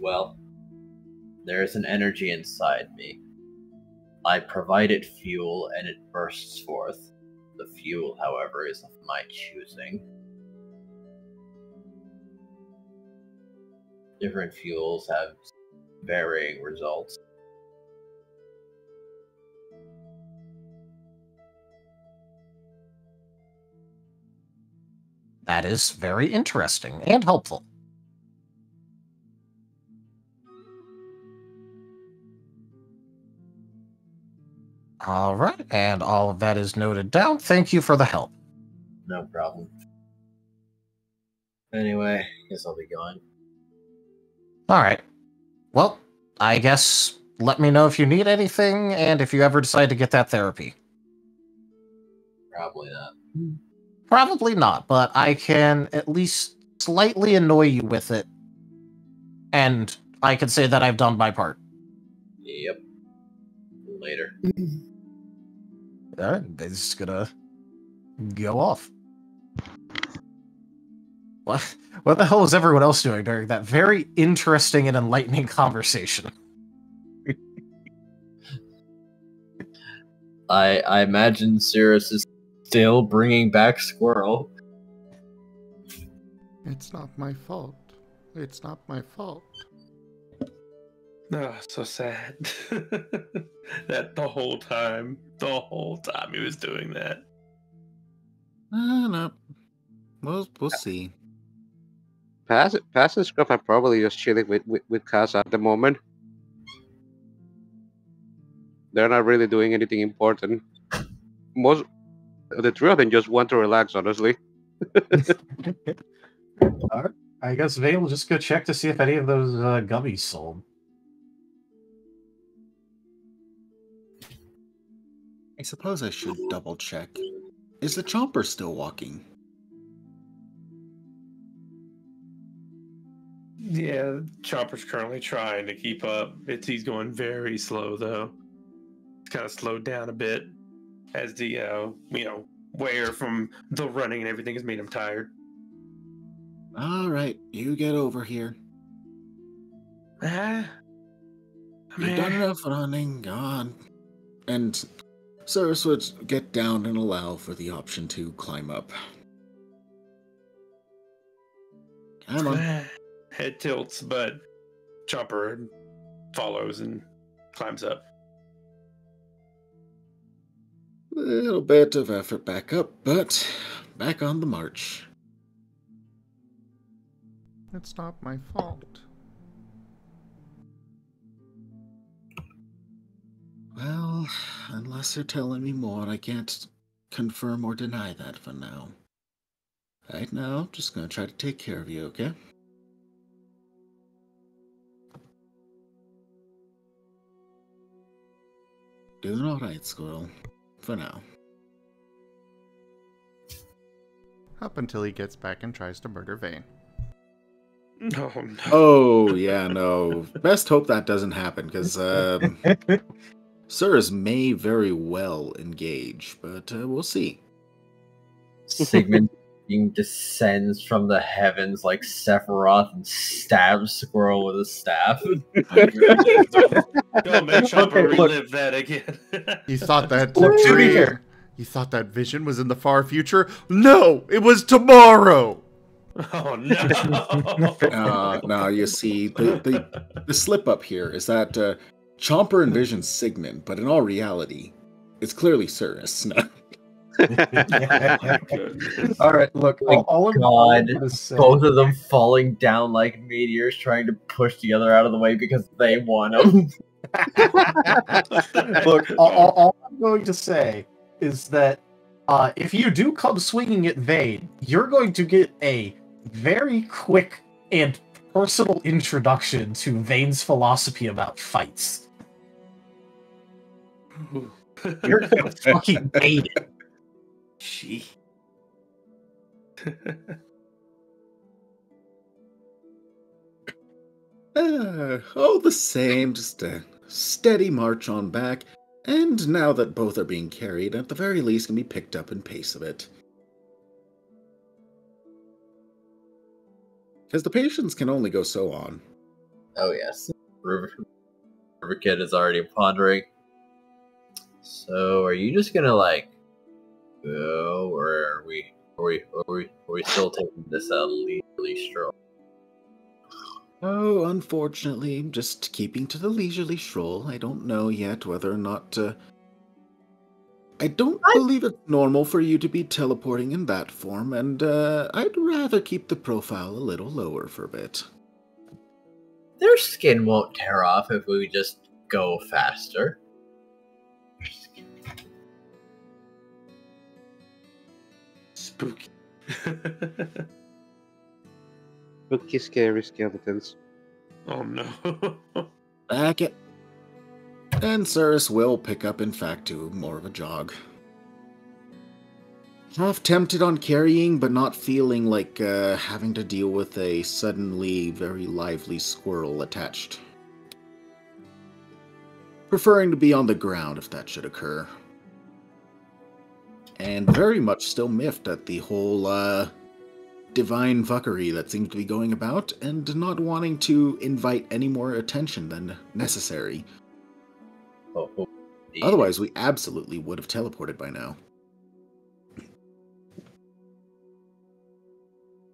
well, there's an energy inside me. I provide it fuel and it bursts forth. The fuel, however, is of my choosing. Different fuels have varying results. That is very interesting and helpful. All right, and all of that is noted down. Thank you for the help. No problem. Anyway, guess I'll be going. All right. Well, I guess let me know if you need anything and if you ever decide to get that therapy. Probably not. Probably not, but I can at least slightly annoy you with it. And I can say that I've done my part. Yep. Later. They're just gonna go off. What the hell was everyone else doing during that very interesting and enlightening conversation? I imagine Cirrus is still bringing back Squirrel. It's not my fault. It's not my fault. Oh, so sad. That the whole time he was doing that. No. We'll see. Pass and Scruff are probably just chilling with Casa at the moment. They're not really doing anything important. Most the three of them just want to relax, honestly. Alright, I guess Vane will just go check to see if any of those gummies sold. I suppose I should double check. Is the Chomper still walking? Yeah, Chomper's currently trying to keep up. He's going very slow though. It's kind of slowed down a bit as the wear from the running and everything has made him tired. All right, you get over here. You've done enough running, gone. And Cirrus would get down and allow for the option to climb up. Come on. Head tilts, but Chomper follows and climbs up. Little bit of effort back up, but back on the march. It's not my fault. Well, unless they're telling me more, I can't confirm or deny that for now. Right now, I'm just gonna try to take care of you, okay? Doing alright, Squirrel. For now. Up until he gets back and tries to murder Vane. Oh, no. Oh, yeah, no. Best hope that doesn't happen, because, Cirrus may very well engage, but we'll see. Sigmund descends from the heavens like Sephiroth and stabs Squirrel with a staff. Don't make Chomper relive that again. You thought that dream, you thought that vision was in the far future? No, it was tomorrow. Oh no! No, you see, the slip up here is that Chomper envisions Sigmund, but in all reality, it's clearly Cirrus. No. All right, look. All God, both of them falling down like meteors, trying to push the other out of the way because they want them. Look, all I'm going to say is that if you do come swinging at Vane, you're going to get a very quick and personal introduction to Vane's philosophy about fights. You're gonna fucking hate it. Gee. All the same, just a steady march on back, and now that both are being carried, at the very least can be picked up in pace a bit. Because the patience can only go so on. Oh yes, River Kid is already pondering. So, are you just gonna like go, or are we still taking this leisurely stroll? Oh, unfortunately, just keeping to the leisurely stroll. I don't know yet whether or not. I don't believe it's normal for you to be teleporting in that form, and I'd rather keep the profile a little lower for a bit. Their skin won't tear off if we just go faster. Spooky. Spooky, scary skeletons. Oh no. Back it. And Cirrus will pick up, in fact, to more of a jog. Half tempted on carrying, but not feeling like having to deal with a suddenly very lively squirrel attached. Preferring to be on the ground if that should occur. and very much still miffed at the whole divine fuckery that seems to be going about, and not wanting to invite any more attention than necessary. Otherwise, we absolutely would have teleported by now.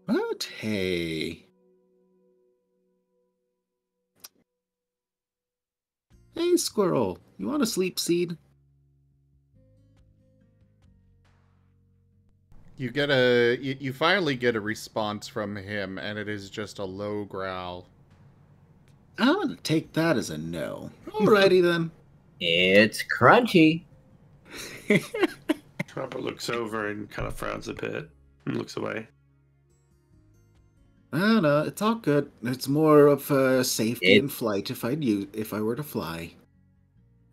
But hey. Hey, Squirrel, you want a sleep seed? You get you finally get a response from him, and it is just a low growl. I'm gonna take that as a no. Alrighty then. It's crunchy. Chomper looks over and kind of frowns a bit and looks away. No, it's all good. It's more of safety in flight if I were to fly.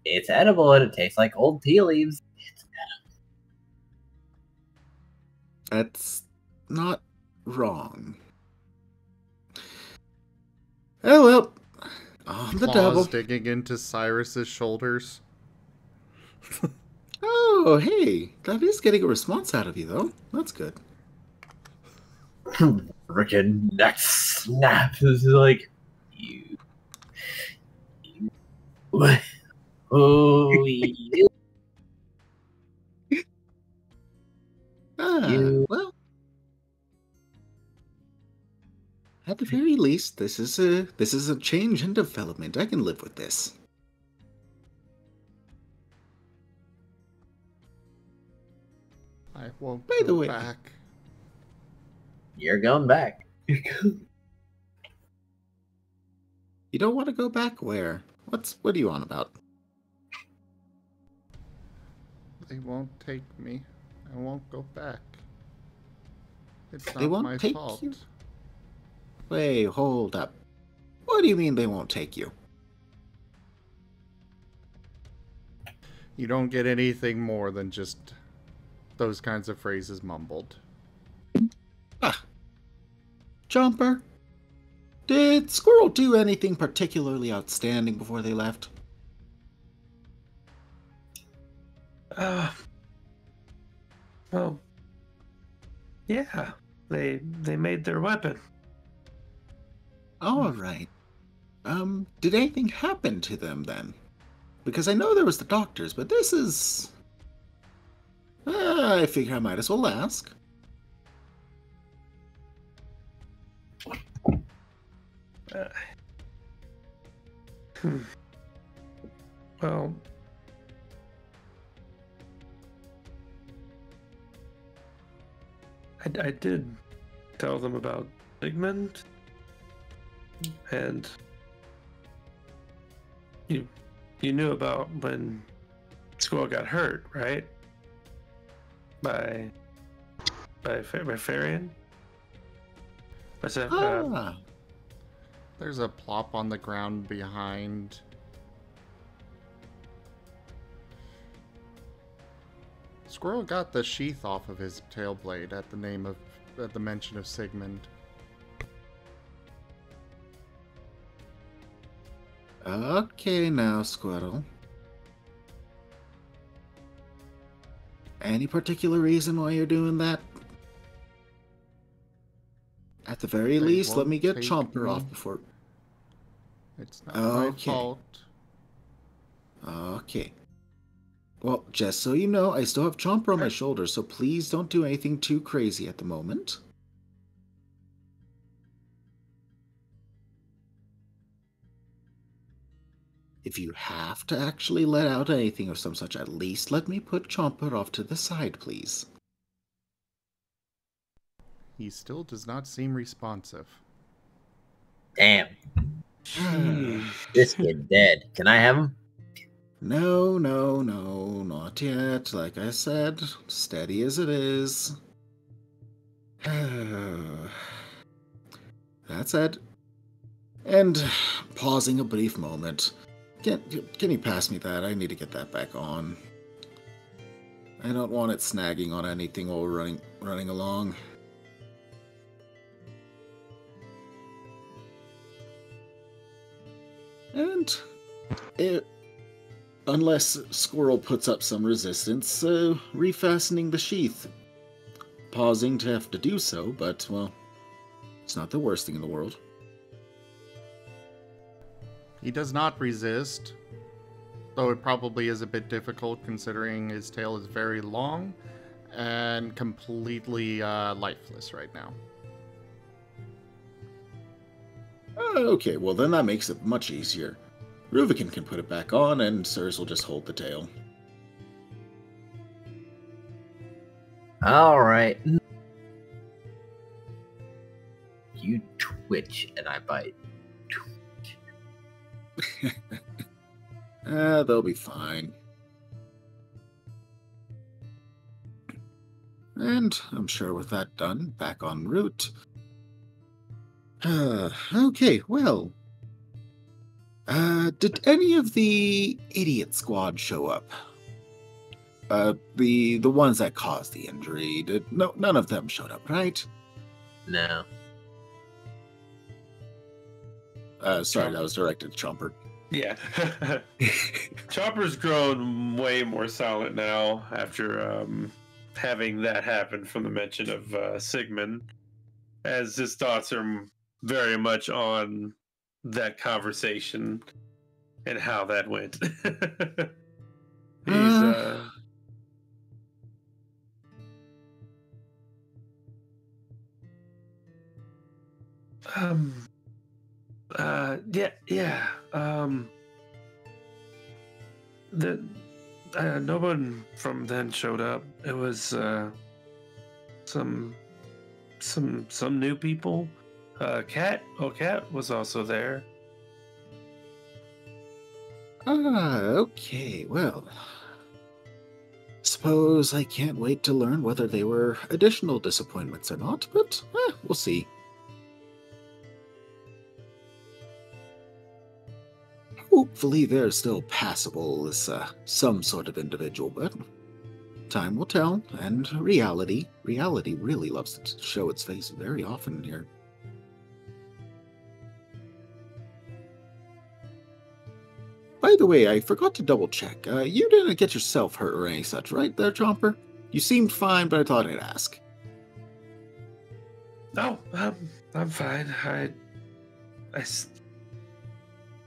It's edible and it tastes like old tea leaves. It's edible. That's not wrong. Oh well, on the double. Digging into Cyrus's shoulders. Oh, hey, that is getting a response out of you though. That's good. Frickin' neck snap. This is like you. Oh, you. Well, at the very least, this is a change in development. I can live with this. I won't By the way, back. You're going back. You don't want to go back where? What are you on about? They won't take me. I won't go back. It's They not won't my take fault. you? Wait, hold up. What do you mean they won't take you? You don't get anything more than just those kinds of phrases mumbled. Chomper, did Squirrel do anything particularly outstanding before they left? Well, yeah, they made their weapon. All right. Did anything happen to them then? Because I know there was the doctors, but this is... I figure I might as well ask. Well, I did tell them about Sigmund, and you knew about when Squirrel got hurt, right? By Farian? I said, There's a plop on the ground behind. Squirrel got the sheath off of his tail blade at the mention of Sigmund. Okay now, Squirrel. Any particular reason why you're doing that? At the very least, let me get Chomper off before... It's not my fault. Okay. Well, just so you know, I still have Chomper on my shoulder, so please don't do anything too crazy at the moment. If you have to actually let out anything of some such, at least let me put Chomper off to the side, please. He still does not seem responsive. Damn. This kid dead. Can I have him? No, not yet. Like I said, steady as it is. That said, and pausing a brief moment, can you pass me that? I need to get that back on. I don't want it snagging on anything while we're running along. And Unless Squirrel puts up some resistance, refastening the sheath. Pausing to have to do so, but, well, it's not the worst thing in the world. He does not resist, though it probably is a bit difficult considering his tail is very long and completely lifeless right now. Okay, well then that makes it much easier. Ruvik can put it back on, and Sirs will just hold the tail. Alright. You twitch, and I bite. They'll be fine. And I'm sure with that done, back en route. Okay, well. Did any of the idiot squad show up? The ones that caused the injury. None of them showed up, right? No. Sorry, that was directed at Chomper. Yeah. Chomper's grown way more silent now after having that happen from the mention of Sigmund, as his thoughts are very much on that conversation and how that went. He's no one from then showed up. It was some new people. Cat was also there. Okay, well. Suppose I can't wait to learn whether they were additional disappointments or not, but we'll see. Hopefully they're still passable as some sort of individual, but time will tell, and reality really loves to show its face very often here. By the way, I forgot to double check. You didn't get yourself hurt or any such, right there, Chomper? You seemed fine, but I thought I'd ask. No, I'm fine. I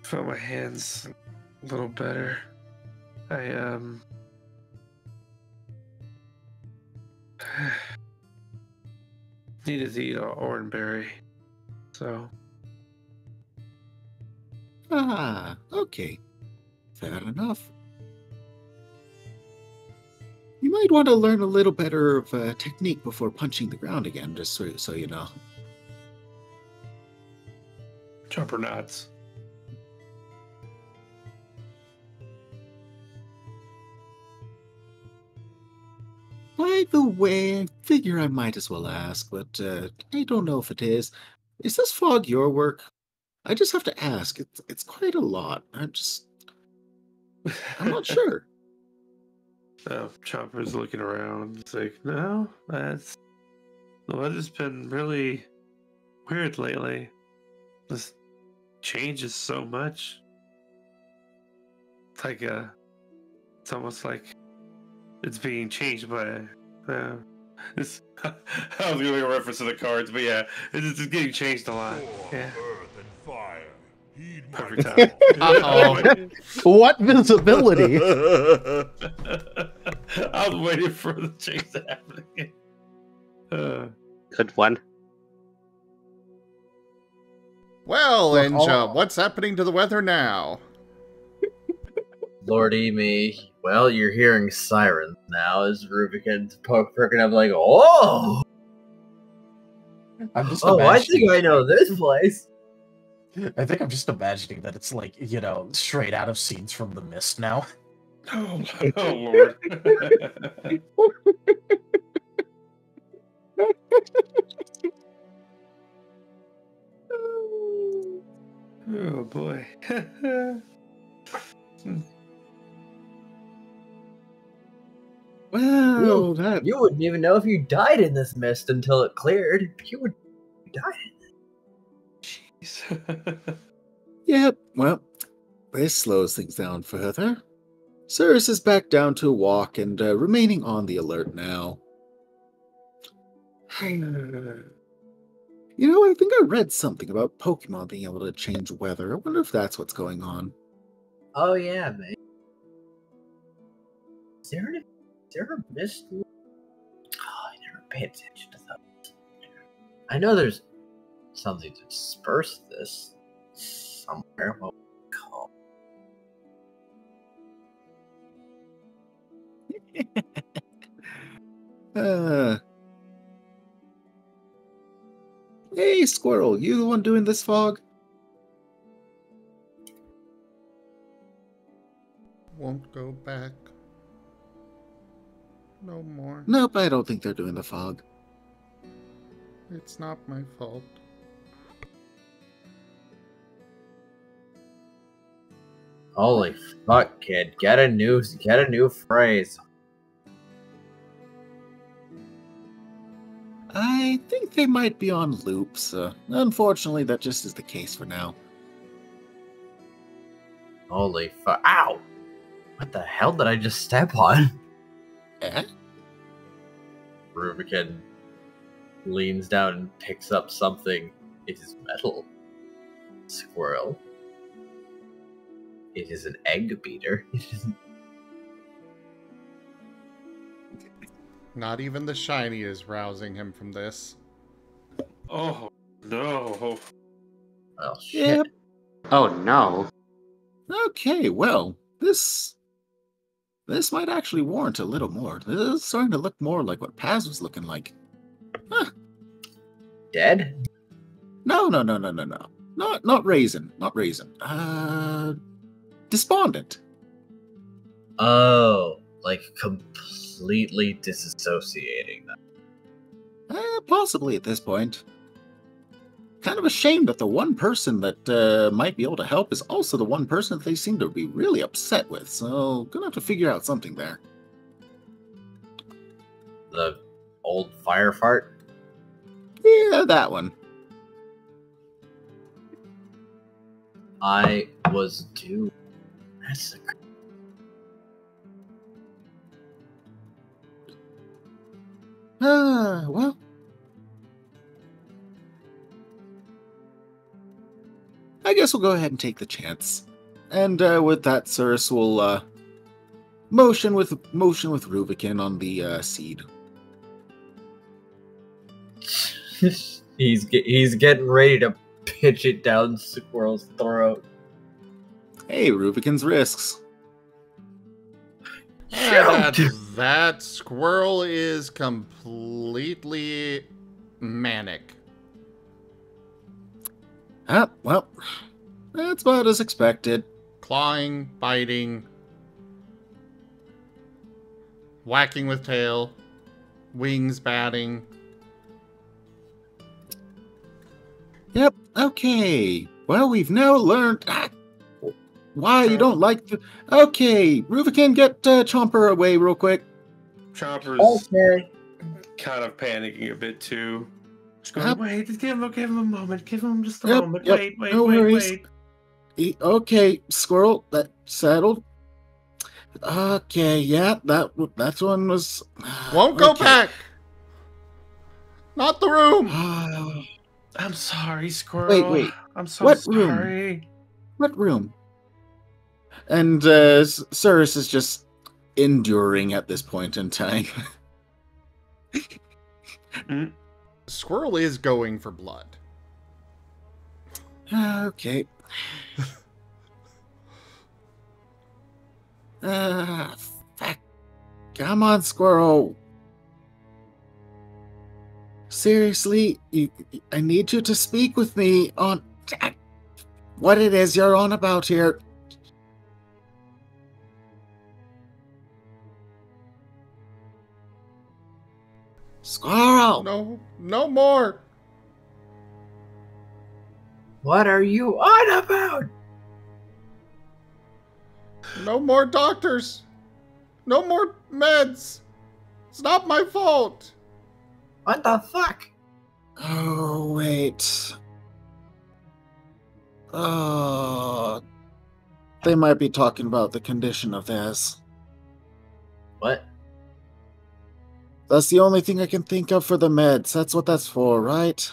feel my hands a little better. I needed to eat an oranberry, so. Okay. Fair enough. You might want to learn a little better of technique before punching the ground again, just so you know. Chomper nods. By the way, I figure I might as well ask, but I don't know if it is. Is this fog your work? I just have to ask. It's quite a lot. I'm not sure. Oh, Chomper's looking around. It's like, no, the weather's been really weird lately. This changes so much. It's like it's almost like it's being changed by this. I was gonna make a reference to the cards, but yeah, it's getting changed a lot. Yeah. Perfect time. Uh-oh. What visibility? I was waiting for the change to happen again. Good one. Well, Look, Enja, what's happening to the weather now? Lordy me. Well, you're hearing sirens now as Rubican's perking up like, oh! I'm just I think I know this place. I think I'm just imagining that it's like, straight out of scenes from The Mist now. Oh Lord. Oh boy. Well, you wouldn't even know if you died in this mist until it cleared. You would die in it. Yeah, well, this slows things down further. Cirrus is back down to a walk and remaining on the alert now. You know, I think I read something about Pokemon being able to change weather. I wonder if that's what's going on. Oh yeah, mate. Is there a mist? Oh, I never paid attention to that. I know there's something to disperse this somewhere. What would we call? Hey, Squirrel, you the one doing this fog? Won't go back. No more. Nope, I don't think they're doing the fog. It's not my fault. Holy fuck, kid! Get a new phrase. I think they might be on loops. Unfortunately, that just is the case for now. Holy fuck! Ow! What the hell did I just step on? Eh? Rubicon leans down and picks up something. It is metal. Squirrel. It is an egg beater. Not even the shiny is rousing him from this. Oh, no. Oh, shit. Yep. Oh no. Okay, well, this might actually warrant a little more. This is starting to look more like what Paz was looking like. Huh. Dead? No. Not Raisin. Not Raisin. Despondent. Oh, like completely disassociating them. Possibly at this point. Kind of ashamed that the one person that might be able to help is also the one person that they seem to be really upset with, so gonna have to figure out something there. The old fire fart? Yeah, that one. I was due. That's a... Well. I guess we'll go ahead and take the chance. And with that, Cirrus will motion with Rubicon on the seed. he's getting ready to pitch it down Squirrel's throat. Hey, Rubicon's risks. That squirrel is completely manic. Well, that's about as expected. Clawing, biting, whacking with tail, wings batting. Yep, okay. Well, we've now learned why you don't like the... Okay, Rubicon, get Chomper away real quick. Chomper's okay. kind of panicking a bit too. Just going, wait, just give him a moment. Give him just a moment. Yep, Wait. no worries. Okay, Squirrel, that's settled. Okay, yeah, that one was... Won't go back! Not the room! I'm sorry, Squirrel. Wait. I'm so What sorry. room? What room? And Cirrus is just enduring at this point in time. Squirrel is going for blood. Okay. Fuck. Come on, Squirrel. Seriously, I need you to speak with me on what it is you're on about here. Squirrel! No more! What are you on about? No more doctors! No more meds! It's not my fault! What the fuck? Oh, wait. Oh. they might be talking about the condition of theirs. What? That's the only thing I can think of for the meds. That's what that's for, right?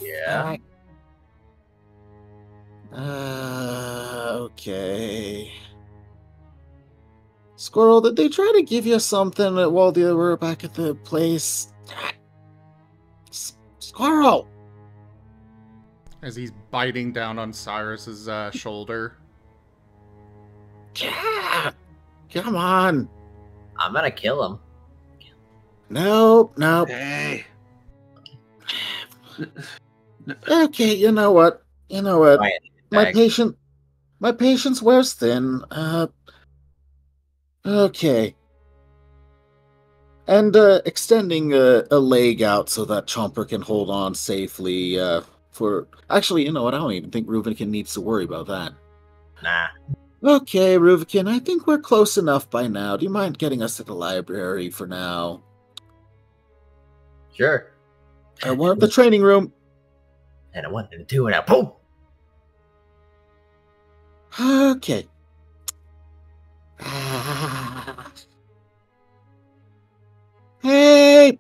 Yeah. Okay. Squirrel, did they try to give you something while they were back at the place? Squirrel! As he's biting down on Cyrus's shoulder. Yeah! Come on! I'm gonna kill him. Nope. Hey. Okay, you know what? My Bag. patience wears thin. Okay. And extending a leg out so that Chomper can hold on safely for... Actually, you know what? I don't even think Rubikon needs to worry about that. Nah. Okay, Rubikon, I think we're close enough by now. Do you mind getting us to the library for now? Sure. I want the training room. And I wanted to do it now. Boom! Okay. Hey!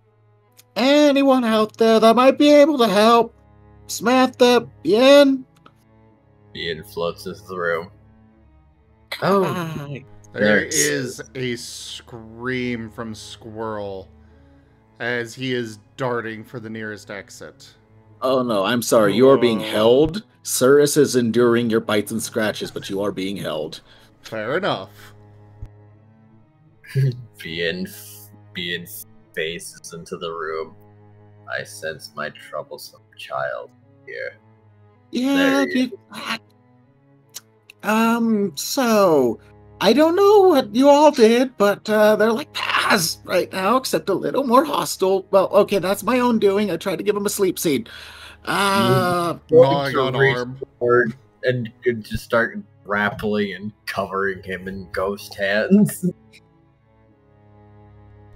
Anyone out there that might be able to help? Samantha, Ian? Ian floats into the room. Oh. There is a scream from Squirrel as he is darting for the nearest exit. Oh no, I'm sorry. You are being held. Cyrus is enduring your bites and scratches, but you are being held. Fair enough. Ian faces into the room. I sense my troublesome child here. Yeah, so I don't know what you all did, but they're like paths right now, except a little more hostile. Well, okay, that's my own doing. I tried to give him a sleep seed. Going on arm. And just start grappling and covering him in ghost hands.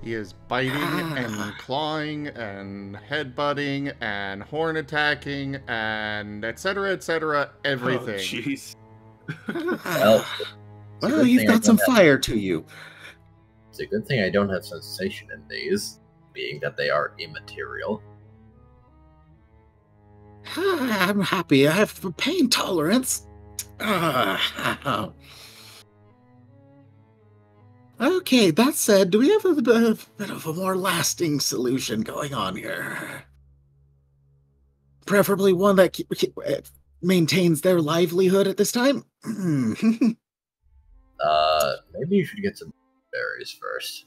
He is biting and clawing and headbutting and horn attacking and etc. Everything. Oh, jeez. Well, you've got some fire to you. It's a good thing I don't have sensation in these, being that they are immaterial. I'm happy. I have pain tolerance. Okay, that said, do we have a bit of a more lasting solution going on here? Preferably one that maintains their livelihood at this time? Maybe you should get some berries first.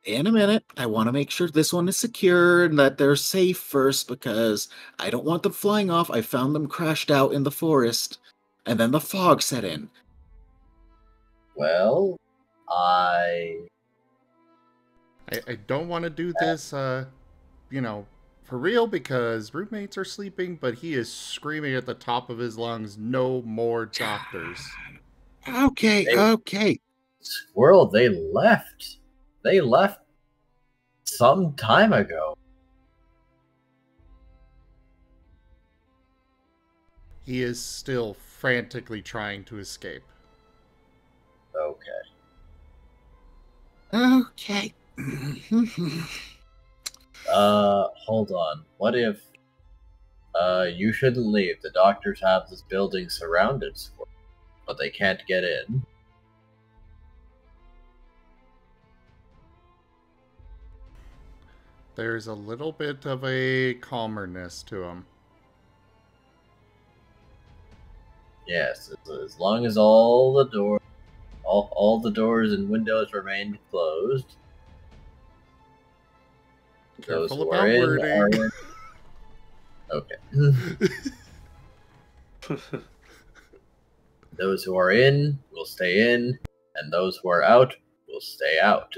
In a minute. I want to make sure this one is secure and that they're safe first because I don't want them flying off. I found them crashed out in the forest and then the fog set in. Well, I don't want to do this, for real because roommates are sleeping, but he is screaming at the top of his lungs, no more doctors. Okay. Squirrel, they left. They left some time ago. He is still frantically trying to escape. Okay. Hold on. What if you shouldn't leave? The doctors have this building surrounded, but they can't get in. There's a little bit of a calmerness to him. Yes, as long as all the doors and windows remain closed. Those who are in are in. Okay. Those who are in will stay in, and those who are out will stay out.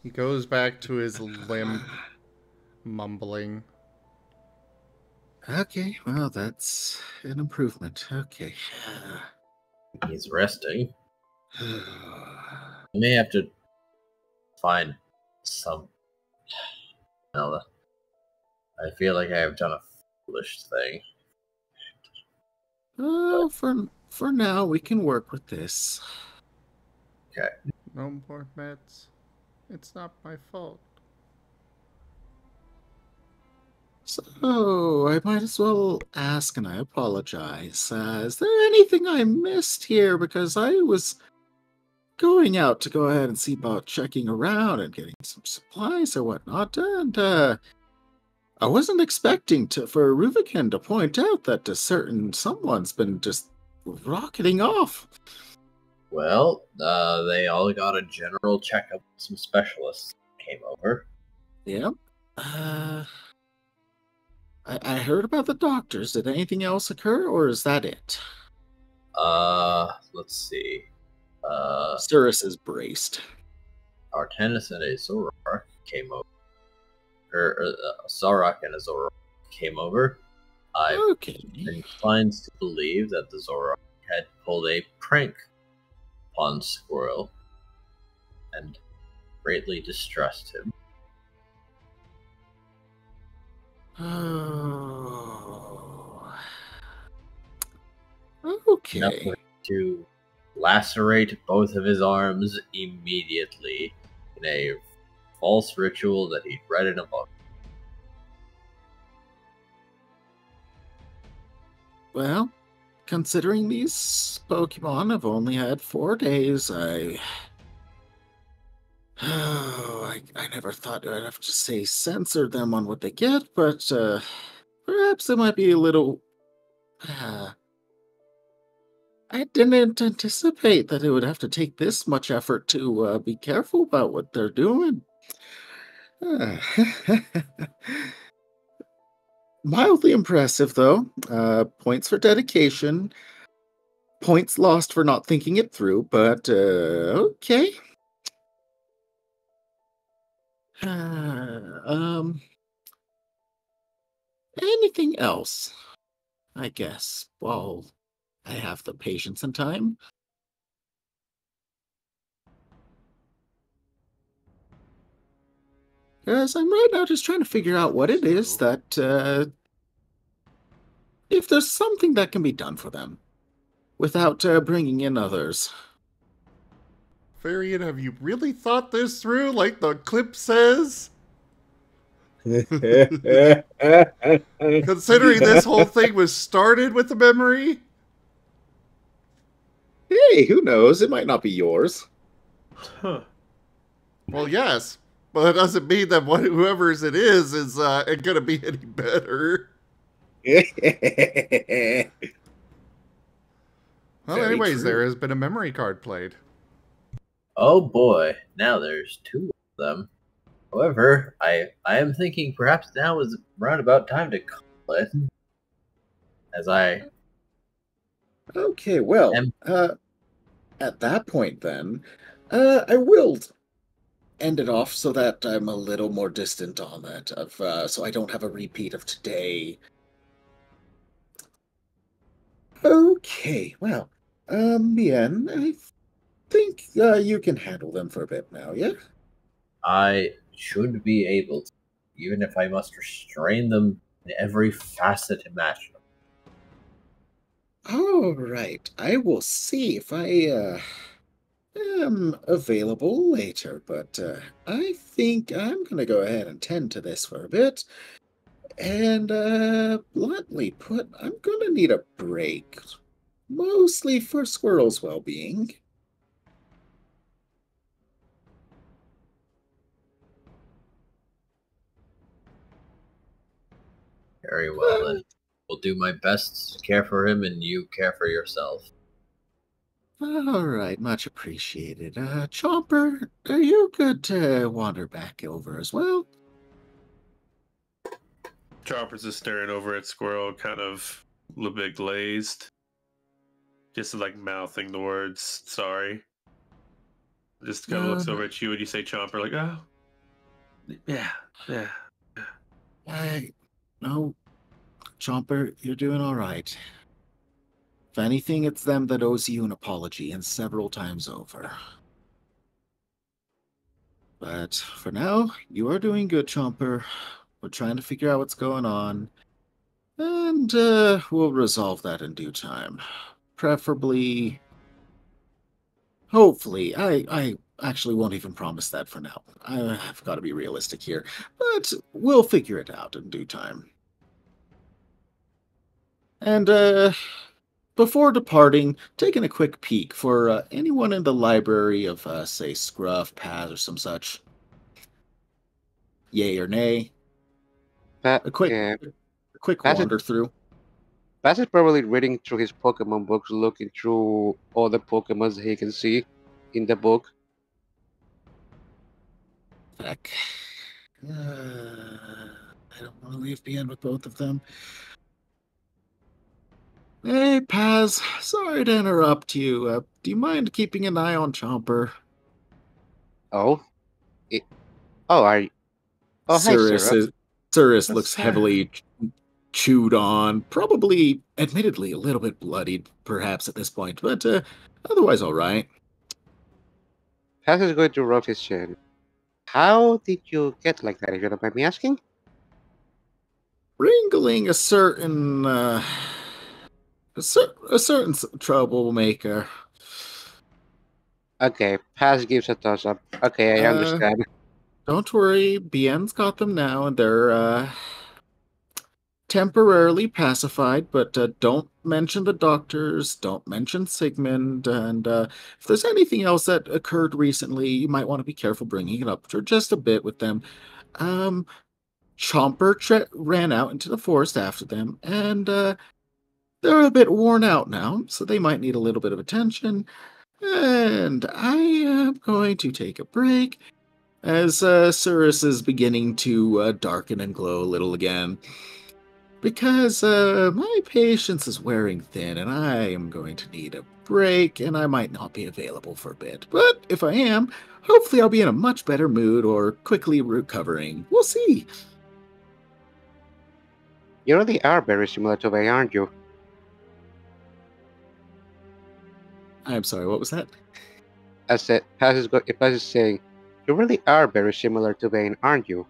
He goes back to his limp, mumbling. Okay, well, that's an improvement. Okay. He's resting. I may have to find some... I feel like I have done a foolish thing. Oh, for now, we can work with this. Okay. No more meds. It's not my fault. So, I might as well ask, and I apologize. Is there anything I missed here? Because I was going out to go ahead and see about checking around and getting some supplies or whatnot, and I wasn't expecting for Ruvikin to point out that a certain someone's been just rocketing off. Well, they all got a general checkup. Some specialists came over. Yep. I heard about the doctors. Did anything else occur, or is that it? Let's see. Cirrus is braced. Artenis and a Zorak came over. Zorak and a Zorak came over. I'm inclined to believe that the Zorak had pulled a prank upon Squirrel and greatly distressed him. Oh. Okay. Enough to lacerate both of his arms immediately in a false ritual that he'd read in a book. Well, considering these Pokemon have only had 4 days, I never thought I'd have to say censor them on what they get, but perhaps it might be a little... I didn't anticipate that it would have to take this much effort to be careful about what they're doing. Mildly impressive, though. Points for dedication. Points lost for not thinking it through, but okay. Anything else? I guess. Well, I have the patience and time. Because I'm right now just trying to figure out what it is that, if there's something that can be done for them without bringing in others. Varian, have you really thought this through like the clip says? Considering this whole thing was started with the memory? Hey, who knows? It might not be yours. Huh. Well, yes, but it doesn't mean that whoever's it is going to be any better. Well, anyways, there has been a memory card played. Oh boy, now there's 2 of them. However, I am thinking perhaps now is around about time to call it. As I... Okay, well, at that point then, I will end it off so that I'm a little more distant on that, so I don't have a repeat of today. Okay, well, Mien, I think you can handle them for a bit now, yeah? I should be able to, even if I must restrain them in every facet imaginable. All right, I will see if I am available later, but I think I'm going to go ahead and tend to this for a bit. And bluntly put, I'm going to need a break, mostly for Squirrel's well-being. Very well, then. Will do my best to care for him, and you care for yourself. All right, much appreciated. Chomper, are you good to wander back over as well? Chomper's just staring over at Squirrel, kind of a little bit glazed. Just like mouthing the words, sorry. Just kind of looks over at you and you say, Chomper, like, oh, yeah. No, Chomper, you're doing all right. If anything, it's them that owes you an apology, and several times over. But for now, you are doing good, Chomper. We're trying to figure out what's going on. And we'll resolve that in due time. Preferably... Hopefully. I actually won't even promise that for now. I've got to be realistic here. But we'll figure it out in due time. And, before departing, taking a quick peek for anyone in the library of, say, Scruff, Paz, or some such. Yay or nay? A quick wander through. Paz is probably reading through his Pokemon books, looking through all the Pokemon that he can see in the book. Heck. I don't want to leave behind with both of them. Hey, Paz. Sorry to interrupt you. Do you mind keeping an eye on Chomper? Oh? Are you? Oh, hi, Sarah. Cirrus looks heavily chewed on. Probably, admittedly, a little bit bloodied, perhaps, at this point. But otherwise all right. Paz is going to rub his chin. How did you get like that, if you don't mind me asking? Wrangling a certain troublemaker. Okay, Paz gives a thumbs up. Okay, I understand. Don't worry, Bien's got them now, and they're temporarily pacified, but don't mention the doctors, don't mention Sigmund, and if there's anything else that occurred recently, you might want to be careful bringing it up for just a bit with them. Chomper ran out into the forest after them, and they're a bit worn out now, so they might need a little bit of attention. And I am going to take a break as Cirrus is beginning to darken and glow a little again. Because my patience is wearing thin, and I am going to need a break, and I might not be available for a bit. But if I am, hopefully I'll be in a much better mood or quickly recovering. We'll see. You really are very similar to Vane, aren't you? I'm sorry, what was that? I said, Paz is saying, you really are very similar to Vane, aren't you?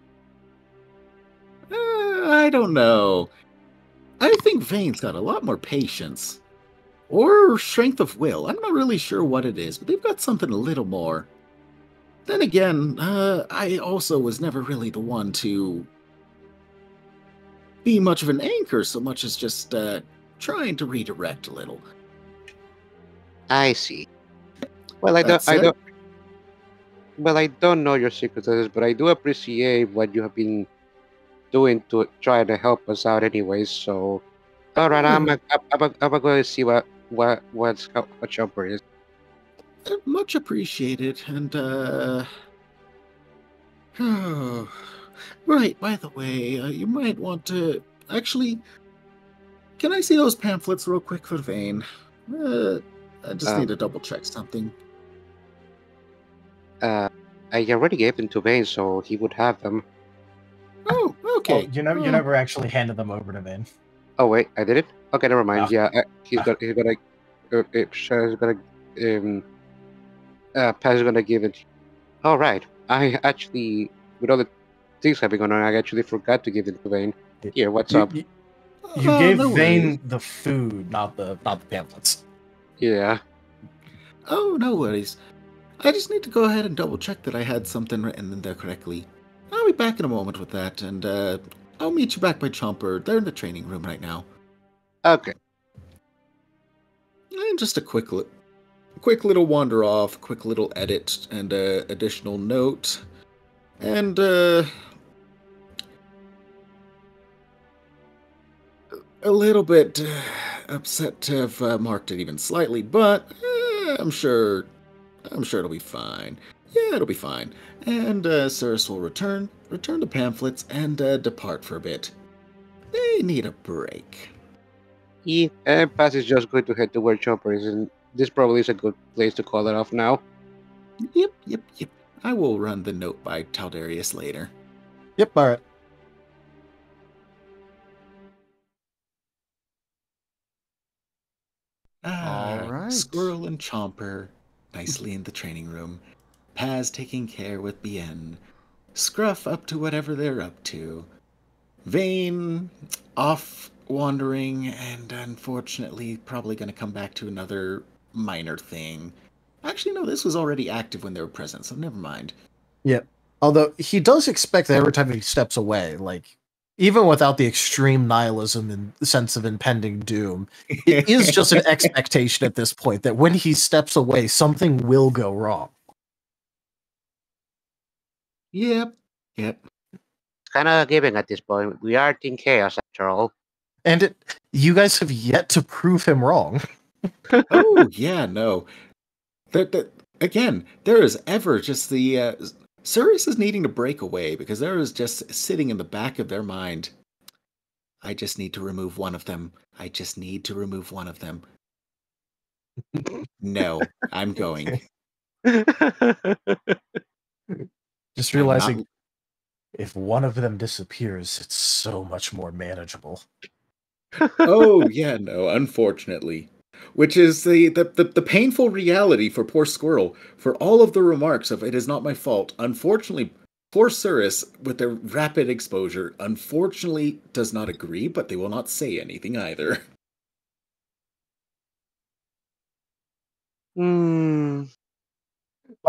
I don't know. I think Vane's got a lot more patience. Or strength of will. I'm not really sure what it is, but they've got something a little more. Then again, I also was never really the one to be much of an anchor so much as just trying to redirect a little. I see. Well, I don't know your secrets, but I do appreciate what you have been doing to try to help us out anyways, so all right, I'm going to see what Chomper is. Much appreciated. And right, by the way, you might want to actually, can I see those pamphlets real quick for Vane? I just need to double check something. I already gave them to Vane, so he would have them. Oh, okay. Oh, you never actually handed them over to Vane. Oh wait, I did it. Okay, never mind. Oh. Yeah, Paz is gonna give it. All right. I actually, with all the things having going on, I actually forgot to give it to Vane. Here, what's up? You gave Vane the food, not the pamphlets. Yeah. Oh, no worries. I just need to go ahead and double check that I had something written in there correctly. I'll be back in a moment with that, and I'll meet you back by Chomper. They're in the training room right now. Okay. And just a quick little wander off, quick little edit, and additional note. And a little bit upset to have marked it even slightly, but I'm sure it'll be fine. Yeah, it'll be fine. And Cirrus will return the pamphlets, and depart for a bit. They need a break. Yeah, and Paz is just going to head to where Chomper is, and this probably is a good place to call it off now. Yep. I will run the note by Taldarius later. Yep, alright. All right. Squirrel and Chomper nicely in the training room. Paz taking care with Bien. Scruff up to whatever they're up to. Vane off wandering, and unfortunately probably going to come back to another minor thing. Actually, no, this was already active when they were present, so never mind. Yep. Although he does expect that every time he steps away, like, even without the extreme nihilism and sense of impending doom, it is just an expectation at this point that when he steps away, something will go wrong. Yep. It's kind of giving at this point. We are Team Chaos, after all. And you guys have yet to prove him wrong. Oh, yeah, no. Again, there is ever just the... Sirius is needing to break away because there is just sitting in the back of their mind. I just need to remove one of them. I just need to remove one of them. No, I'm going. Just realizing if one of them disappears, it's so much more manageable. Oh, yeah, no, unfortunately. Which is the painful reality for poor Squirrel. For all of the remarks of "it is not my fault," unfortunately, poor Sirius, with their rapid exposure, unfortunately does not agree, but they will not say anything either. By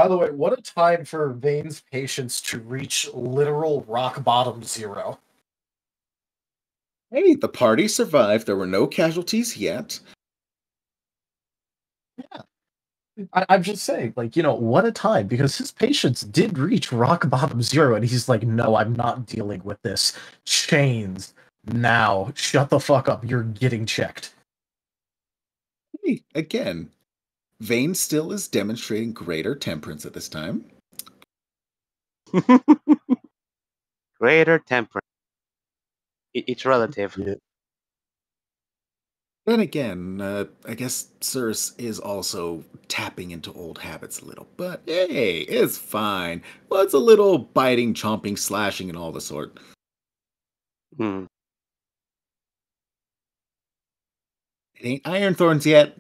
the way, what a time for Vane's patience to reach literal rock bottom zero. Hey, the party survived. There were no casualties yet. Yeah. I'm just saying, like, what a time, because his patience did reach rock bottom zero, and he's like, no, I'm not dealing with this. Chains. Now. Shut the fuck up. You're getting checked. Hey, again, Vane still is demonstrating greater temperance at this time. Greater temperance. It's relative. Yeah. Then again, I guess Cirrus is also tapping into old habits a little. But hey, it's fine. Well, it's a little biting, chomping, slashing, and all the sort. Hmm. It ain't Iron Thorns yet.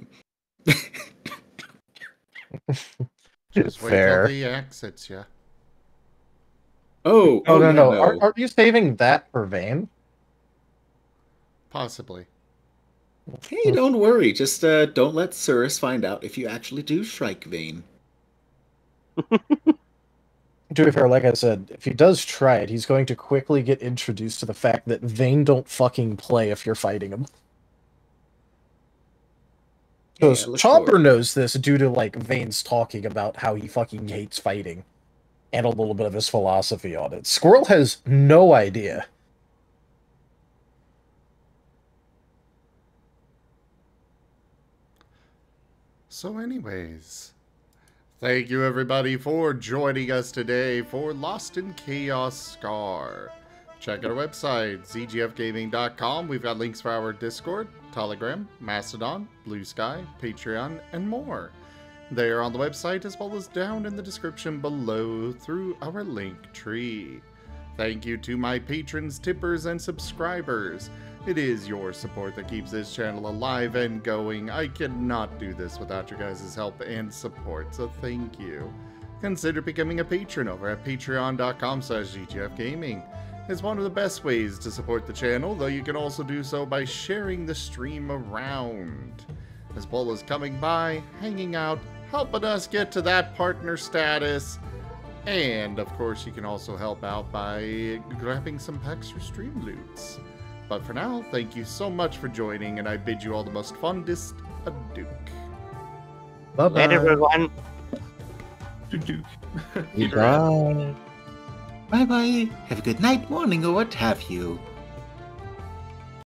Just wait till the axe hits you. Oh, no. Yeah, no. Are you saving that for Vane? Possibly. Hey, don't worry. Just don't let Cirrus find out if you actually do strike Vane. To be fair, like I said, if he does try it, he's going to quickly get introduced to the fact that Vane don't fucking play if you're fighting him. Because Chomper knows this due to, like, Vane's talking about how he fucking hates fighting. And a little bit of his philosophy on it. Squirrel has no idea. So anyways, thank you everybody for joining us today for Lost in Chaos Scar. Check out our website, zgfgaming.com. We've got links for our Discord, Telegram, Mastodon, Blue Sky, Patreon, and more. They are on the website as well as down in the description below through our link tree. Thank you to my patrons, tippers, and subscribers. It is your support that keeps this channel alive and going. I cannot do this without your guys' help and support, so thank you. Consider becoming a patron over at patreon.com/zgfgaming. It's one of the best ways to support the channel, though you can also do so by sharing the stream around, as well as coming by, hanging out, helping us get to that partner status, and of course you can also help out by grabbing some packs for stream loots. But for now, thank you so much for joining, and I bid you all the most fondest adieu. Bye-bye. Later, everyone. Goodbye. Bye-bye. Have a good night, morning, or what have you.